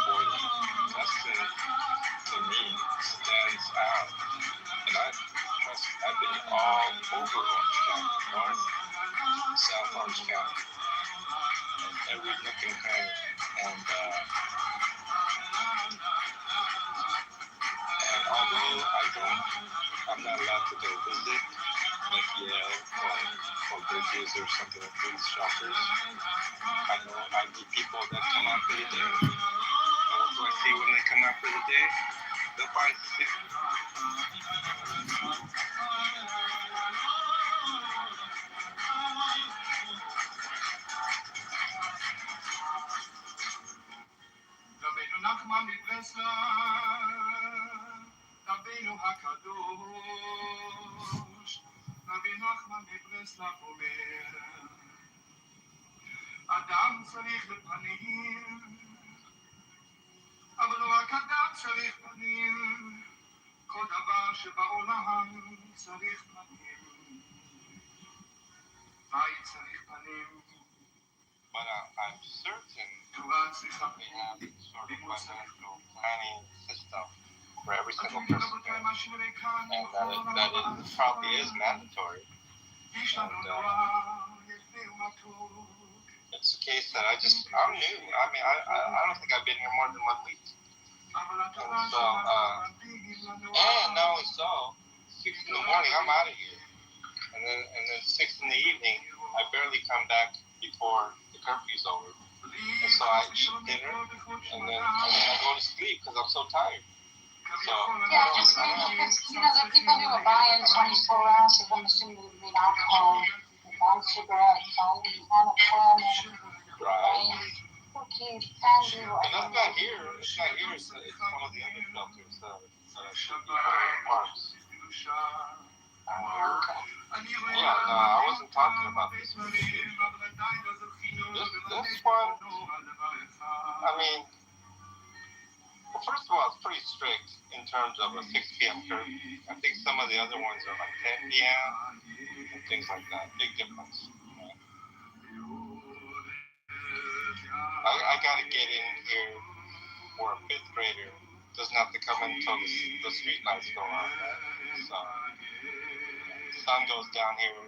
for them. Tustin, to me, stands out. And I've been all over Orange County, North, South Orange County, and every nook and cranny. And although I'm not allowed to go visit, like Yale or Bridges or something like these shelters, I know I meet people that come out for the day. And what do I see when they come out for the day? They'll buy six. רבנו נחמן מברסלב, רבנו הקדוש, רבי נחמן מברסלב אומר, אדם צריך לפנים, אבל לא רק אדם צריך פנים, כל דבר שבעולם צריך פנים, בית צריך פנים. But I'm certain they have sort of financial planning system for every single person there, and that it probably is mandatory. And it's a case that I'm new. I mean, I don't think I've been here more than 1 week. And so, and not only so, 6 in the morning, I'm out of here. And then 6 in the evening, I barely come back before the curfew's over. And so I eat dinner, and then I go to sleep because I'm so tired. So, yeah, just because, the people who are buying 24 ounces, I'm assuming they mean alcohol, buying cigarettes, buying unemployment, buying cookies, candy, and that's not here. It's not here. It's some of the other shelters. Parks. Yeah, no, I wasn't talking about this. This one, I mean, well, first of all, it's pretty strict in terms of a 6 p.m. curfew. I think some of the other ones are like 10 p.m. and things like that. Big difference. Right? I got to get in here for a 5th grader. Doesn't have to come in until the street lights go on. Right? So, the sun goes down here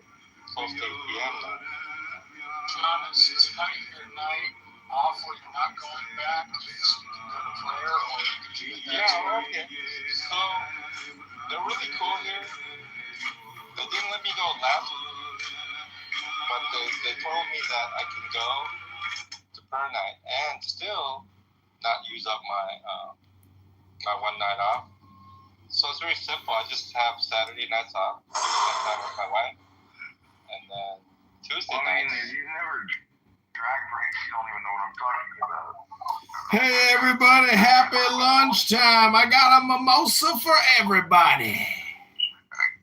close to 8 p.m. now. John, is tonight your night offer you not going back to the prayer or Yeah, okay. So they're really cool here. They didn't let me go left, but they told me that I can go to prayer night and still not use up my one night off. So it's very simple. I just have Saturday nights off, spend time with my wife, and then Tuesday nights. You never drag race. You don't even know what I'm talking about. Hey, everybody, happy lunchtime. I got a mimosa for everybody. I've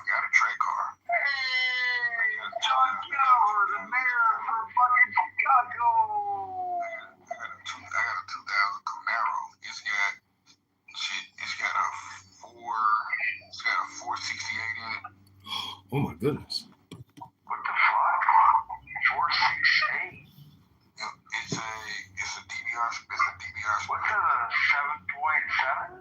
got a tray car. Hey, John Kitover, the mayor for fucking Chicago. I got a 2000 Camaro. It's got a 468 in it. Oh, my goodness. What the fuck? 468? It's a DBR. What's a 7.7?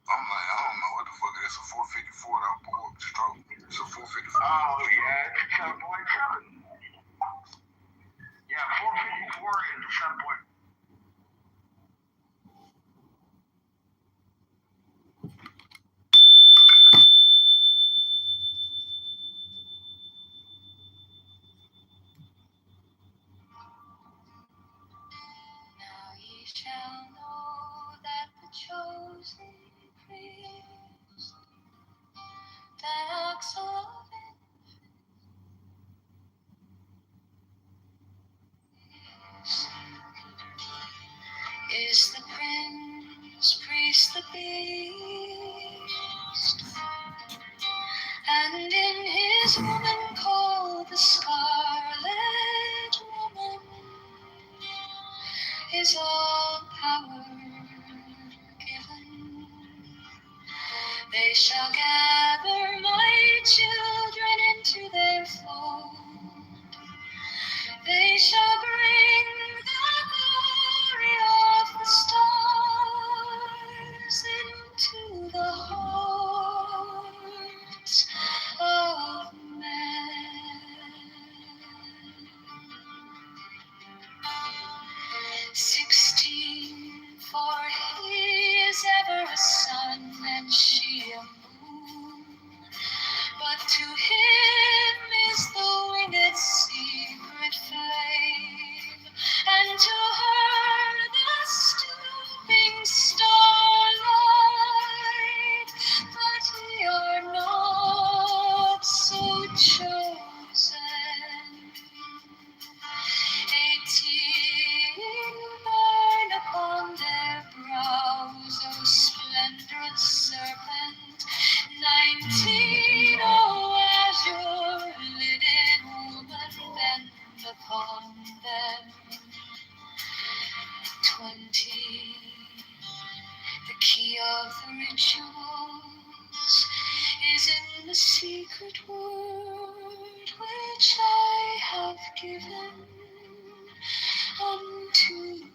I'm like, I don't know what the fuck it is. It's a 454 that I pulled up the stroke. It's a 454. Oh, yeah, it's a 7.7. Yeah, 454 is a 7.7. Now ye shall know that the chosen priest, that acts of it is the prince, priest, the beast, and in his woman called the scarlet woman is all power given. They shall gather my children into their fold. They shall bring the glory of the stars into the hearts of men. 16, for he is ever a sun and she a moon. But to him is the winged secret flame, and to her the stooping starlight. But we are not so chosen. 18 burn upon their brows, O splendorous serpent. 19, oh azure lidded woman, bend upon them. 20, the key of the rituals is in the secret word which I have given unto him.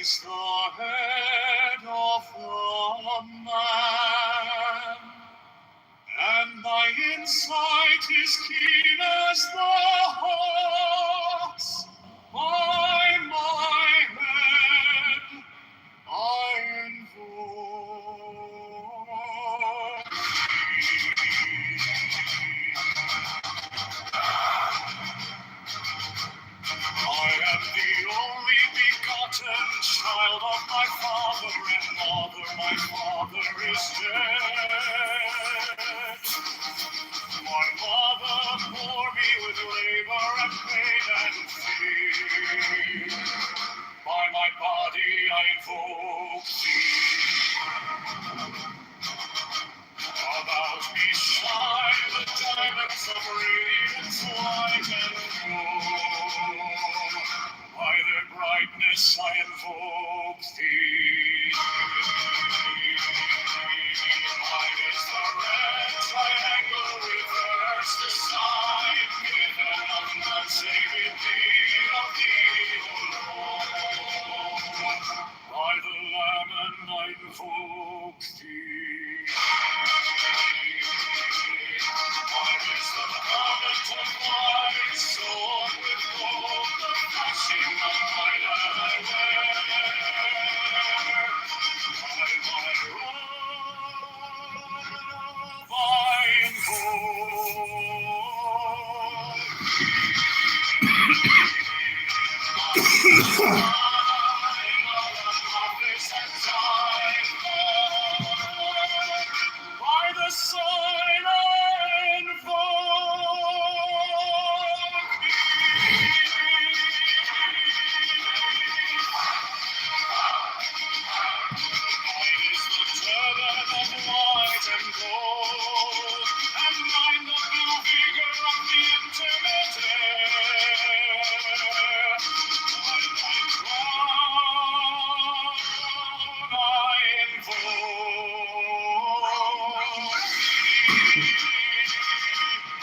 is the head of the man, and my insight is keen as the hawk's. By my head I invoke. I am the only begotten child of my father and mother. My father is dead. My mother bore me with labor and pain and fear. By my body I invoke thee. About me shine the diamonds of radiance white and gold. By their brightness I invoke thee. Mine is the red triangle, reverse the sign, given of none save in thee, of thee, O Lord. By the Lamb and I invoke thee. Mine is the garment of white, sewn with gold, the flashing of my light I wear. By my robe I invoke. By the sign I invoke Mine is the turban of white and gold, and mine the blue vigor of the intimate air. By my crown I invoke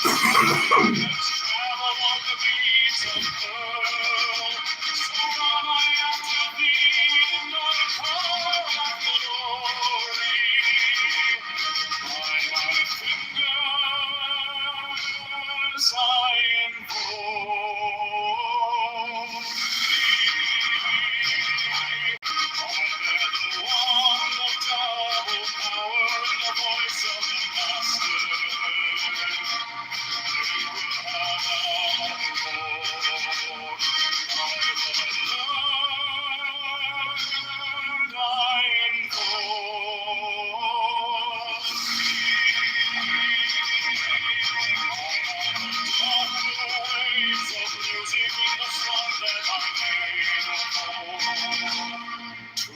Let's travel on the beats of pearl, so run I after thee in thy power and glory. By my fingers I invoke thee. I bear the wand of double power and the voice of the Master. To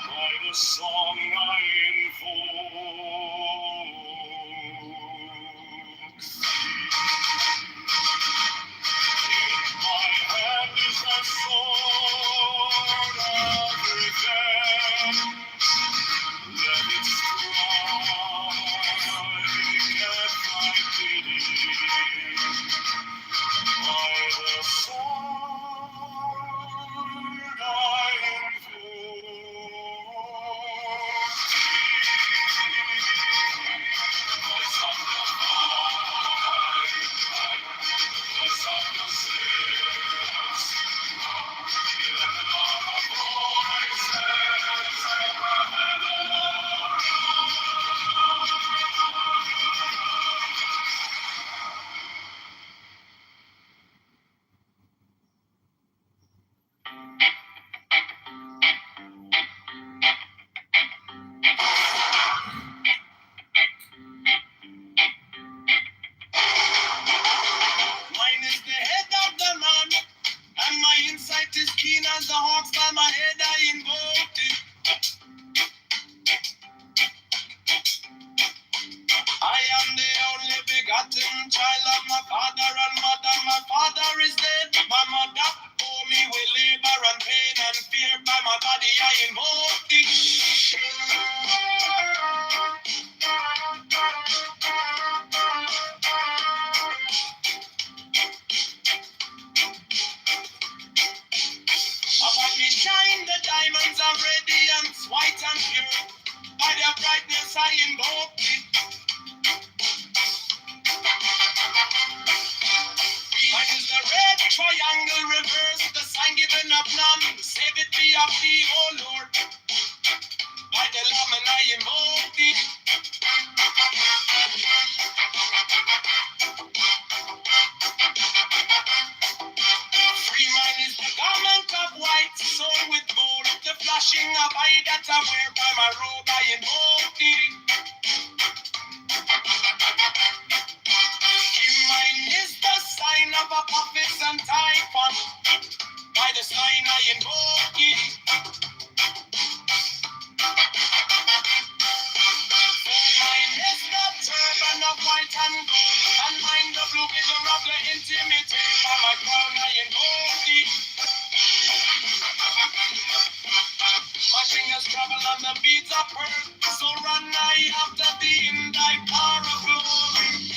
by the song I invoke. begotten child of my father and mother. My father is dead, my mother bore me with labor and pain and fear. By my body I invoke thee. Upon me shine the diamonds of radiance, white and pure. By their brightness I invoke thee. Mine is the red triangle reverse, the sign given of none. Save it be of thee, O Lord. By the Lamb and I invoke thee. Free mine is the garment of white, sewn with gold. The flashing of eye that I wear by my robe, I invoke thee. Mine is the sign of Apophis and Typhon. By the sign I invoke thee. Mine is the turban of white and gold, and mine the blue vision of the intimate. By my crown I invoke thee. My fingers travel on the beats of earth, so run I after thee in thy power of glory.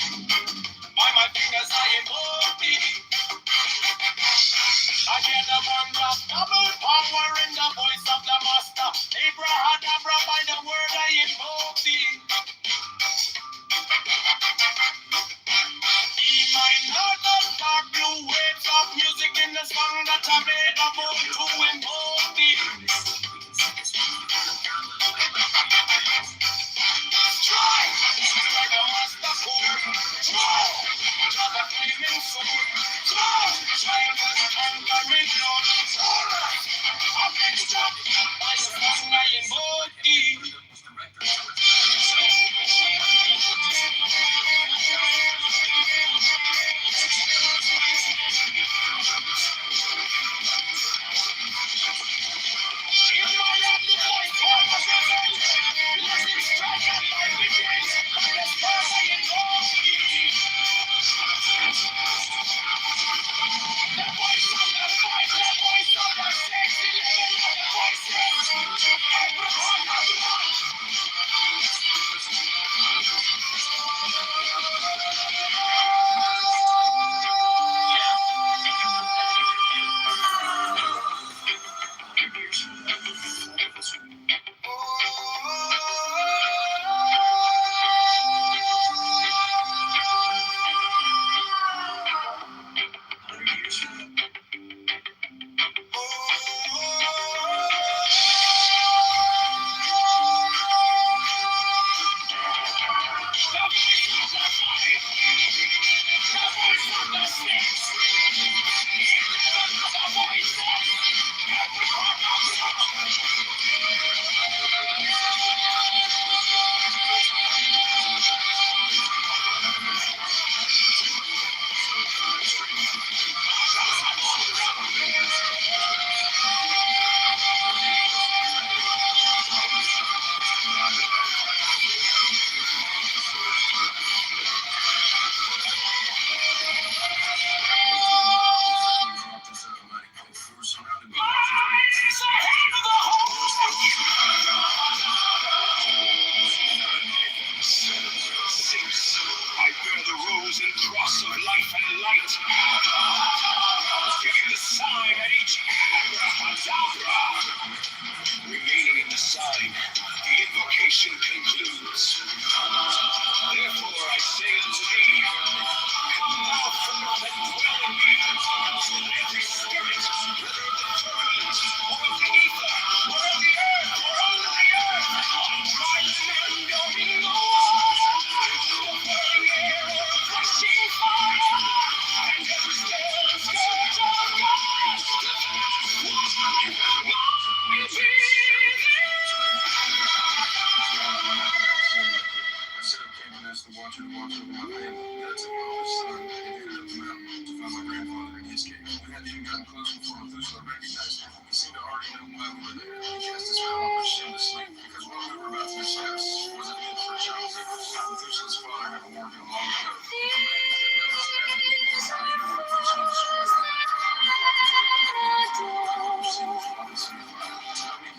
By my fingers I invoke thee. I get the band of double power in the voice of the master. Abrahadabra, by the word I invoke thee. Be mine are the dark blue waves of music in the song that I made of old to invoke thee. Try! Like a master sword. Try! Just a flaming sword. Try! Child of the conquering Lord. Alright! I'm next up. By the song I invoke thee.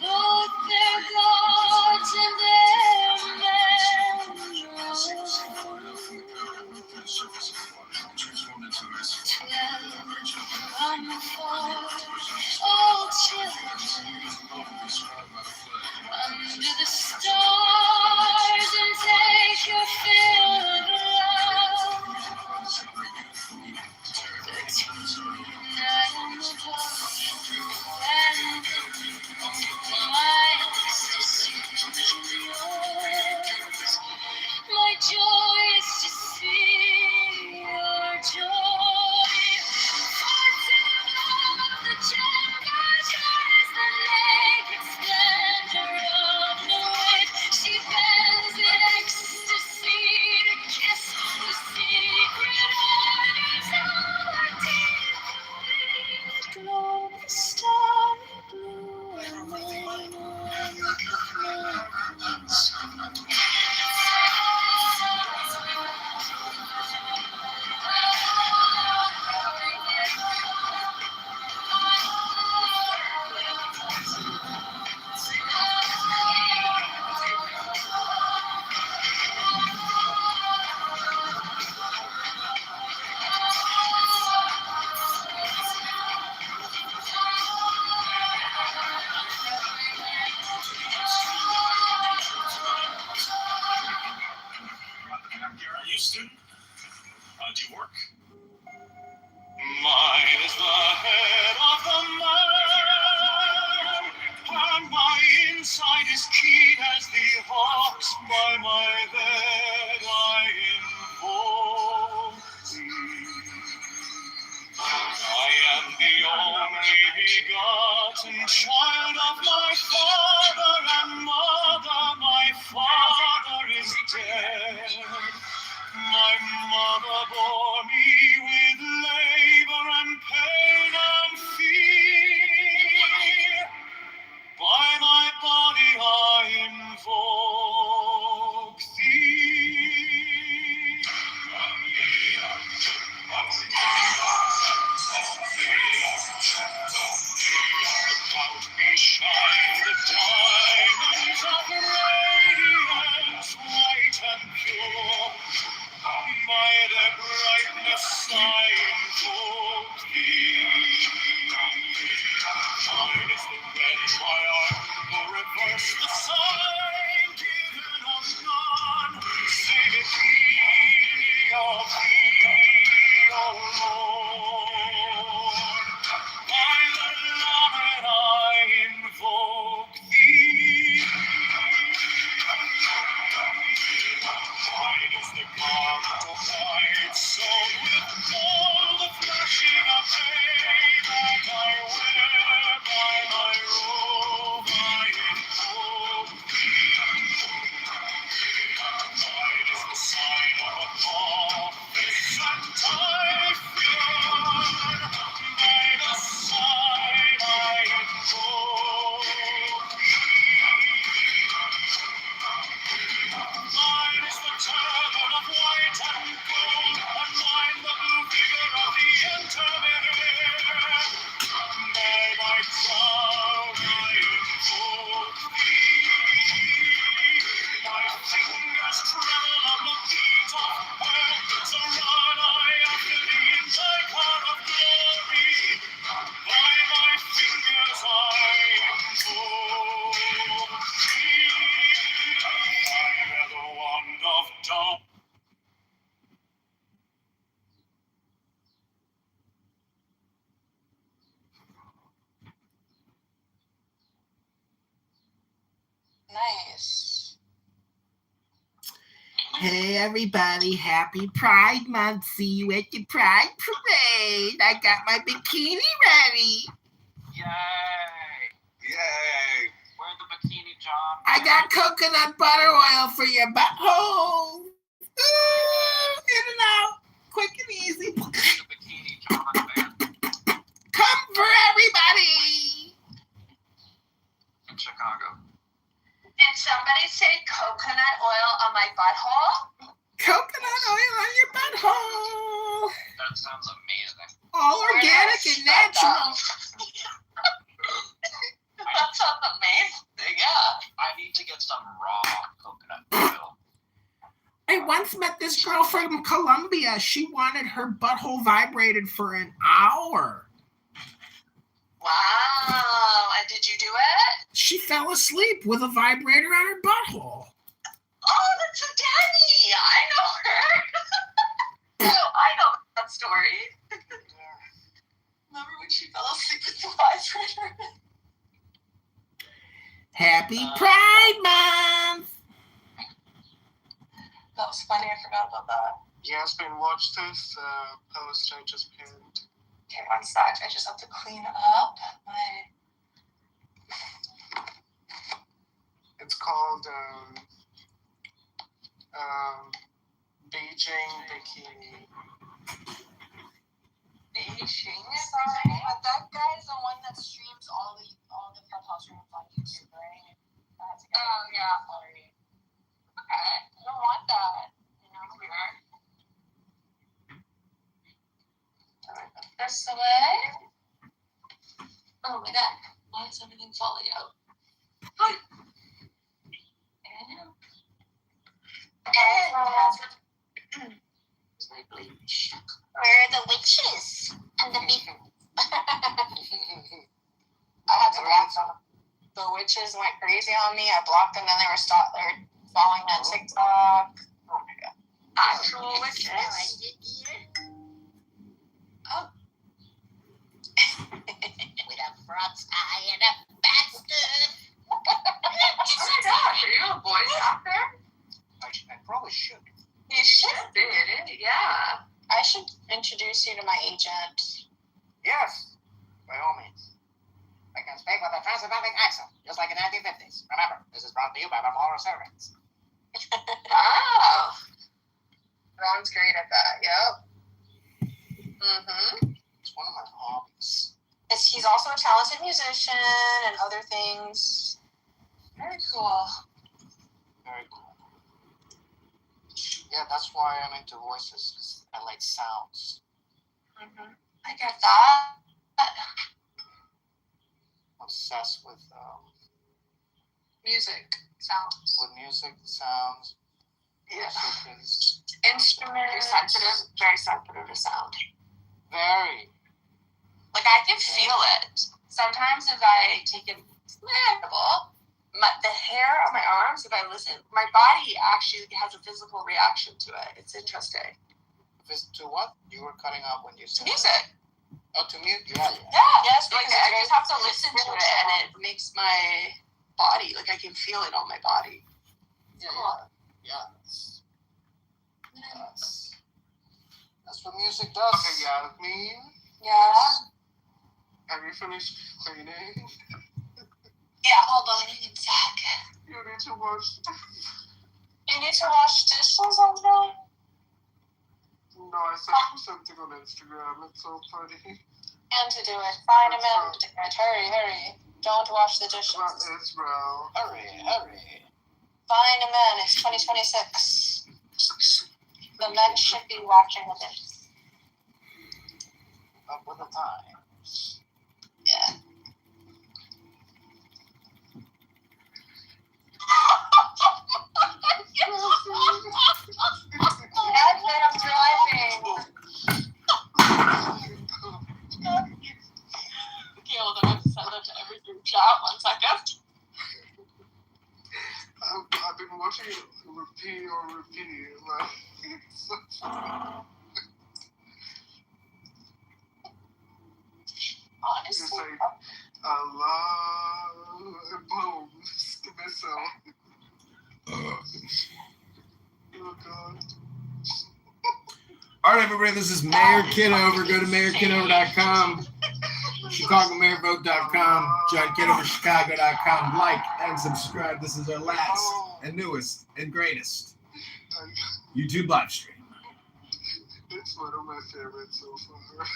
Both their gods and their men. Come forth, all children, under the stars and take your fill of love. The tonight in the dark and my ecstasy is yours. My joy is to see your joy. The chamber is the naked splendor of the wind. She bends in ecstasy to kiss the secret orders of her teeth. Glow the starry blue and moon mountains. Are you a student? Do you work? Mine is the head of the man, and my inside is keen as the hawks. By my bed I invoke thee. I am the only begotten child of my father and mother. My father is dead. My mother bore me with labor and pain and fear. By my body I invoke thee. About me shine the diamonds of radiance, white and pure. By their brightness I invoke thee. Mine is the red my arm will reverse the sign given of none. Save it thee, O Lord. By the Lord I invoke thee. Mine is the garment of white sewn with gold, the flashing of day that I wear. By my robe I invoke thee. Mine is the sign of a office and Typhoon. By the sign I invoke Mine is the turban of white and gold, and mine the blue figure of the intermediate. By my crown I invoke thee. My fingers tremble on the beat of earth, so run I after thee in thy car of glory. By my fingers I invoke thee. I bear the wand of dawn. Nice. Hey everybody, happy Pride Month. See you at the Pride Parade. I got my bikini ready. Yay! Yay! Wear the bikini, John. I got coconut butter oil for your butthole. Ooh, in and out, quick and easy. Wear the bikini, John. Come for everybody. In Chicago. Did somebody butthole? Coconut oil on your butthole. That sounds amazing. All organic and natural. That sounds amazing, yeah. I need to get some raw coconut oil. I once met this girl from Colombia. She wanted her butthole vibrated for an hour. Wow. And did you do it? She fell asleep with a vibrator on her butthole. Oh, that's a Danny. I know her. I know that story. Remember when she fell asleep with the vibrator? Happy Pride Month! That was funny. I forgot about that. Yasmin, watch this post I just pinned. Okay, one sec. I just have to clean up my... It's called Beijing Bikini. Beijing is alright. But that guy is the one that streams all the clubhouse rooms on YouTube, right? Oh, yeah. Sorry. Okay. I don't want that. You know, weird. This away. Oh my god. Why is everything falling out? Hi. Where's my bleach? Where are the witches? And the people. I had to block them. The witches went crazy on me. I blocked them, and they were following on TikTok. Oh my god. Actual witches. Oh. With a frog's eye and a bastard. Oh my gosh, are you a voice actor? I probably should. You should be, yeah. I should introduce you to my agent. Yes, by all means. I can speak with a transatlantic accent, just like in the 1950s. Remember, this is brought to you by the Moral Servants. Oh. Ron's great at that, yep. Mm-hmm. It's one of my hobbies. He's also a talented musician and other things. Very cool. Very cool. Yeah, that's why I'm into voices, because I like sounds. Mm-hmm. I get that. Obsessed with Music, sounds. with music, sounds, Yeah. musicians. Instruments. Very sensitive to sound. Very. Like, I can feel it. Sometimes if I take it, the hair on my arms, if I listen, my body actually has a physical reaction to it. It's interesting. To what? You were cutting out when you To said music. Oh, to mute? Yeah. Yes, because I just have to listen to it, and it makes my body, like, I can feel it on my body. Yeah. Yes. That's what music does. Okay, Yasmin, Yeah? have you finished cleaning? Yeah, hold on a sec. You need to wash. You need to wash dishes all day? No, I sent something on Instagram. It's so funny. And to do it. Find a man to do it. Hurry. Don't wash the dishes. About Israel. Hurry. Find a man. It's 2026. The men should be watching the dishes. Up with the times. Yeah. I'm driving. Okay, well, then I have to send that to every group chat. 1 second. I've been watching it repeat. Like, it's so funny. It's Honestly. like, Allah, and boom, the missile. Oh, God. All right, everybody, this is Mayor Kitover. Go to mayorkitover.com, ChicagoMayorVote.com, JohnKitoverChicago.com. Like and subscribe. This is our last and newest and greatest YouTube live stream. It's one of my favorites so far.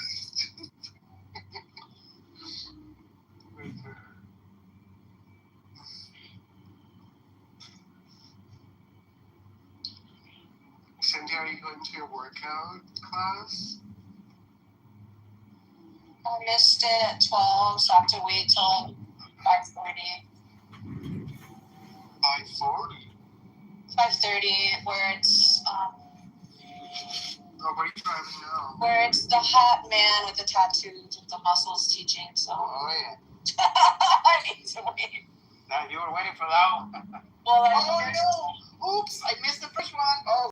are you going to your workout class? I missed it at 12, so I have to wait till 5:30. 5:40. 5:30, where it's Oh, where are you driving now? where it's the hot man with the tattoos with the muscles teaching. So Oh yeah. I need to wait. Now you were waiting for that one. Well, Oh no! Oops! I missed the first one. Oh.